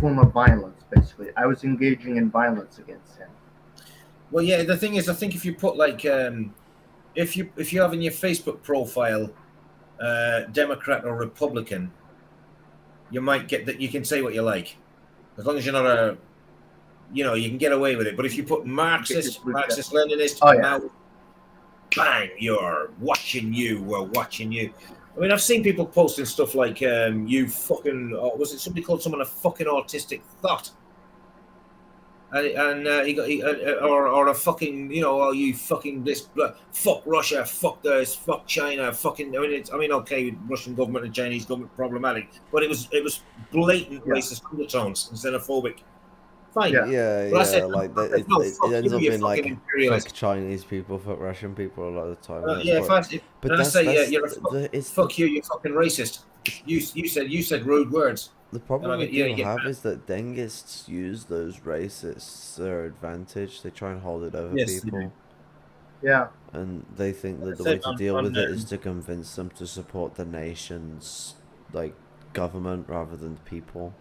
form of violence. Basically, I was engaging in violence against him. Well, yeah. The thing is, I think if you put like if you have in your Facebook profile Democrat or Republican, you might get that. You can say what you like, as long as you're not you can get away with it. But if you put Marxist, Leninist, bang, we're watching you. I mean, I've seen people posting stuff like, you fucking, was it somebody called someone a fucking autistic thought? and or a fucking, you know, oh, you fucking this, fuck Russia, fuck this, fuck China, fucking. I mean, okay, Russian government and Chinese government problematic, but it was blatant racist undertones and xenophobic. Fine. Yeah, But I said, like no, it fuck ends you, up you being fucking like imperialist. fuck Chinese people, fuck Russian people a lot of the time. and it's Yeah, quite- and I say, yeah, you're fuck you, you're fucking racist. You said rude words. The problem we yeah, do yeah. have is that Dengists use those racists to their advantage. They try and hold it over Yes, they people. Yeah. And they think that the Said way to on- deal on, with it is to convince them to support the nation's like government rather than the people.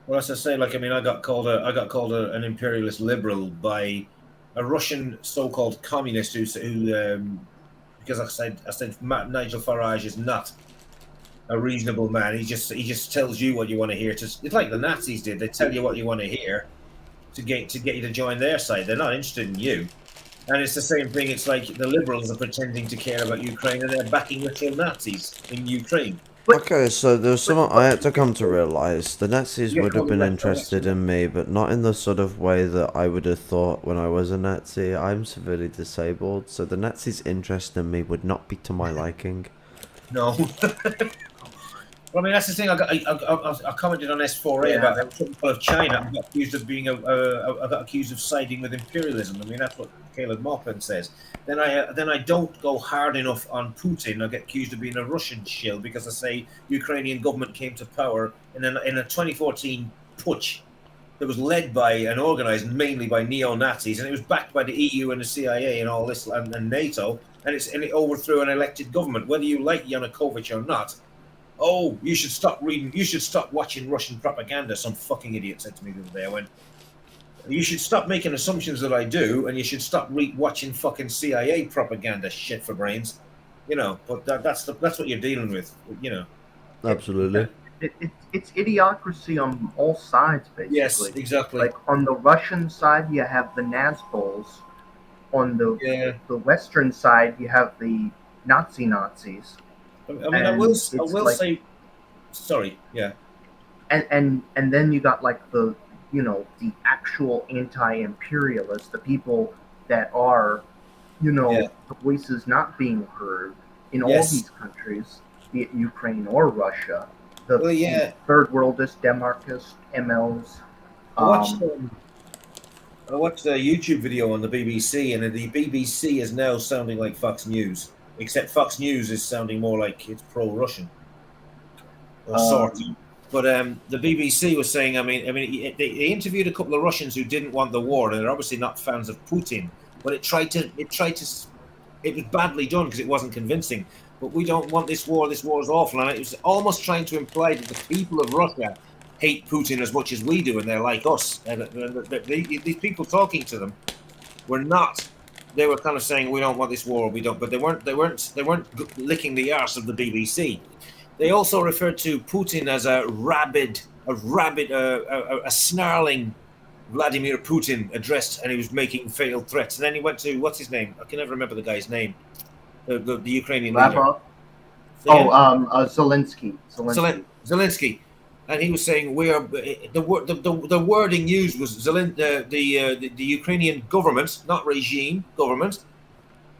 Well, as I say, like, I mean, I got called an imperialist liberal by a Russian so-called communist who because I said Nigel Farage is not a reasonable man. He just tells you what you want to hear. It's like the Nazis did. They tell you what you want to hear to get you to join their side. They're not interested in you. And it's the same thing. It's like the liberals are pretending to care about Ukraine and they're backing literal Nazis in Ukraine. Okay, so there's something I had to come to realize. The Nazis You're would have been probably right, interested in me, but not in the sort of way that I would have thought when I was a Nazi. I'm severely disabled, so the Nazis' interest in me would not be to my liking. No. Well, I mean, that's the thing. I commented on S4A about how typical of China. I got accused of being I got accused of siding with imperialism. I mean, that's what Caleb Maupin says. Then I don't go hard enough on Putin. I get accused of being a Russian shill because I say Ukrainian government came to power in a 2014 putsch that was led by and organized mainly by neo-Nazis, and it was backed by the EU and the CIA and all this and NATO, and it overthrew an elected government, whether you like Yanukovych or not. Oh, you should stop reading. You should stop watching Russian propaganda. Some fucking idiot said to me the other day. I went, you should stop making assumptions that I do, and you should stop watching fucking CIA propaganda shit for brains. You know, but that's what you're dealing with. You know. Absolutely. It's idiocracy on all sides, basically. Yes, exactly. Like on the Russian side, you have the Nazbols. On the Western side, you have the Nazis. I mean, I will say, sorry, yeah. And then you got like the actual anti-imperialists, the people that are, the voices not being heard in all these countries, be it Ukraine or Russia. The third worldist, Demarchist, MLs. I watched a YouTube video on the BBC, and the BBC is now sounding like Fox News. Except Fox News is sounding more like it's pro-Russian, or sort of. But the BBC was saying, I mean, they interviewed a couple of Russians who didn't want the war, and they're obviously not fans of Putin. But it was badly done because it wasn't convincing. But we don't want this war. This war is awful, and it was almost trying to imply that the people of Russia hate Putin as much as we do, and they're like us. And these people talking to them were not. They were kind of saying, we don't want this war, we don't, but they weren't licking the arse of the BBC. They also referred to Putin as a snarling Vladimir Putin addressed, and he was making fatal threats. And then he went to, what's his name? I can never remember the guy's name. The Ukrainian leader. Zelensky. Zelensky. And he was saying the wording used was the Ukrainian government, not regime, government,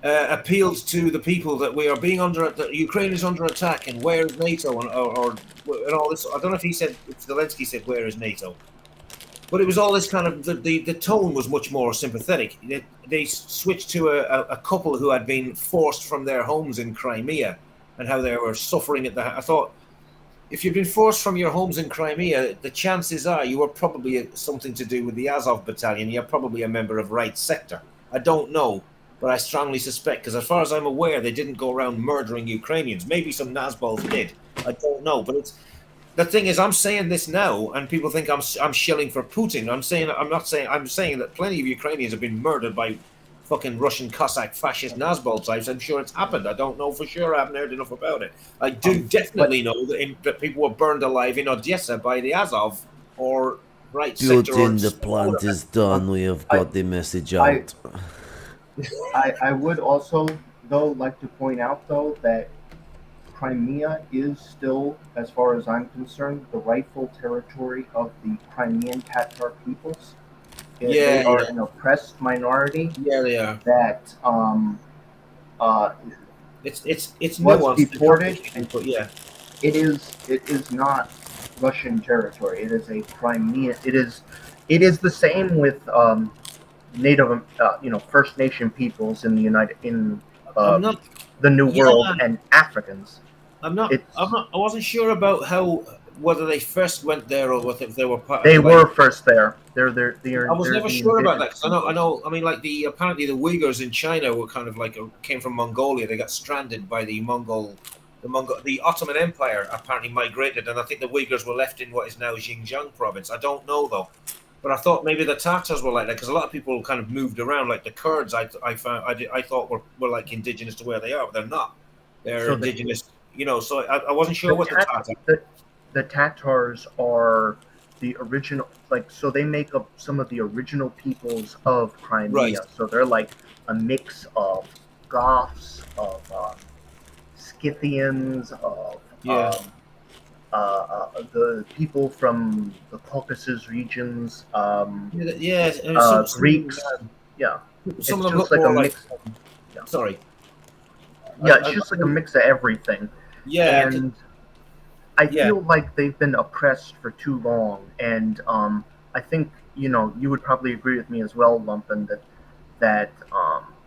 appealed to the people that we are being that Ukraine is under attack, and where is NATO and all this. I don't know if Zelensky said where is NATO, but it was all this kind of the tone was much more sympathetic. They switched to a couple who had been forced from their homes in Crimea and how they were suffering at I thought, if you've been forced from your homes in Crimea, the chances are you were probably something to do with the Azov battalion. You're probably a member of Right Sector. I don't know, but I strongly suspect, because as far as I'm aware, they didn't go around murdering Ukrainians. Maybe some Nazbols did. I don't know, but the thing is, I'm saying this now, and people think I'm shilling for Putin. I'm saying that plenty of Ukrainians have been murdered by fucking Russian Cossack fascist Nazbol types. I'm sure it's happened. I don't know for sure. I haven't heard enough about it. I do definitely know that people were burned alive in Odessa by the Azov or Right Sector. Putin, the plant is done. We have got the message out. I would also, though, like to point out, though, that Crimea is still, as far as I'm concerned, the rightful territory of the Crimean Tatar peoples. They are an oppressed minority. Yeah, they are. That it's was nuanced, deported, but yeah, it is not Russian territory. It is a Crimea. It is the same with Native, First Nation peoples in the the New World and Africans. I wasn't sure about whether they first went there or whether they were part. They of were first there. They're I was never sure about that because I know. I mean, like apparently the Uyghurs in China were kind of like came from Mongolia. They got stranded by the Ottoman Empire. Apparently migrated, and I think the Uyghurs were left in what is now Xinjiang province. I don't know though, but I thought maybe the Tatars were like that because a lot of people kind of moved around. Like the Kurds, I thought were like indigenous to where they are, but they're not. They're indigenous. So I wasn't sure what the Tatars. The Tatars are the original, so they make up some of the original peoples of Crimea. Right. So they're like a mix of Goths, of Scythians, of the people from the Caucasus regions, Greeks. Yeah. Some it's of them just look more mix. Yeah. Sorry. Yeah, it's just like a mix of everything. Yeah. And I feel like they've been oppressed for too long, and I think you would probably agree with me as well, Lumpen, that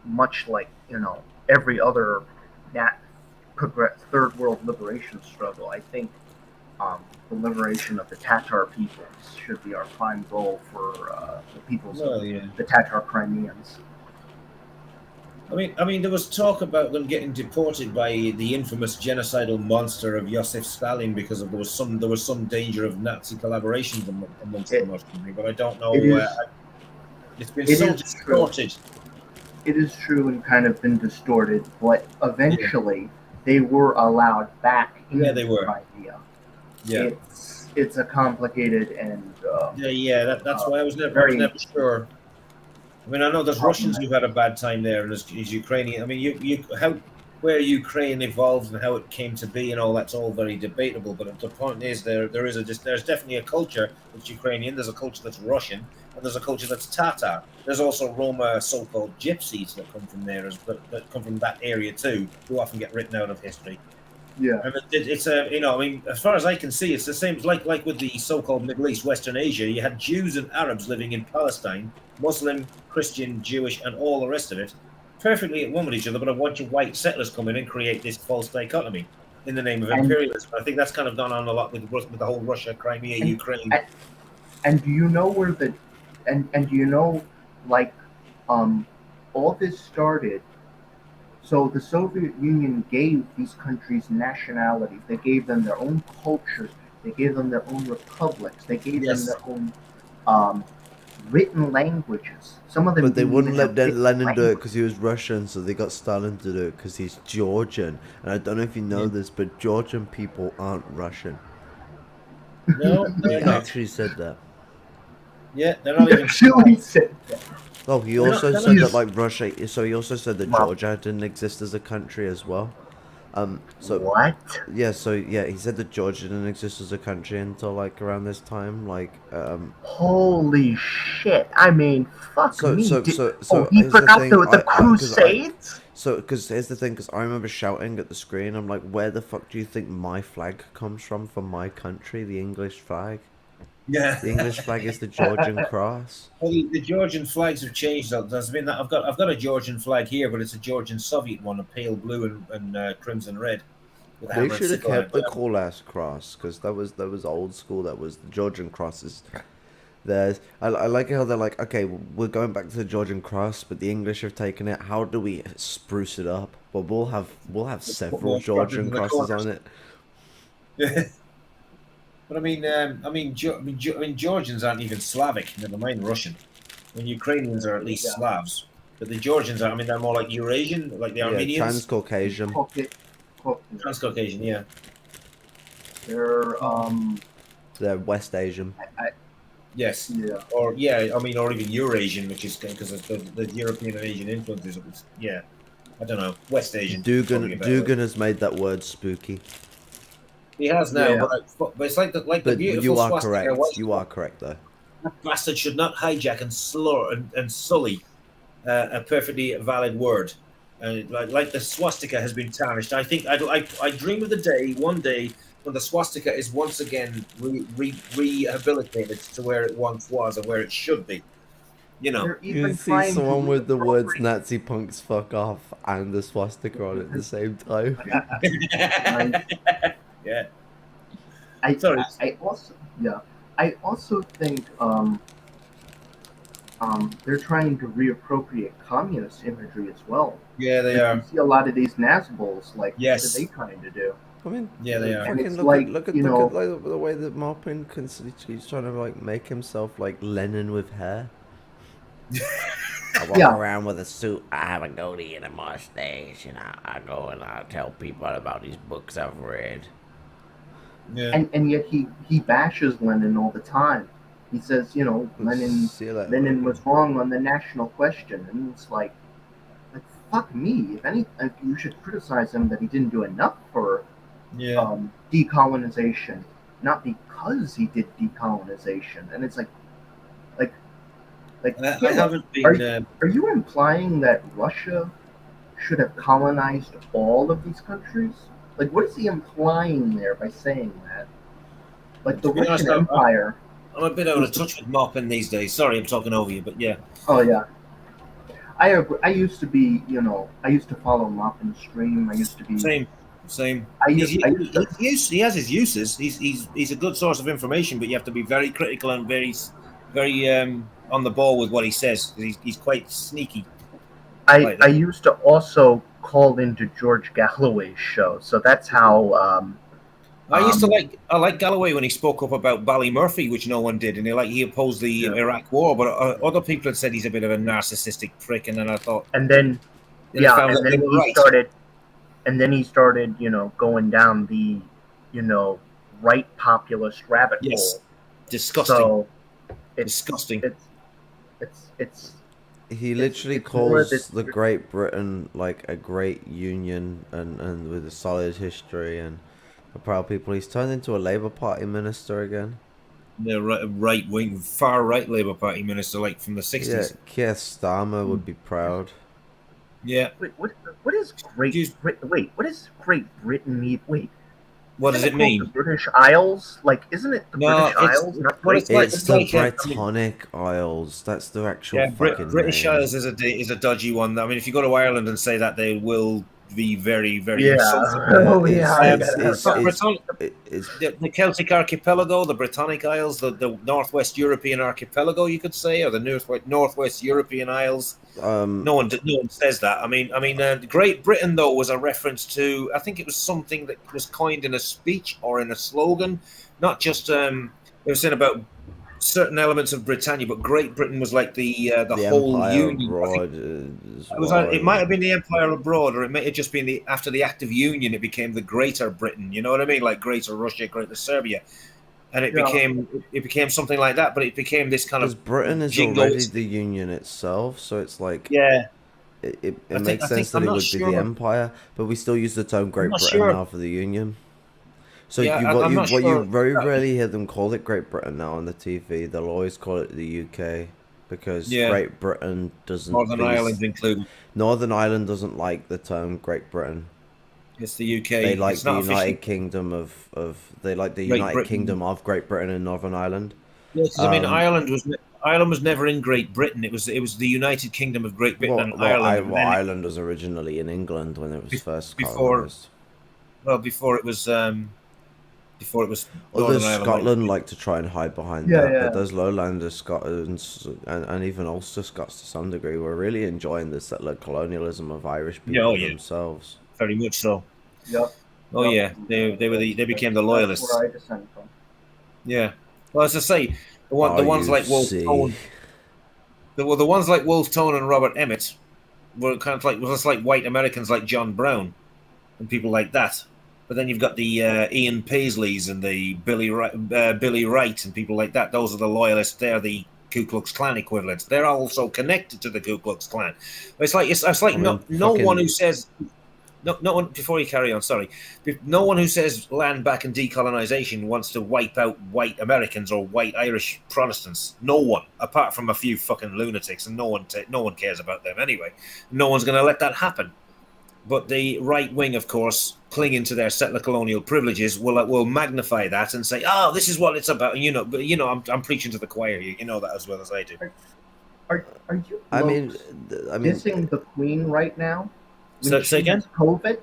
much like every other third world liberation struggle, I think the liberation of the Tatar peoples should be our prime goal for the peoples of the Tatar Crimeans. I mean, there was talk about them getting deported by the infamous genocidal monster of Joseph Stalin because there was some danger of Nazi collaborations amongst them or something, but I don't know. It's been so distorted. It is true and kind of been distorted, but eventually they were allowed back into Crimea. Yeah, it's a complicated and that's why I was never sure. I mean, I know there's Russians who've had a bad time there, and there's Ukrainian. I mean, where Ukraine evolved and how it came to be, and all that's all very debatable. But the point is, there's definitely a culture that's Ukrainian. There's a culture that's Russian, and there's a culture that's Tatar. There's also Roma, so-called gypsies that come from there, that come from that area too, who often get written out of history. Yeah, I mean, it's I mean, as far as I can see, it's the same. Like with the so-called Middle East, Western Asia, you had Jews and Arabs living in Palestine, Muslim, Christian, Jewish, and all the rest of it, perfectly at one with each other. But a bunch of white settlers come in and create this false dichotomy in the name of imperialism. I think that's kind of gone on a lot with the whole Russia, Crimea, Ukraine. And do you know where do you know all this started? So the Soviet Union gave these countries nationalities. They gave them their own cultures. They gave them their own republics. They gave them their own written languages. Some of them. But they wouldn't let Lenin do it because he was Russian, so they got Stalin to do it because he's Georgian. And I don't know if you know this, but Georgian people aren't Russian. No, he actually said that. Yeah, they're not even. Actually said that. Oh, he also said that Russia. So he also said that Georgia didn't exist as a country as well. So what? Yeah. So yeah, he said that Georgia didn't exist as a country until around this time. Holy shit! I mean, fuck me. So he forgot the Crusades. Because here's the thing. Because I remember shouting at the screen. I'm like, where the fuck do you think my flag comes from for my country? The English flag. Yeah, the English flag is the Georgian cross. Well, the Georgian flags have changed. There's been that. I've got a Georgian flag here, but it's a Georgian Soviet one, a pale blue and crimson red. They should have kept the cool ass cross because that was old school. That was the Georgian crosses. I like how they're like, okay, we're going back to the Georgian cross, but the English have taken it. How do we spruce it up? Well, we'll have several Georgian crosses on it. Yeah. But I mean, Georgians aren't even Slavic. Never mind Russian. I mean, Ukrainians are at least Slavs, but the Georgians are. I mean, they're more like Eurasian, like the Armenians. Transcaucasian. Transcaucasian, yeah. They're West Asian. Yes. Yeah. Or or even Eurasian, which is because of the European and Asian influences. Yeah. I don't know, West Asian. probably a Dugan better word. Dugan has made that word spooky. He has now, Yeah. but it's like the But beautiful you are swastika. correct. white You stuff. are correct though. That bastard should not hijack and slur and sully a perfectly valid word. Like the swastika has been tarnished. I think I dream of the day, one day, when the swastika is once again rehabilitated to where it once was and where it should be. You know. They're You even see trying to someone with the words reappropriate- Nazi punks fuck off and the swastika on it at the same time. Yeah. I also think they're trying to reappropriate communist imagery as well. Yeah, they Like, are. You see a lot of these Nazguls, like Yes. what are they trying to do? I mean, Yeah, they are. fucking it's look like, at look at you look know- at like, the way that Marpin he's trying to like make himself like Lenin with hair. I walk Yeah. around with a suit. I have a goatee and a mustache, and I go and I tell people about these books I've read. Yeah. And yet he bashes Lenin all the time. He says, you know, See you later, Lenin Marpin. was wrong on the national question, and it's like fuck me. If you should criticize him that he didn't do enough for decolonization, not because he did decolonization. And it's like I haven't been. Are you implying that Russia should have colonized all of these countries? Like, what is he implying there by saying that? Like the To be honest, Russian Empire. I'm a bit out of touch with Marpin these days. Sorry, I'm talking over you, but yeah. Oh yeah. I agree. I used to be, you know, I used to follow Lumpen stream. I used to be Same. I used He has his uses. He's a good source of information, but you have to be very critical and very on the ball with what he says. He's quite sneaky. I used to also call into George Galloway's show, so that's how. I like Galloway when he spoke up about Ballymurphy, which no one did, and he opposed the Iraq War, but other people had said he's a bit of a narcissistic prick, and then I thought, and then he started, you know, going down the, you know, right populist rabbit hole. Disgusting. So disgusting. It's. He literally calls the Great Britain like a great union and with a solid history and a proud people. He's turned into a Labour Party minister again. The right wing, far right Labour Party minister, like from the 60s. Yeah, Keir Starmer would be proud. Yeah. Wait, what is what does Great Britain mean? Wait. What does it mean? The British Isles? Like, isn't it the British Isles? Not Great It's the Britain? Britannic Isles. That's the actual fucking British name. Isles is a dodgy one. I mean, if you go to Ireland and say that, they will be very, very Yeah. insulting. Oh, yeah. The Celtic archipelago, the Britannic Isles, the Northwest European archipelago, you could say, or the Northwest European Isles. No one says that. I mean, Great Britain though was a reference to. I think it was something that was coined in a speech or in a slogan, not just. They were saying about certain elements of Britannia, but Great Britain was like the whole Empire union. abroad It might have been the Empire abroad, or it may have just been after the Act of Union, it became the Greater Britain. You know what I mean? Like Greater Russia, Greater Serbia, and it became something like that. But it became this kind of Britain is already the Union itself, so it's like it makes sense that it would be the Empire, but we still use the term Great Britain now for the Union. So you very rarely hear them call it Great Britain now on the TV. They'll always call it the UK because Great Britain doesn't. Northern Ireland included. Northern Ireland doesn't like the term Great Britain. It's the UK. They like it's the not United Kingdom of they like the Great United Britain. Kingdom of Great Britain and Northern Ireland. Yeah, because I mean, Ireland was never in Great Britain. It was the United Kingdom of Great Britain and Ireland. Ireland was originally in England when it was first colonized. Before it was. Others Scotland like to try and hide behind that, but those Lowlanders, Scots, and even Ulster Scots to some degree were really enjoying the settler colonialism of Irish people themselves. Very much so. Yep. Oh yeah, they became the loyalists. That's where I descend from. Yeah. Well, as I say, the ones like Wolfe Tone, the ones like Wolfe Tone and Robert Emmett were kind of like white Americans like John Brown and people like that. But then you've got the Ian Paisleys and the Billy Wright and people like that. Those are the loyalists. They're the Ku Klux Klan equivalents. They're also connected to the Ku Klux Klan. It's like I mean, no fucking- one who says no one before you carry on. Sorry, no one who says land back and decolonization wants to wipe out white Americans or white Irish Protestants. No one, apart from a few fucking lunatics, and no one cares about them anyway. No one's going to let that happen. But the right wing, of course, clinging to their settler colonial privileges, will magnify that and say, "Oh, this is what it's about." And but I'm preaching to the choir here. You know that as well as I do. Are you? I mean, dissing the Queen right now? When Say she again? has COVID?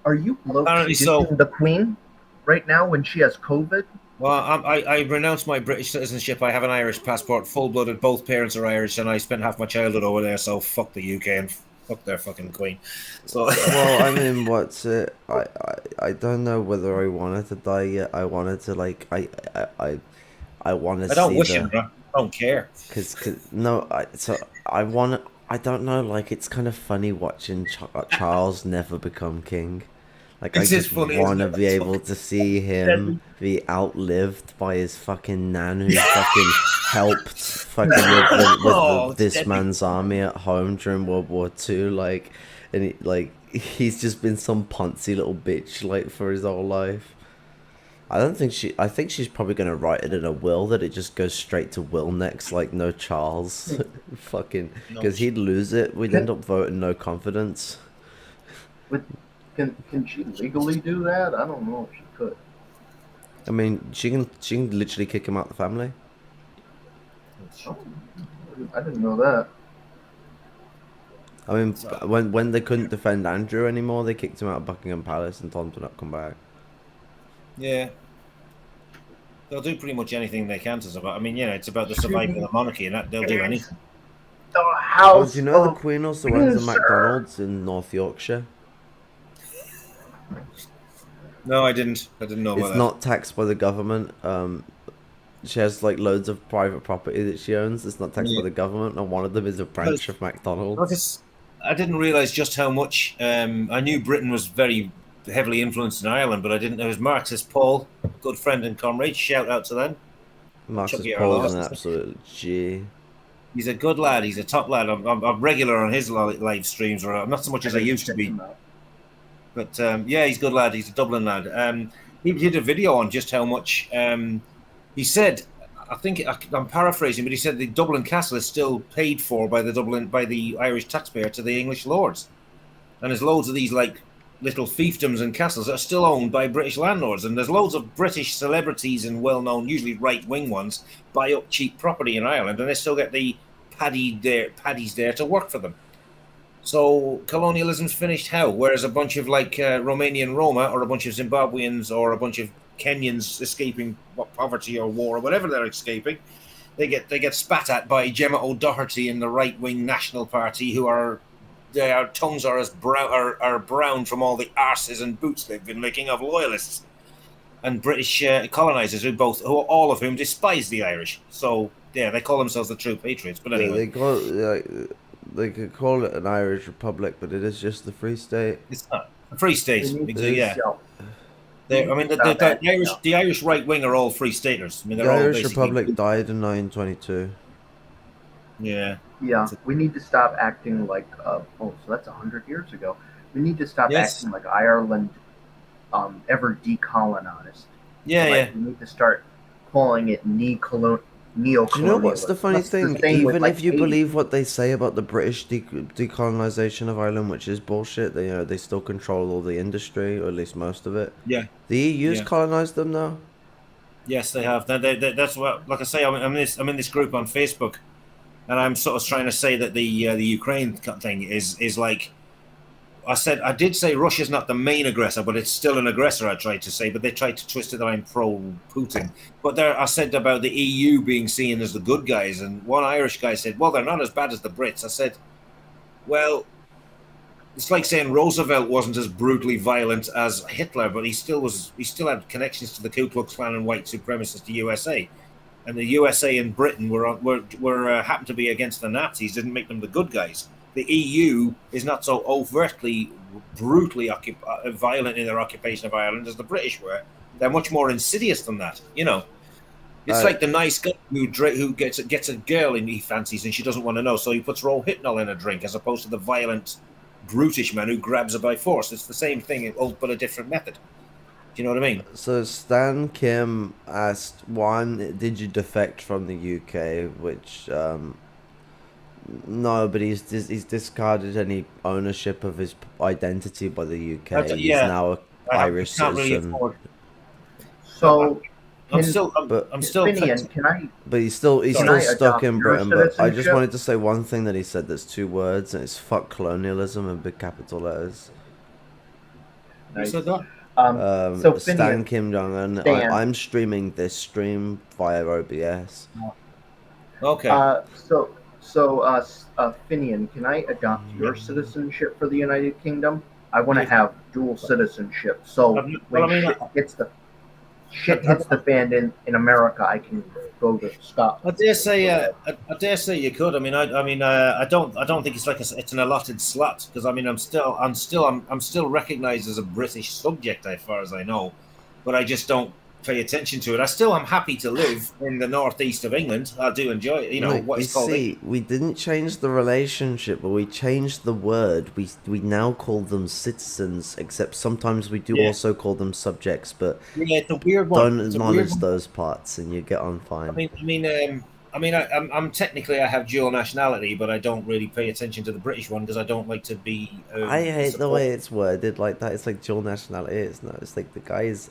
Are you Apparently dissing so. the Queen right now when she has COVID? Well, I renounced my British citizenship. I have an Irish passport, full-blooded. Both parents are Irish, and I spent half my childhood over there. So fuck the UK and fuck their fucking Queen. So well, I mean, what's it? I don't know whether I wanted to die yet. I wanted to like I want to. I don't see wish the, him, bro. I don't care. Cause no, I want. I don't know. Like, it's kind of funny watching Charles never become king. Like, I It's just just funny, want to isn't it? be able to see him be outlived by his fucking nan who fucking helped fucking with this Debbie. man's army at home during World War II. Like, and he's just been some poncy little bitch like for his whole life. I think she's probably gonna write it in a will that it just goes straight to Will next, like no Charles, fucking, because he'd lose it. We'd end up voting no confidence. But can she legally do that? I don't know if she could. I mean, she can literally kick him out the family. Oh, I didn't know that. I mean, when they couldn't defend Andrew anymore, they kicked him out of Buckingham Palace and told him to not come back. Yeah. They'll do pretty much anything they can to survive. I mean, it's about the survival of the monarchy, and that they'll do anything. The house. Do you know the Queen also owns a McDonald's in North Yorkshire? No, I didn't. I didn't know about that. It's not taxed by the government. She has like loads of private property that she owns. It's not taxed by the government, and one of them is a branch of McDonald's. I didn't realize just how much. I knew Britain was very heavily influenced in Ireland, but I didn't know it was Marxist Paul, good friend and comrade. Shout out to them. Marxist Paul is an absolute G. He's a good lad. He's a top lad. I'm regular on his live streams, or not so much as I used to be. But yeah, he's a good lad. He's a Dublin lad. He did a video on just how much. He said, I'm paraphrasing, but he said the Dublin Castle is still paid for by the Irish taxpayer to the English lords, and there's loads of these like little fiefdoms and castles that are still owned by British landlords, and there's loads of British celebrities and well-known, usually right-wing ones, buy up cheap property in Ireland, and they still get the paddies there to work for them. So colonialism's finished how? Whereas a bunch of like Romanian Roma, or a bunch of Zimbabweans, or a bunch of Kenyans escaping poverty or war or whatever they're escaping, they get spat at by Gemma O'Doherty and the right-wing National Party, who are their tongues are as brown from all the arses and boots they've been licking of loyalists and British colonisers, all of whom despise the Irish. So yeah, they call themselves the true patriots. But anyway, they could call it an Irish Republic, but it is just the Free State. It's not a Free State. Yeah. The Irish right wing are all Free Staters. I mean, the Irish Republic died in 1922. Yeah. Yeah, we need to stop acting like. So that's 100 years ago. We need to stop acting like Ireland ever decolonized. Yeah, We need to start calling it neo-colonialism. You know what's the funny thing? Even if you believe what they say about the British decolonization of Ireland, which is bullshit, they still control all the industry, or at least most of it. Yeah. The EU's colonized them now. Yes, they have. That's what. Like I say, I'm in this group on Facebook. And I'm sort of trying to say that the Ukraine thing is like, I did say Russia's not the main aggressor, but it's still an aggressor, I tried to say, but they tried to twist it that I'm pro-Putin. But I said about the EU being seen as the good guys, and one Irish guy said, well, they're not as bad as the Brits. I said, well, it's like saying Roosevelt wasn't as brutally violent as Hitler, but he still had connections to the Ku Klux Klan and white supremacists, the USA. And the USA and Britain were happened to be against the Nazis, didn't make them the good guys. The EU is not so overtly, brutally violent in their occupation of Ireland as the British were. They're much more insidious than that, It's like the nice guy who gets a girl and he fancies and she doesn't want to know, so he puts rohypnol in a drink, as opposed to the violent, brutish man who grabs her by force. It's the same thing, but a different method. Do you know what I mean? So Stan Kim asked, one, did you defect from the UK? Which, no, but he's discarded any ownership of his identity by the UK. He's now an Irish citizen. So, I'm still. Finian, can I? But he's still stuck in Britain. But I just wanted to say one thing that he said that's 2 words, and it's "fuck colonialism" in big capital letters. Nice. Who said that? So Stan Kim Jong-un. I'm streaming this stream via OBS. Okay. Finian, can I adopt your citizenship for the United Kingdom? I want to have dual citizenship. So when shit hits the fan in America, I can go to Scotland. I dare say you could. I don't think it's like it's an allotted slot, because I'm still recognized as a British subject as far as I know, but I just don't pay attention to it. I'm happy to live in the northeast of England. I do enjoy it. We didn't change the relationship, but we changed the word. We now call them citizens, except sometimes we do also call them subjects, but it's a weird one. Don't acknowledge those parts and you get on fine. I'm technically, I have dual nationality, but I don't really pay attention to the British one because I don't like to be. I hate the way it's worded like that. It's like dual nationality. It's not. It's like the guy's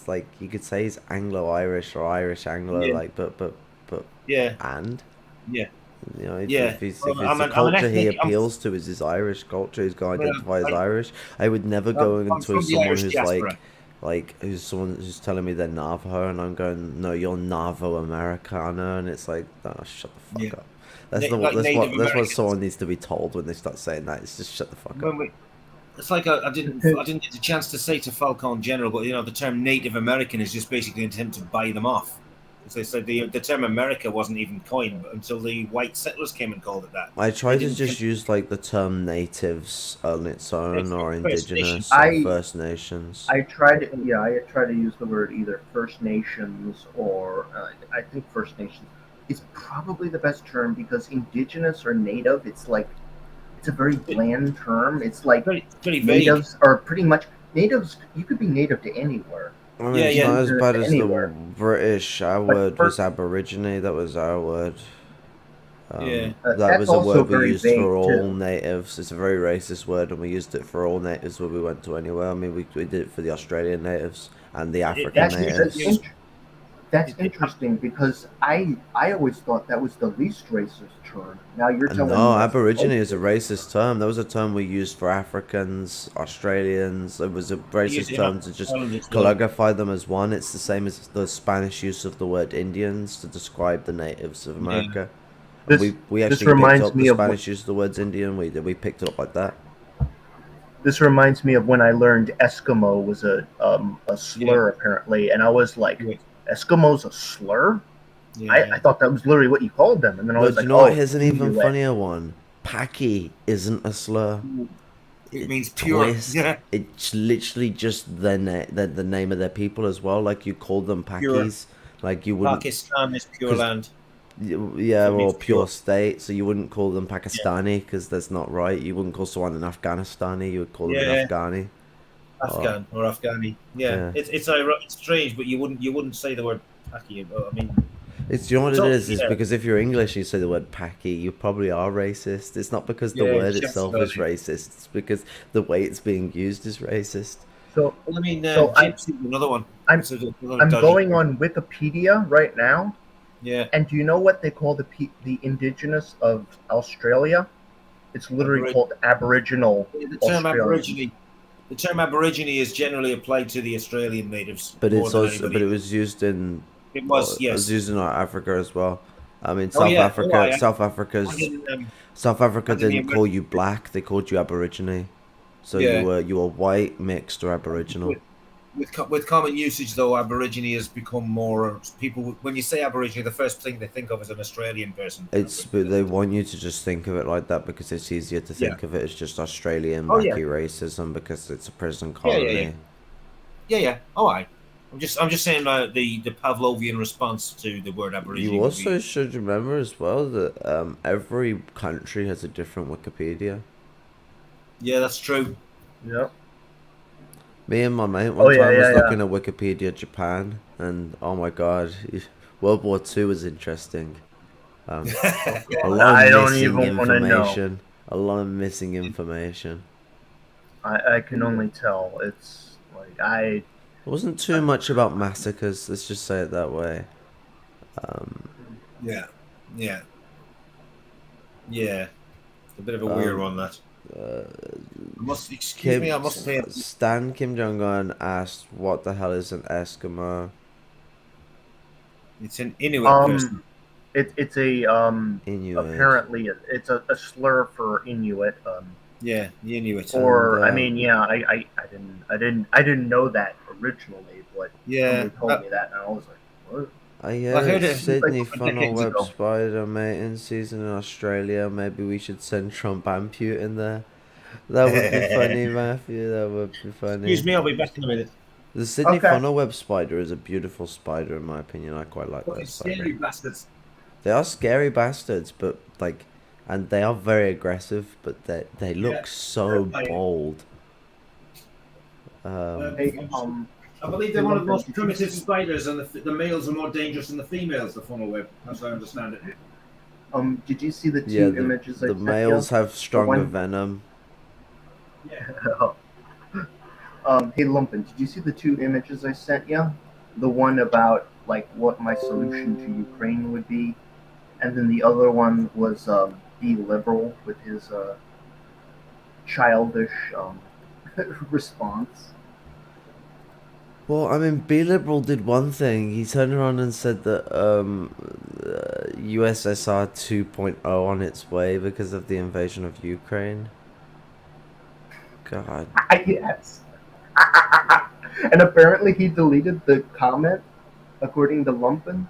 like, you could say he's Anglo-Irish or Irish-Anglo, but and if it's the culture he appeals to is his Irish culture, he's going to identify as Irish. I would never go into someone who's telling me they're Navajo, and I'm going, no, you're Navo Americana, and it's like, oh, shut the fuck up. That's what someone needs to be told when they start saying that. It's just shut the fuck up. It's like I didn't get a chance to say to Falcon General, but the term Native American is just basically an attempt to buy them off. They said the term America wasn't even coined until the white settlers came and called it that. I try to just use like the term natives on its own, or indigenous, or First Nations. I try to use the word either First Nations or I think First Nations is probably the best term, because indigenous or native, it's a very bland term. It's like pretty natives vague. are pretty much natives. You could be native to anywhere. It's not as bad as the British. Our word was Aborigine. That was our word. That was a word we used for all natives. It's a very racist word, and we used it for all natives when we went to anywhere. I mean, we did it for the Australian natives and the African natives. That's interesting, because I always thought that was the least racist term. Now you're telling me. No, Aborigine is a racist term. That was a term we used for Africans, Australians. It was a racist term to just calligraphy them as one. It's the same as the Spanish use of the word Indians to describe the natives of America. We actually picked up the Spanish use of the words Indian. We picked it up like that. This reminds me of when I learned Eskimo was a slur, apparently, and I was like, Eskimo's a slur? I thought that was literally what you called them, and then I was like, you know what? Here's an even funnier one. Paki isn't a slur. It means pure. Yeah. It's literally just the name of their people as well. Like, you called them Pakis. Like, you wouldn't. Pakistan is pure land. Yeah, or pure state. So you wouldn't call them Pakistani, because that's not right. You wouldn't call someone an Afghanistani. You would call them an Afghani. Afghan or Afghani. Yeah. It's strange, but you wouldn't say the word Paki. I mean, it's, you know what it is? It's because if you're English, you say the word Paki, you probably are racist. It's not because the word itself is racist. It's because the way it's being used is racist. So, well, I mean, another one. I'm going on Wikipedia right now. Yeah. And do you know what they call the indigenous of Australia? It's literally called Aboriginal. The term Aborigine. The term Aborigine is generally applied to the Australian natives. But it's also, but it was used in. It was, yes. It was used in Africa as well. I mean, South Africa didn't call you black; they called you Aborigine. So you were white, mixed, or Aboriginal. With common usage, though, Aborigine has become more people. When you say Aborigine, the first thing they think of is an Australian person. But they want you to just think of it like that because it's easier to think of it as just Australian wacky racism because it's a prison colony. Yeah. Oh, I'm just saying the Pavlovian response to the word Aborigine. You would also be, should remember as well that every country has a different Wikipedia. yeah, that's true. Yep. Me and my mate Oh, one yeah, time was yeah, looking yeah. at Wikipedia Japan, and oh my god, World War II was interesting. A lot I of don't missing even want to know. information. A lot of missing information. I can only tell. It's like It wasn't too much about massacres. Let's just say it that way. Yeah, yeah, yeah. A bit of a weird one that. Excuse me, I must say. Stan Kim Jong Un asked, "What the hell is an Eskimo?" It's an Inuit person. It's a Inuit. apparently it's a slur for Inuit. Yeah, the Inuit. Or And, I mean, yeah, I didn't know that originally, but Yeah, somebody told me that, and I was like, what? I I heard heard it Sydney like Funnel decades Web ago. Spider mating season in Australia. Maybe we should send Trump and Putin there. That would be funny, Matthew. That would be funny. Excuse me, I'll be back in a minute. The Sydney Okay. Funnel Web Spider is a beautiful spider, in my opinion. I quite like Fucking that spider. scary bastards. They are scary bastards, but like, and they are very aggressive, but they look so bold. Hey, I believe they're one of the most primitive spiders, and the males are more dangerous than the females. The funnel web, as I understand it. Did you see the two Yeah, images I the sent males you? have stronger one- venom. Hey Lumpen, did you see the two images I sent you? The one about like what my solution to Ukraine would be, and then the other one was be liberal with his childish response. Well, I mean, Be Liberal did one thing. He turned around and said that USSR 2.0 on its way because of the invasion of Ukraine. God. Yes. And apparently he deleted the comment, according to Lumpen.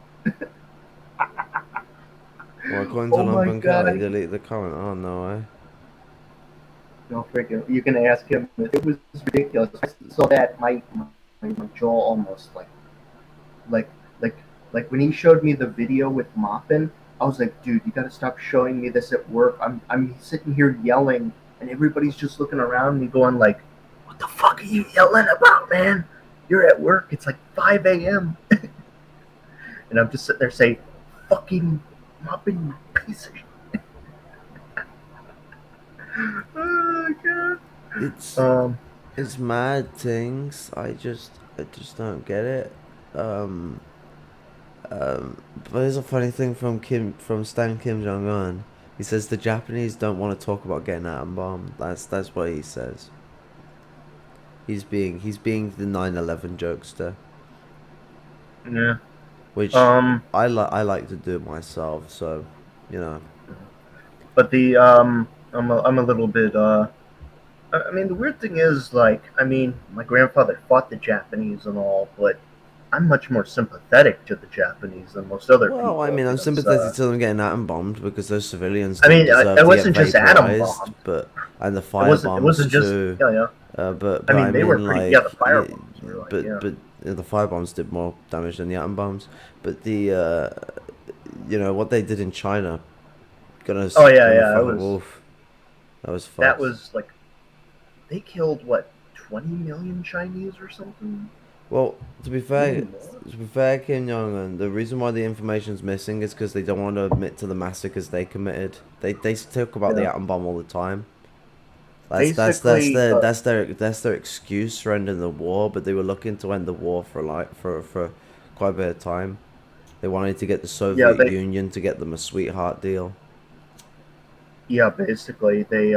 Well, according to Oh my Lumpen God, Kelly, delete the comment. Oh, no way. No freaking! You can ask him. It was ridiculous. So that my jaw almost like when he showed me the video with mopping, I was like, dude, you gotta stop showing me this at work. I'm sitting here yelling, and everybody's just looking around me, going like, what the fuck are you yelling about, man? You're at work. It's like 5 a.m. and I'm just sitting there saying, fucking mopping, you piece of shit. Oh god. It's mad things. I just don't get it. But there's a funny thing from Stan Kim Jong Un. He says the Japanese don't want to talk about getting atom bomb. That's what he says. He's being the 9/11 jokester. Yeah. Which I like to do myself. So, you know. But the I'm a little bit I mean the weird thing is like I mean my grandfather fought the Japanese and all, but I'm much more sympathetic to the Japanese than most other people. Well, I mean, I'm sympathetic to them getting atom bombed because those civilians. I mean, deserve it wasn't to get just atom vaporized, bombed, but and the fire bombs it wasn't just, too. Yeah. But I mean, they were pretty. like, Yeah, the fire bombs were like, but yeah. but the fire bombs did more damage than the atom bombs. But the you know what they did in China, gonna Oh yeah, it was. Wolf. That was fucked. That was like, they killed what 20 million Chinese or something. Well, to be fair, Kim Jong Un, the reason why the information's missing is because they don't want to admit to the massacres they committed. They talk about the atom bomb all the time. That's their excuse for ending the war. But they were looking to end the war for quite a bit of time. They wanted to get the Soviet Union to get them a sweetheart deal. Yeah, basically they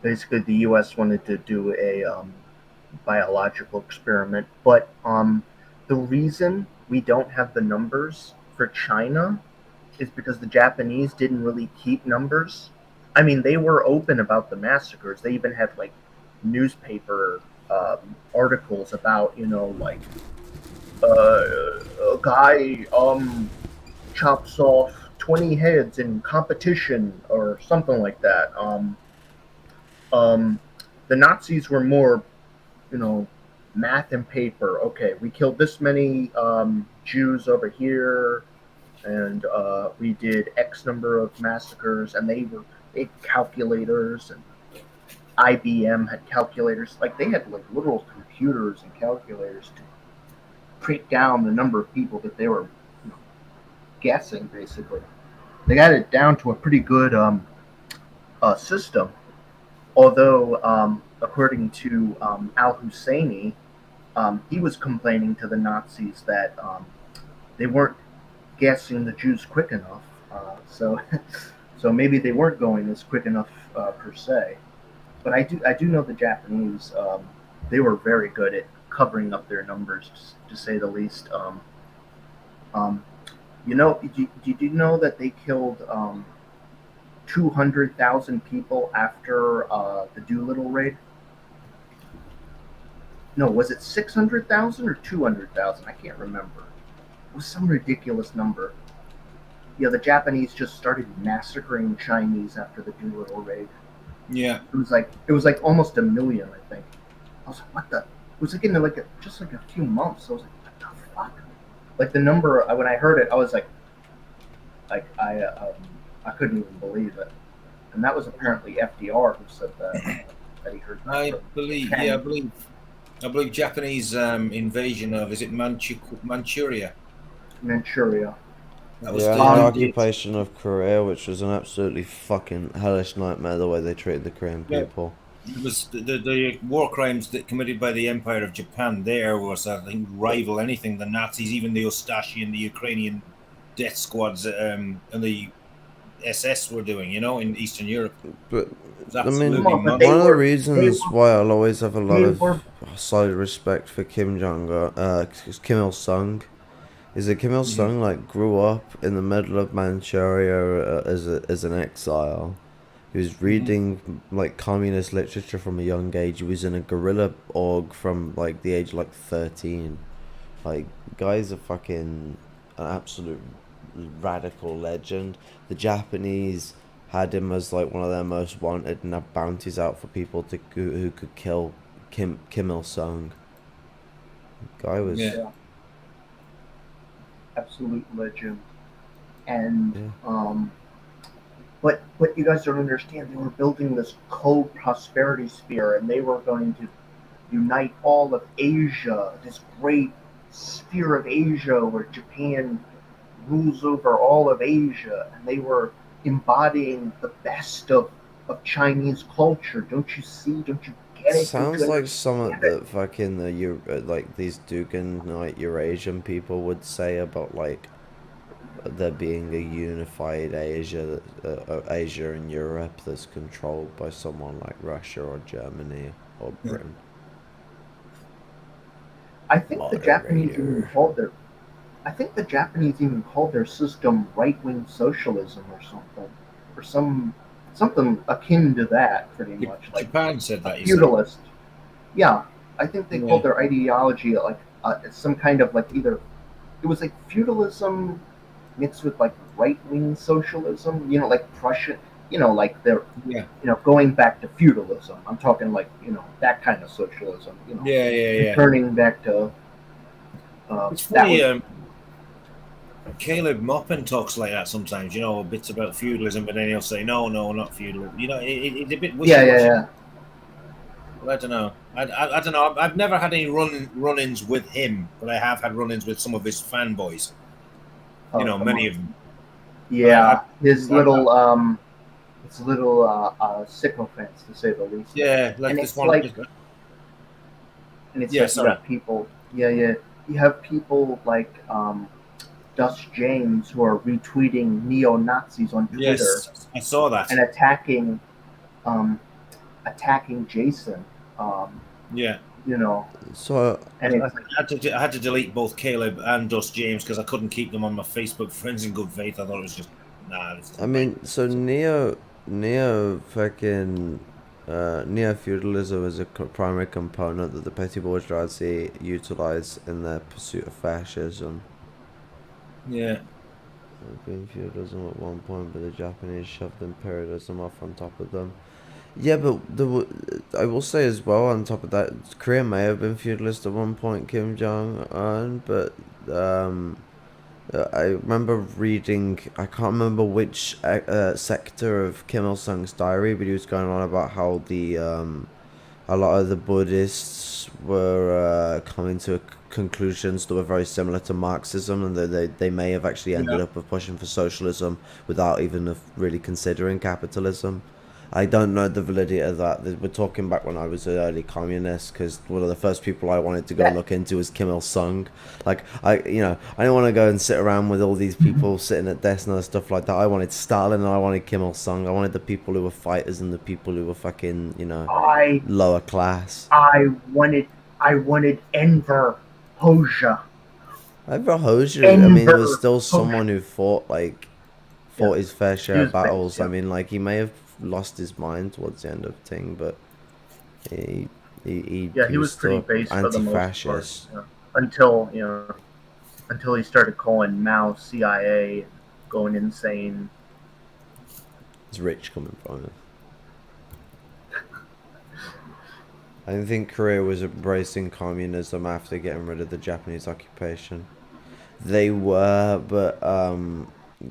basically the U.S. wanted to do a biological experiment, but the reason we don't have the numbers for China is because the Japanese didn't really keep numbers. I mean, they were open about the massacres. They even had like newspaper articles about, you know, like a guy chops off 20 heads in competition or something like that. The Nazis were more math and paper. Okay, we killed this many Jews over here, and we did X number of massacres, and they had calculators, and IBM had calculators. Like they had like literal computers and calculators to break down the number of people that they were guessing. Basically, they got it down to a pretty good system. Although, according to Al Husseini, he was complaining to the Nazis that they weren't gassing the Jews quick enough. So, so maybe they weren't going as quick enough per se. But I do know the Japanese. They were very good at covering up their numbers, to say the least. Did you know that they killed 200,000 people after the Doolittle raid? No, was it 600,000 or 200,000? I can't remember. It was some ridiculous number. Yeah, the Japanese just started massacring Chinese after the Doolittle raid. Yeah. It was like almost 1 million, I think. I was like, what the? It was like in just like a few months. I was like, what the fuck? Like the number when I heard it, I was like I couldn't even believe it. And that was apparently FDR who said that he heard that. I believe Japanese invasion of, is it Manchuria? Yeah, That was the occupation of Korea, which was an absolutely fucking hellish nightmare, the way they treated the Korean people. It was the war crimes that committed by the Empire of Japan there was, I think, rival anything the Nazis, even the Ustashi and the Ukrainian death squads and the SS were doing, in Eastern Europe. But I absolutely mean, one of the reasons why I'll always have a lot of solid respect for Kim Il Sung is that Kim Il Sung grew up in the middle of Manchuria as an exile. He was reading communist literature from a young age. He was in a guerrilla org from the age of 13. Guy's a fucking an absolute radical legend. The Japanese had him as one of their most wanted and had bounties out for people who could kill Kim Il Sung. Guy was absolute legend. And but what you guys don't understand, they were building this code prosperity sphere, and they were going to unite all of Asia, this great sphere of Asia where Japan rules over all of Asia, and they were embodying the best of Chinese culture. Don't you see? Don't you get it? Sounds like something that fucking these Dugan Eurasian people would say about there being a unified Asia and Europe that's controlled by someone like Russia or Germany or Britain. I think the Japanese even called their system right-wing socialism or something, or something akin to that, pretty much. Japan said that. Feudalist. Yeah, I think they called their ideology some kind of either it was feudalism mixed with right-wing socialism. Prussian. They're going back to feudalism. I'm talking that kind of socialism. Turning back to. It's funny. Caleb Moppin talks like that sometimes. Bits about feudalism, but then he'll say, "No, not feudalism." It's a bit wishy-washy. Yeah. Well, I don't know. I don't know. I've never had any run-ins with him, but I have had run-ins with some of his fanboys. Many of them. Yeah, his little sycophants, to say the least. Yeah, and this it's one. And it's you have people. You have people like Dust James who are retweeting neo-Nazis on Twitter. Yes, I saw that. And attacking Jason. So and I had to delete both Caleb and Dust James because I couldn't keep them on my Facebook friends in good faith. I thought it was just neo-feudalism is a primary component that the petty bourgeoisie utilize in their pursuit of fascism. Yeah. Being feudalism at one point, but the Japanese shoved imperialism off on top of them. Yeah, but I will say as well, on top of that, Korea may have been feudalist at one point, Kim Jong Un, but I remember reading, I can't remember which sector of Kim Il Sung's diary, but he was going on about how a lot of the Buddhists were coming to conclusions that were very similar to Marxism, and that they may have actually ended up with pushing for socialism without even really considering capitalism. I don't know the validity of that. We're talking back when I was an early communist, because one of the first people I wanted to go look into was Kim Il Sung. Like I didn't want to go and sit around with all these people sitting at desks and other stuff like that. I wanted Stalin and I wanted Kim Il Sung. I wanted the people who were fighters and the people who were fucking lower class. I wanted Enver Hoxha. Enver Hoxha, I mean, was still someone who fought his fair share of battles. I mean, like, he may have lost his mind towards the end of the thing, but he was pretty still based for the most part. anti-fascist. Until he started calling Mao CIA, going insane. It's rich coming from him. I don't think Korea was embracing communism after getting rid of the Japanese occupation. They were, but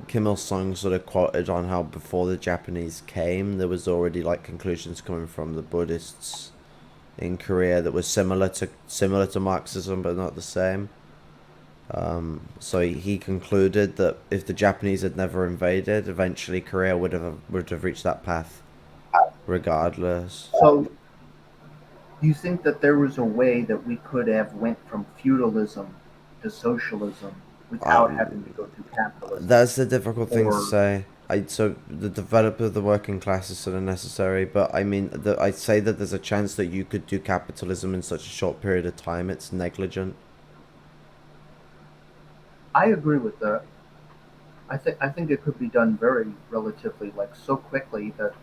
Kim Il Sung sort of quoted on how before the Japanese came, there was already like conclusions coming from the Buddhists in Korea that was similar to Marxism, but not the same. So he concluded that if the Japanese had never invaded, eventually Korea would have reached that path, regardless. So, do you think that there was a way that we could have went from feudalism to socialism without having to go through capitalism? That's the difficult thing to say. So the development of the working class is sort of necessary, but I mean, I'd say that there's a chance that you could do capitalism in such a short period of time. It's negligent. I agree with that. I think it could be done very relatively, like so quickly that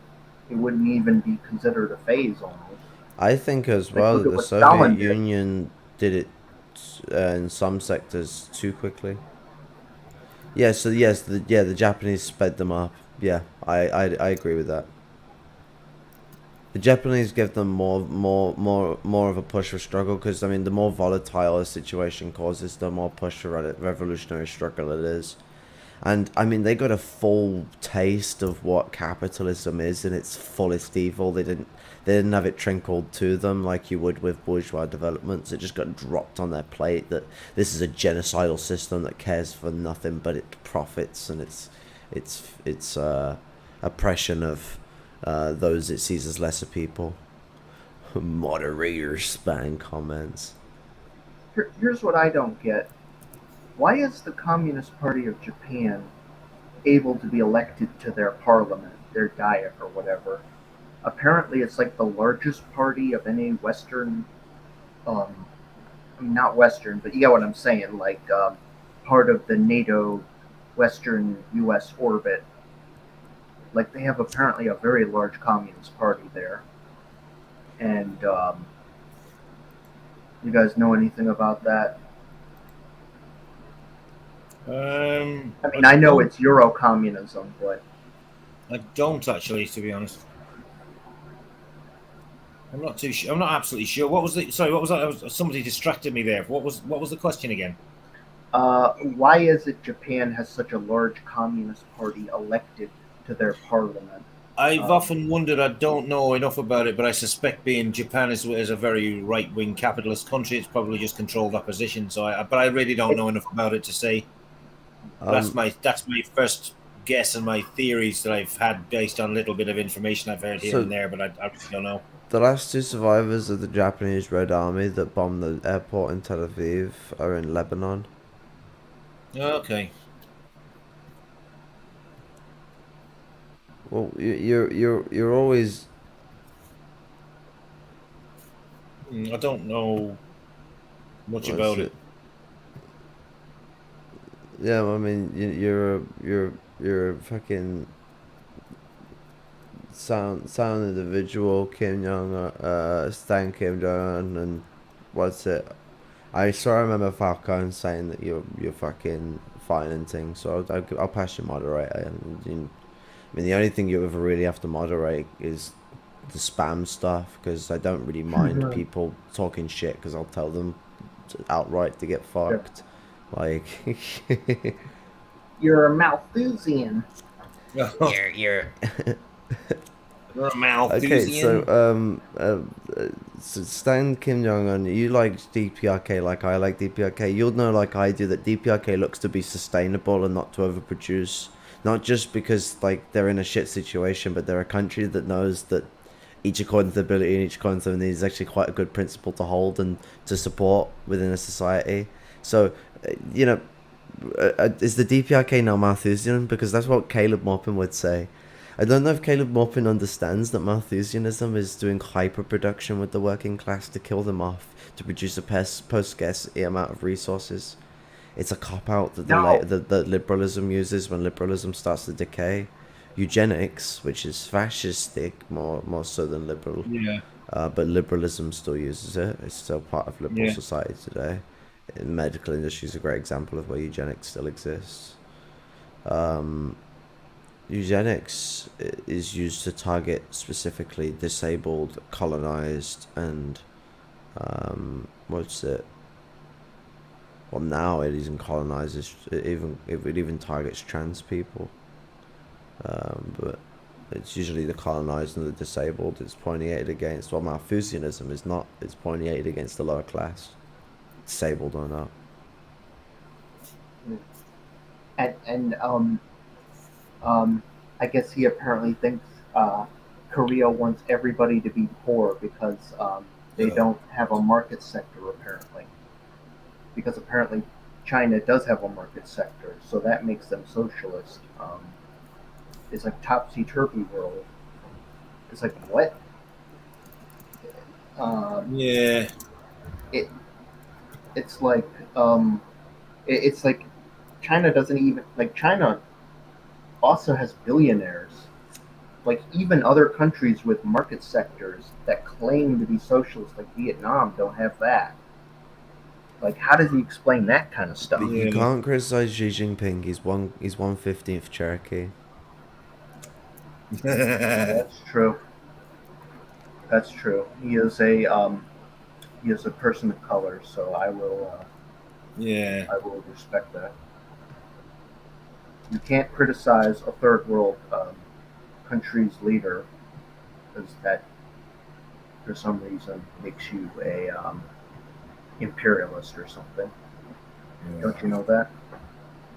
it wouldn't even be considered a phase almost. I think as well that the Soviet Union did it in some sectors too quickly. Yeah, so yes, the Japanese sped them up. Yeah, I agree with that. The Japanese give them more of a push for struggle, because I mean, the more volatile a situation causes, the more push for revolutionary struggle it is. And I mean, they got a full taste of what capitalism is in its fullest evil. They didn't have it trickled to them like you would with bourgeois developments. It just got dropped on their plate that this is a genocidal system that cares for nothing but its profits and its oppression of those it sees as lesser people. Moderators spam comments. Here's what I don't get. Why is the Communist Party of Japan able to be elected to their parliament, their diet, or whatever? Apparently, it's like the largest party of any Western, not Western, but you get what I'm saying, like part of the NATO Western U.S. orbit. Like, they have apparently a very large Communist Party there. And you guys know anything about that? I mean, I know it's Euro-communism, but I don't actually, to be honest. I'm not too sure. I'm not absolutely sure. What was the? Sorry, what was that? Somebody distracted me there. What was the question again? Why is it Japan has such a large Communist Party elected to their parliament? I've often wondered. I don't know enough about it, but I suspect being Japan is a very right-wing capitalist country, it's probably just controlled opposition. So, but I really don't know enough about it to say. That's my first guess and my theories that I've had based on a little bit of information I've heard here and there, but I really don't know. The last two survivors of the Japanese Red Army that bombed the airport in Tel Aviv are in Lebanon. Okay. Well, you're always. I don't know much about it. Yeah, I mean, you're a fucking sound individual, Kim Jong, Stan Kim Jong, and what's it? I remember Falcon saying that you're fucking fine and things. So I'll pass you moderator. I mean, the only thing you ever really have to moderate is the spam stuff because I don't really mind people talking shit because I'll tell them outright to get fucked. Like, you're a Malthusian. you're You're a Malthusian. Okay, so Stan Kim Jong Un, you like DPRK like I like DPRK. You'll know like I do that DPRK looks to be sustainable and not to overproduce. Not just because like they're in a shit situation, but they're a country that knows that each according to ability and each according to their needs is actually quite a good principle to hold and to support within a society. So, you know, is the DPRK now Malthusian? Because that's what Caleb Maupin would say. I don't know if Caleb Maupin understands that Malthusianism is doing hyper-production with the working class to kill them off, to produce a post-scarcity amount of resources. It's a cop-out that liberalism uses when liberalism starts to decay. Eugenics, which is fascistic, more so than liberal. Yeah. But liberalism still uses it. It's still part of liberal society today. The medical industry is a great example of where eugenics still exists. Eugenics is used to target specifically disabled, colonized, and well, now it isn't colonized. It even targets trans people. But it's usually the colonized and the disabled. It's pointed against. Well, Malthusianism is not. It's pointed against the lower class, disabled or not. I guess he apparently thinks Korea wants everybody to be poor because they don't have a market sector apparently. Because apparently China does have a market sector, so that makes them socialist. It's like topsy-turvy world. It's like, what? It's like it's like China doesn't even like China also has billionaires. Like even other countries with market sectors that claim to be socialist, like Vietnam, don't have that. Like, how does he explain that kind of stuff? But you can't criticize Xi Jinping. He's 1/15th Cherokee. That's true. That's true. He is a person of color, so I will respect that. You can't criticize a third world country's leader because that, for some reason, makes you a imperialist or something. Don't you know that?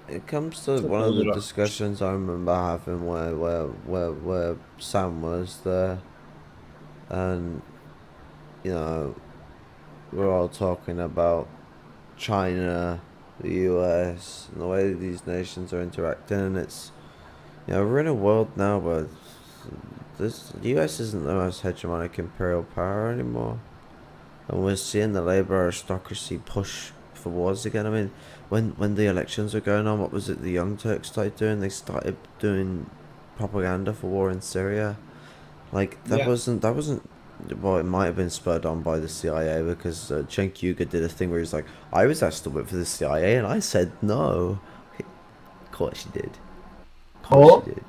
It comes to one of the discussions I remember having where Sam was there, and you know, we're all talking about China, the US, and the way that these nations are interacting, and it's, you know, we're in a world now where the US isn't the most hegemonic imperial power anymore, and we're seeing the labor aristocracy push for wars again. I mean, when the elections were going on, what was it the Young Turks started doing? They started doing propaganda for war in Syria. Like that wasn't well, it might have been spurred on by the CIA because Cenk Uygur did a thing where he's like, I was asked to work for the CIA and I said no. Of course you did. Of course you did.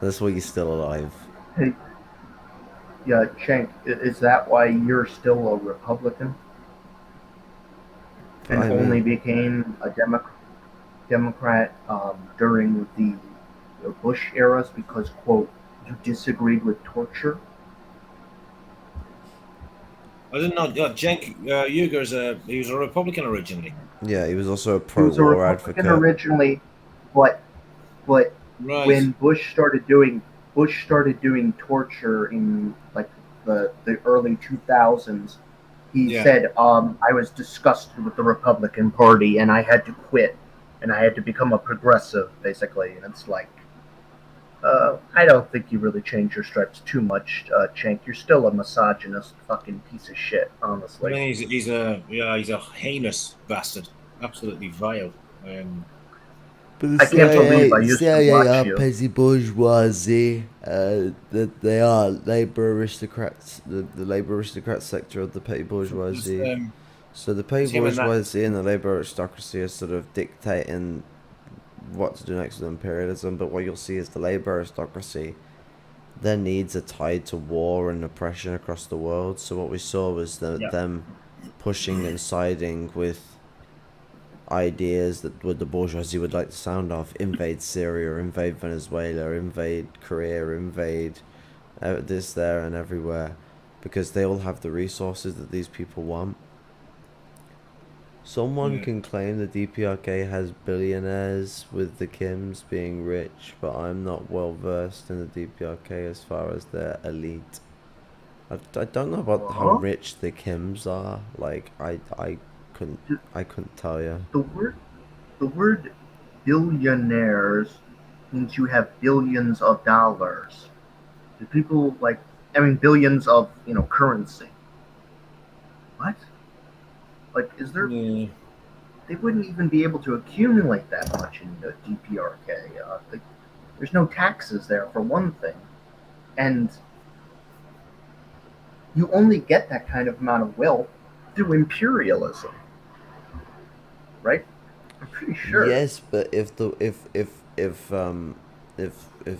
That's why you're still alive. Hey, yeah, Cenk, is that why you're still a Republican? And only became a Democrat during the Bush eras because, quote, you disagreed with torture? I didn't know. Cenk Uygur he was a Republican originally. Yeah, he was also a pro-war advocate. Originally, but when Bush started doing torture in like the early 2000s, he said, I was disgusted with the Republican Party and I had to quit and I had to become a progressive, basically. And it's like, I don't think you really changed your stripes too much, Cenk. You're still a misogynist fucking piece of shit, honestly. I mean, he's a heinous bastard, absolutely vile. But the CIA are petty bourgeoisie. That they are labor aristocrats. The labor aristocrat sector of the petty bourgeoisie. So the petty bourgeoisie and the labor aristocracy are sort of dictating what to do next with imperialism. But what you'll see is the labor aristocracy their needs are tied to war and oppression across the world. So what we saw was them pushing and siding with ideas that what the bourgeoisie would like the sound of: invade Syria, invade Venezuela, invade Korea, invade this, there, and everywhere, because they all have the resources that these people want. Someone can claim the DPRK has billionaires, with the Kims being rich, but I'm not well versed in the DPRK as far as their elite. I don't know about how rich the Kims are. Like I couldn't tell you. The word billionaires means you have billions of dollars. Do people billions of currency? What? Like, is there? Yeah. They wouldn't even be able to accumulate that much in the DPRK. There's no taxes there for one thing, and you only get that kind of amount of wealth through imperialism, right? I'm pretty sure. Yes, but if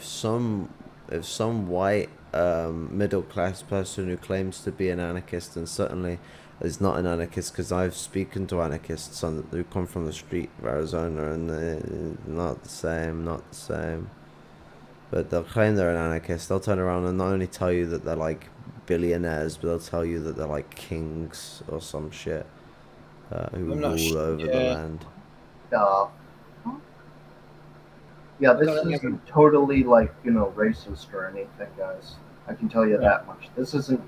some white middle class person who claims to be an anarchist, and certainly is not an anarchist, because I've spoken to anarchists who come from the street of Arizona, and they're not the same. But they'll claim they're an anarchist. They'll turn around and not only tell you that they're like billionaires, but they'll tell you that they're like kings or some shit who rule over the land. Yeah, this isn't totally racist or anything, guys. I can tell you that much. This isn't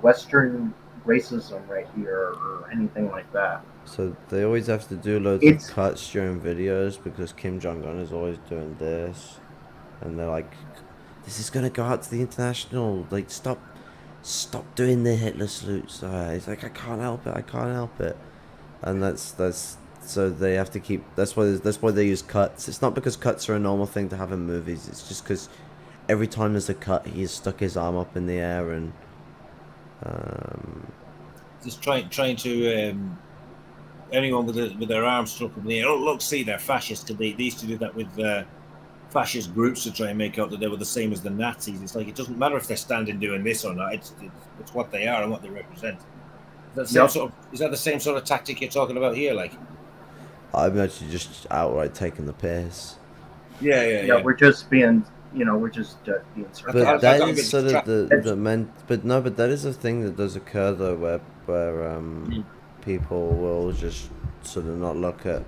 Western racism right here or anything like that. So they always have to do loads of cuts during videos because Kim Jong-un is always doing this, and they're like, "This is gonna go out to the international. Like, stop doing the Hitler salutes." He's like, "I can't help it," and that's so they have to keep. That's why they use cuts. It's not because cuts are a normal thing to have in movies. It's just because every time there's a cut, he's stuck his arm up in the air and just trying to anyone with their arms stuck up in the air. Oh, look, see, they're fascists. They used to do that with fascist groups to try and make out that they were the same as the Nazis. It's like, it doesn't matter if they're standing doing this or not. It's what they are and what they represent. Is that the same sort of tactic you're talking about here? Like, I'm actually just outright taking the piss. Yeah. We're just being, being. But that is sort of but that is a thing that does occur though, where people will just sort of not look at.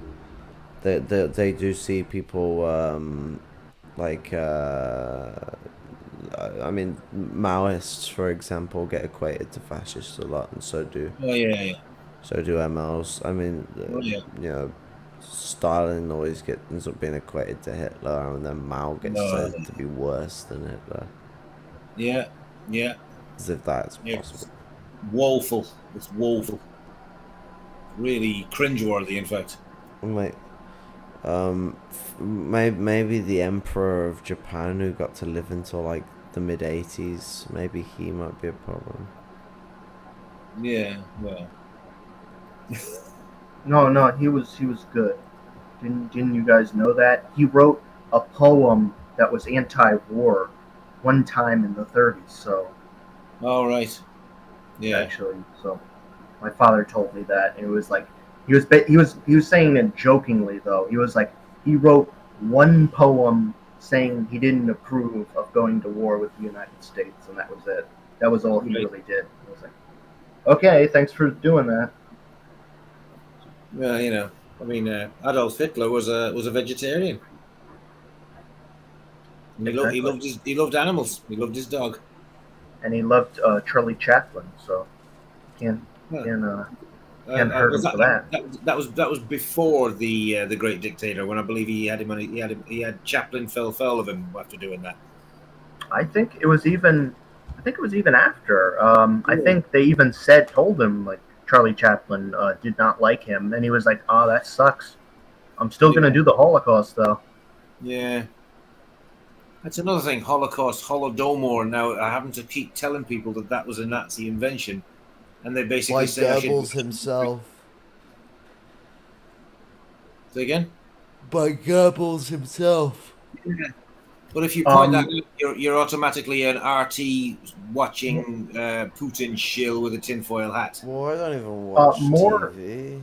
They do see people I mean, Maoists, for example, get equated to fascists a lot, and so do. Oh yeah. So do MLs. I mean, you know, Stalin always ends up being equated to Hitler, and then Mao gets said to be worse than Hitler. Yeah. As if that's possible. Woeful. It's woeful. Really cringeworthy, in fact. Like, maybe the Emperor of Japan, who got to live until like the mid-80s, maybe he might be a problem. Yeah, well. No, he was good. Didn't you guys know that? He wrote a poem that was anti-war one time in the 30s. So. Oh right. Yeah. Actually, so my father told me that, and it was like he was saying it jokingly though. He was like, he wrote one poem saying he didn't approve of going to war with the United States, and that was it. That was all he really did. I was like, okay, thanks for doing that. Well, you know, I mean, Adolf Hitler was a vegetarian. Exactly. He loved animals. He loved his dog. And he loved Charlie Chaplin, so can't hurt him for that. That was before the Great Dictator, when I believe he had Chaplin fell foul of him after doing that. I think it was even after. I think they even told him like Charlie Chaplin did not like him, and he was like, "Oh, that sucks. I'm still gonna do the Holocaust though." Yeah. That's another thing, Holocaust, Holodomor. Now, I happen to keep telling people that was a Nazi invention, and they basically say Goebbels himself. Say again? By Goebbels himself. Yeah. But if you point that out, you're automatically an RT watching Putin shill with a tinfoil hat. Well, I don't even watch TV.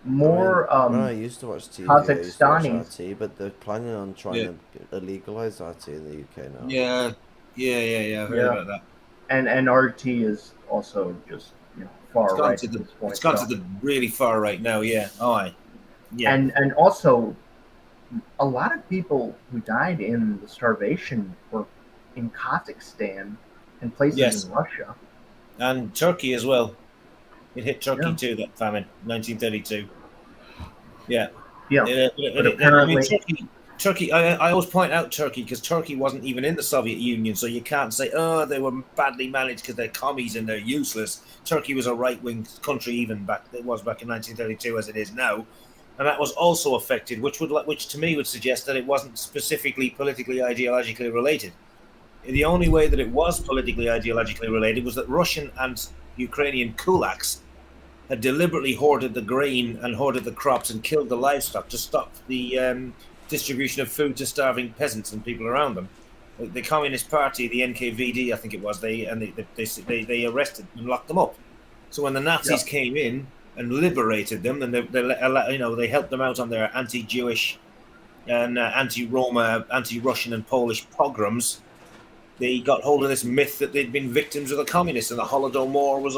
More I mean, when I used to watch TV, I used to watch Kazakhstanis. RT, but they're planning on trying to legalize RT in the UK now. Yeah. I heard about that. And RT is also just far right at this point. It's gone to the really far right now. Yeah. Yeah. And also, a lot of people who died in the starvation were in Kazakhstan and places in Russia. And Turkey as well. It hit Turkey too, that famine, 1932. Yeah. Yeah. But apparently... Turkey, I always point out Turkey because Turkey wasn't even in the Soviet Union, so you can't say, oh, they were badly managed because they're commies and they're useless. Turkey was a right-wing country back in 1932 as it is now. And that was also affected, which to me would suggest that it wasn't specifically politically ideologically related. The only way that it was politically ideologically related was that Russian and Ukrainian kulaks had deliberately hoarded the grain and hoarded the crops and killed the livestock to stop the distribution of food to starving peasants and people around them. The Communist Party, the NKVD, I think it was, they arrested and locked them up. So when the Nazis came in and liberated them, and they helped them out on their anti-Jewish and anti-Roma, anti-Russian and Polish pogroms, they got hold of this myth that they'd been victims of the communists, and the Holodomor was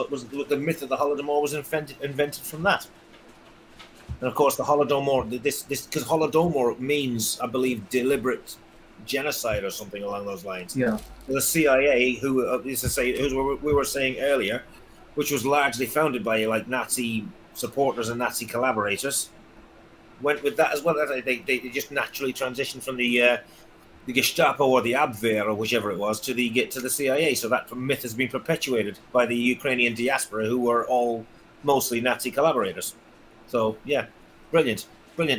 the myth of the Holodomor was invented from that. And of course, the Holodomor, because Holodomor means, I believe, deliberate genocide or something along those lines. Yeah. The CIA, who we were saying earlier, which was largely founded by like Nazi supporters and Nazi collaborators, went with that as well. They just naturally transitioned from the Gestapo or the Abwehr or whichever it was to the CIA. So that myth has been perpetuated by the Ukrainian diaspora, who were all mostly Nazi collaborators. So yeah, brilliant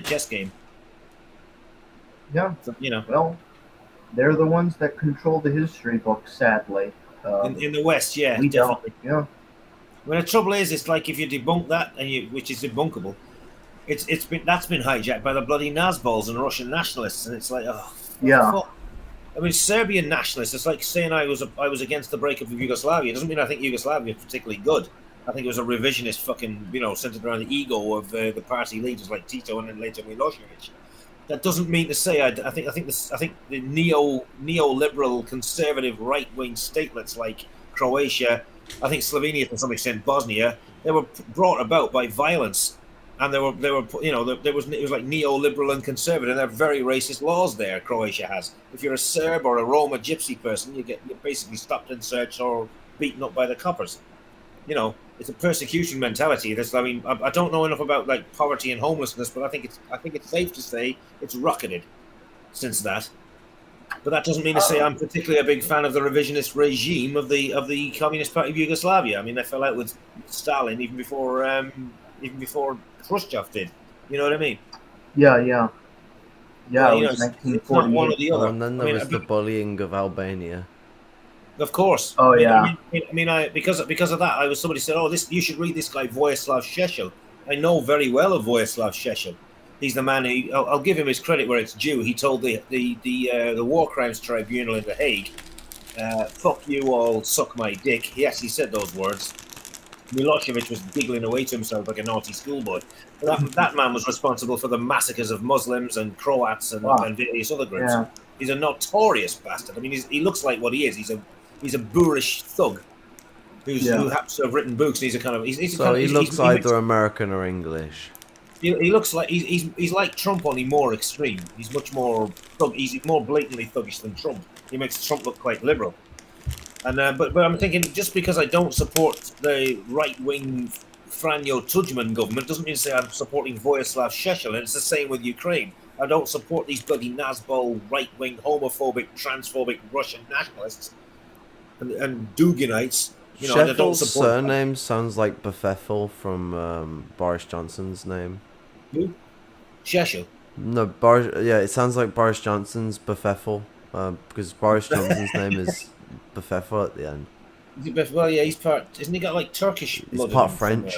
chess game. Yeah, so, well, they're the ones that control the history books, sadly. In the West, yeah, we definitely. Don't. Yeah. Well, the trouble is, it's like if you debunk that, which is debunkable, that's been hijacked by the bloody Nazbols and Russian nationalists, and it's like, oh, yeah. Fuck. I mean, Serbian nationalists. It's like saying I was against the breakup of Yugoslavia. It doesn't mean I think Yugoslavia is particularly good. I think it was a revisionist fucking, centered around the ego of the party leaders like Tito and then later Milosevic. That doesn't mean to say I think the neoliberal conservative right wing statelets like Croatia, I think Slovenia to some extent, Bosnia, they were brought about by violence, and it was like neoliberal and conservative. And they're very racist laws there. Croatia has. If you're a Serb or a Roma gypsy person, you're basically stopped and searched or beaten up by the coppers. It's a persecution mentality. I don't know enough about like poverty and homelessness, but I think it's safe to say it's rocketed since that. But that doesn't mean to say I'm particularly a big fan of the revisionist regime of the Communist Party of Yugoslavia. I mean, they fell out with Stalin even before Khrushchev did. You know what I mean? Yeah. It was 1948. It's not one or the other. And then there was the bullying of Albania. Of course. Oh yeah. Because of that, somebody said, "Oh, you should read this guy Vojislav Šešelj." I know very well of Vojislav Šešelj. He's the man who I'll give him his credit where it's due. He told the War Crimes Tribunal in The Hague, "Fuck you all, suck my dick." He actually said those words. Milosevic was giggling away to himself like a naughty schoolboy. That man was responsible for the massacres of Muslims and Croats and various other groups. Yeah. He's a notorious bastard. I mean, he looks like what he is. He's a boorish thug who happens to have written books. And he looks either American or English. He looks like he's like Trump, only more extreme. He's much more thug. He's more blatantly thuggish than Trump. He makes Trump look quite liberal. And but I'm thinking, just because I don't support the right-wing Franjo Tudjman government doesn't mean to say I'm supporting Vojislav Šešelj. And it's the same with Ukraine. I don't support these bloody Nazbol right-wing, homophobic, transphobic Russian nationalists and Duginites. Šešelj's surname sounds like Befeffel from Boris Johnson's name. Who? Šešelj? No, it sounds like Boris Johnson's Befeffel, because Boris Johnson's name is Befeffel at the end. Well, yeah, he's part. Isn't he got like Turkish blood? He's part French.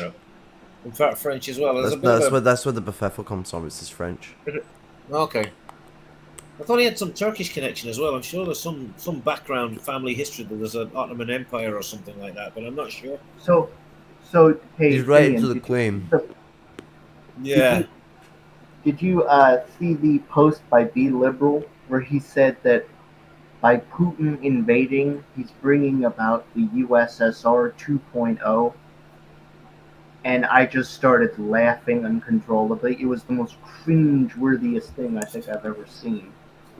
And part French as well. That's where the Befeffel comes from. It's just French. Okay. I thought he had some Turkish connection as well. I'm sure there's some background family history that there's an Ottoman Empire or something like that, but I'm not sure. So hey, He's related Ian, to the did you Queen. Yeah. Did you see the post by B Liberal where he said that by Putin invading, he's bringing about the USSR 2.0? And I just started laughing uncontrollably. It was the most cringe-worthiest thing I think I've ever seen.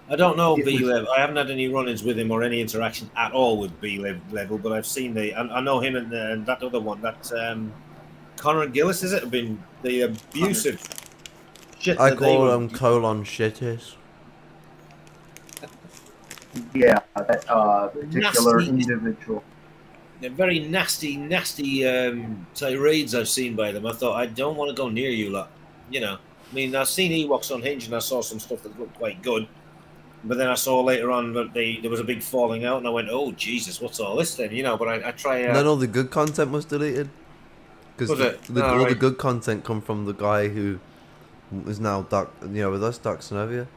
I don't know It B was- level. I haven't had any run-ins with him or any interaction at all with B level, but I've seen I know him and that other one, that Conrad Gillis, is it? Have been the abusive shit I that they call were. them colon shitters. Yeah, that particular Nasty. individual. They're very nasty tirades I've seen by them. I thought, I don't want to go near you lot. You know, I mean, I've seen Ewoks Unhinged and I saw some stuff that looked quite good. But then I saw later on that there was a big falling out, and I went, "Oh Jesus, what's all this then?" You know. But I try. And then all the good content was deleted. Because Was it? Oh, all the right. good content come from the guy who is now with us, Doc Synovia.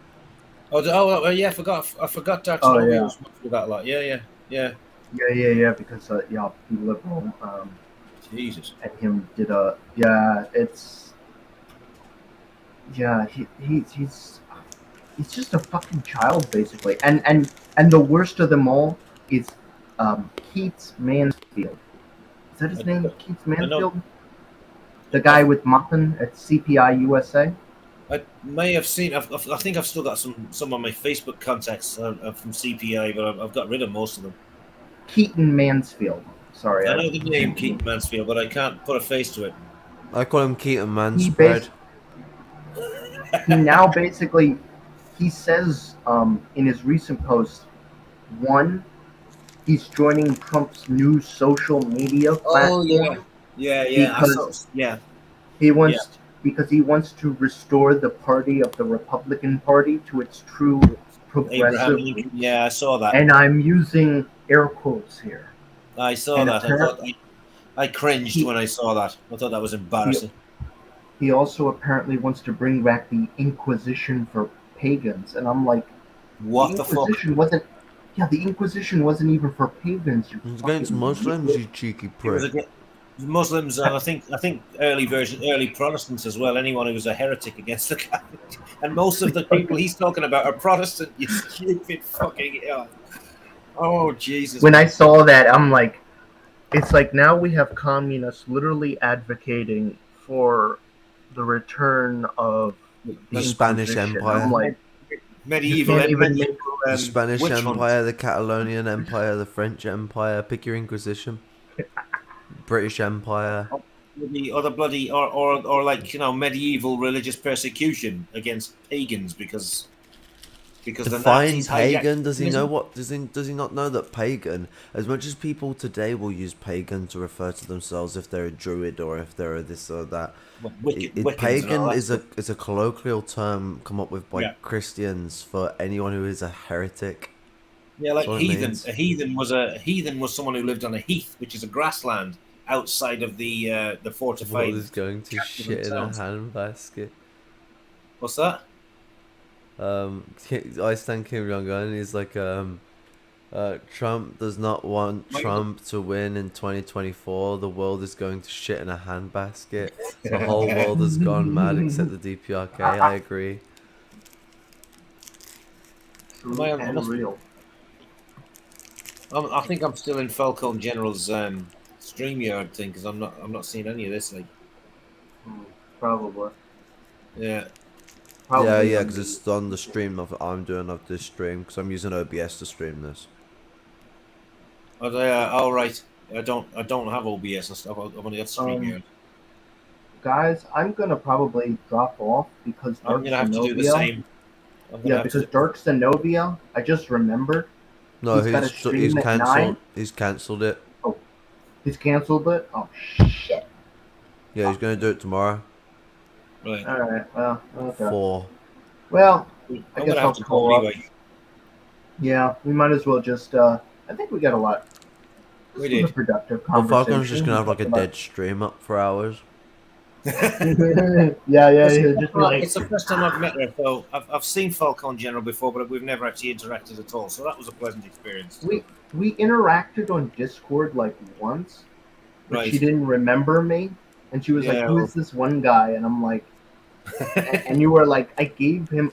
Yeah, I forgot Dark Oh, Synovia yeah. was with that lot. Yeah. Yeah, because B Liberal Jesus. and him did he's just a fucking child basically. And the worst of them all is Keats Mansfield. Is that his name? Keats Mansfield? The guy with Muffin at CPI USA? I may have seen. I think I've still got some on my Facebook contacts from CPI, but I've got rid of most of them. Keaton Mansfield. Sorry. I know the name Keaton Mansfield, but I can't put a face to it. I call him Keaton Manspread. He now basically he says in his recent post, one, he's joining Trump's new social media platform. Because he wants because he wants to restore the party of the Republican Party to its true progressive. Abraham Lincoln. Yeah, I saw that. And I'm using air quotes here. I saw that. I cringed when I saw that. I thought that was embarrassing. He also apparently wants to bring back the Inquisition for pagans, and I'm like, what the fuck? The Inquisition wasn't even for pagans. It's against Muslims, you cheeky prick. Muslims, and I think early Protestants as well. Anyone who was a heretic against the Catholic, and most of the people he's talking about are Protestant. You stupid fucking hell. Oh Jesus! When I saw that, I'm like, it's like now we have communists literally advocating for the return of the Spanish Empire. I'm like, medieval the Spanish Empire, hunt. the Catalonian Empire, the French Empire. Pick your Inquisition. British Empire. Or the bloody or like medieval religious persecution against pagans because define pagan. Does he know what? Does he not know that pagan? As much as people today will use pagan to refer to themselves if they're a druid or if they're this or that. Pagan is a colloquial term come up with by Christians for anyone who is a heretic. Yeah, like heathen. A heathen was someone who lived on a heath, which is a grassland outside of the fortified. What is going to shit in a handbasket? What's that? I stand Kim Jong-un. He's like, Trump does not want Trump to win in 2024. The world is going to shit in a handbasket. The whole world has gone mad except the DPRK. I agree. I think I'm still in Falcon General's StreamYard thing because I'm not seeing any of this. Like, probably. Yeah. Yeah, because it's on the stream I'm doing of this stream because I'm using OBS to stream this. Oh, right. I don't have OBS and stuff. I've only got StreamYard. Guys, I'm gonna probably drop off because I'm gonna have to do the same. Because Dark Synovia, I just remembered. No, he's cancelled. He's cancelled it. Oh, he's cancelled it. Oh shit. Yeah, he's gonna do it tomorrow. Right. All right. Well. Okay. 4. Well, I guess I'll to call up. anyway. Yeah, we might as well just. I think we got a lot. We did. A productive Well, conversation. Falcon's just gonna have like a dead stream up for hours. Just like It's the first time I've met her, so I've seen Falcon General before, but we've never actually interacted at all. So that was a pleasant experience. we interacted on Discord like once, but she Right. didn't remember me, and she was like, Yeah, "Who is this one guy?" And I'm like, and you were like, I gave him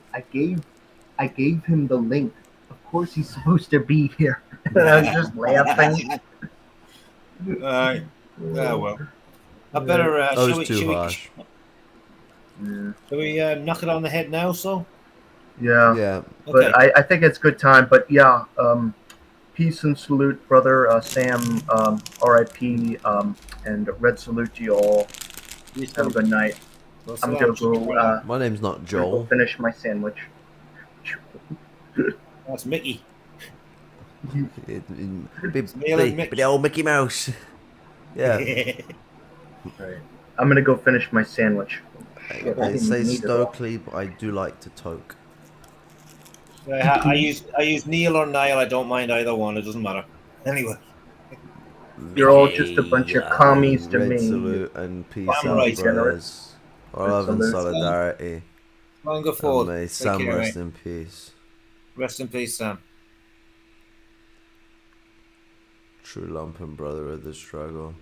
the link. Of course, he's supposed to be here. And I was just laughing. Well. I better. That Shall was we? too Shall we? harsh. Shall we knock it on the head now? So. Yeah. Yeah. But Okay. I think it's good time. But yeah, peace and salute, brother Sam. R.I.P. And red salute to you all. Have a good night. I'm gonna go. My name's not Go Joel. finish my sandwich. That's Mickey. Big old Mickey Mouse. Yeah. Right. I'm gonna go finish my sandwich. Shit, I I didn't say even eat it all. Stokely, but I do like to toke. I use Neil or Niall. I don't mind either one. It doesn't matter. Anyway. You're all just a bunch of commies to Red me. salute and peace I'm out, right. brothers. Our Red love and salute. solidarity. Long go And forward. may Take Sam care, rest mate. in peace. Rest in peace, Sam. True lumpen brother of the struggle.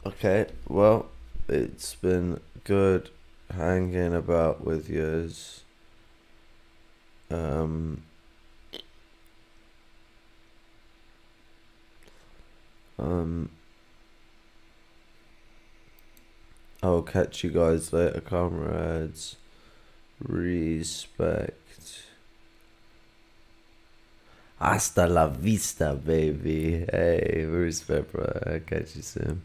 Okay, well, it's been good hanging about with yous. I'll catch you guys later, comrades. Respect. Hasta la vista, baby. Hey, respect, bro. I'll catch you soon.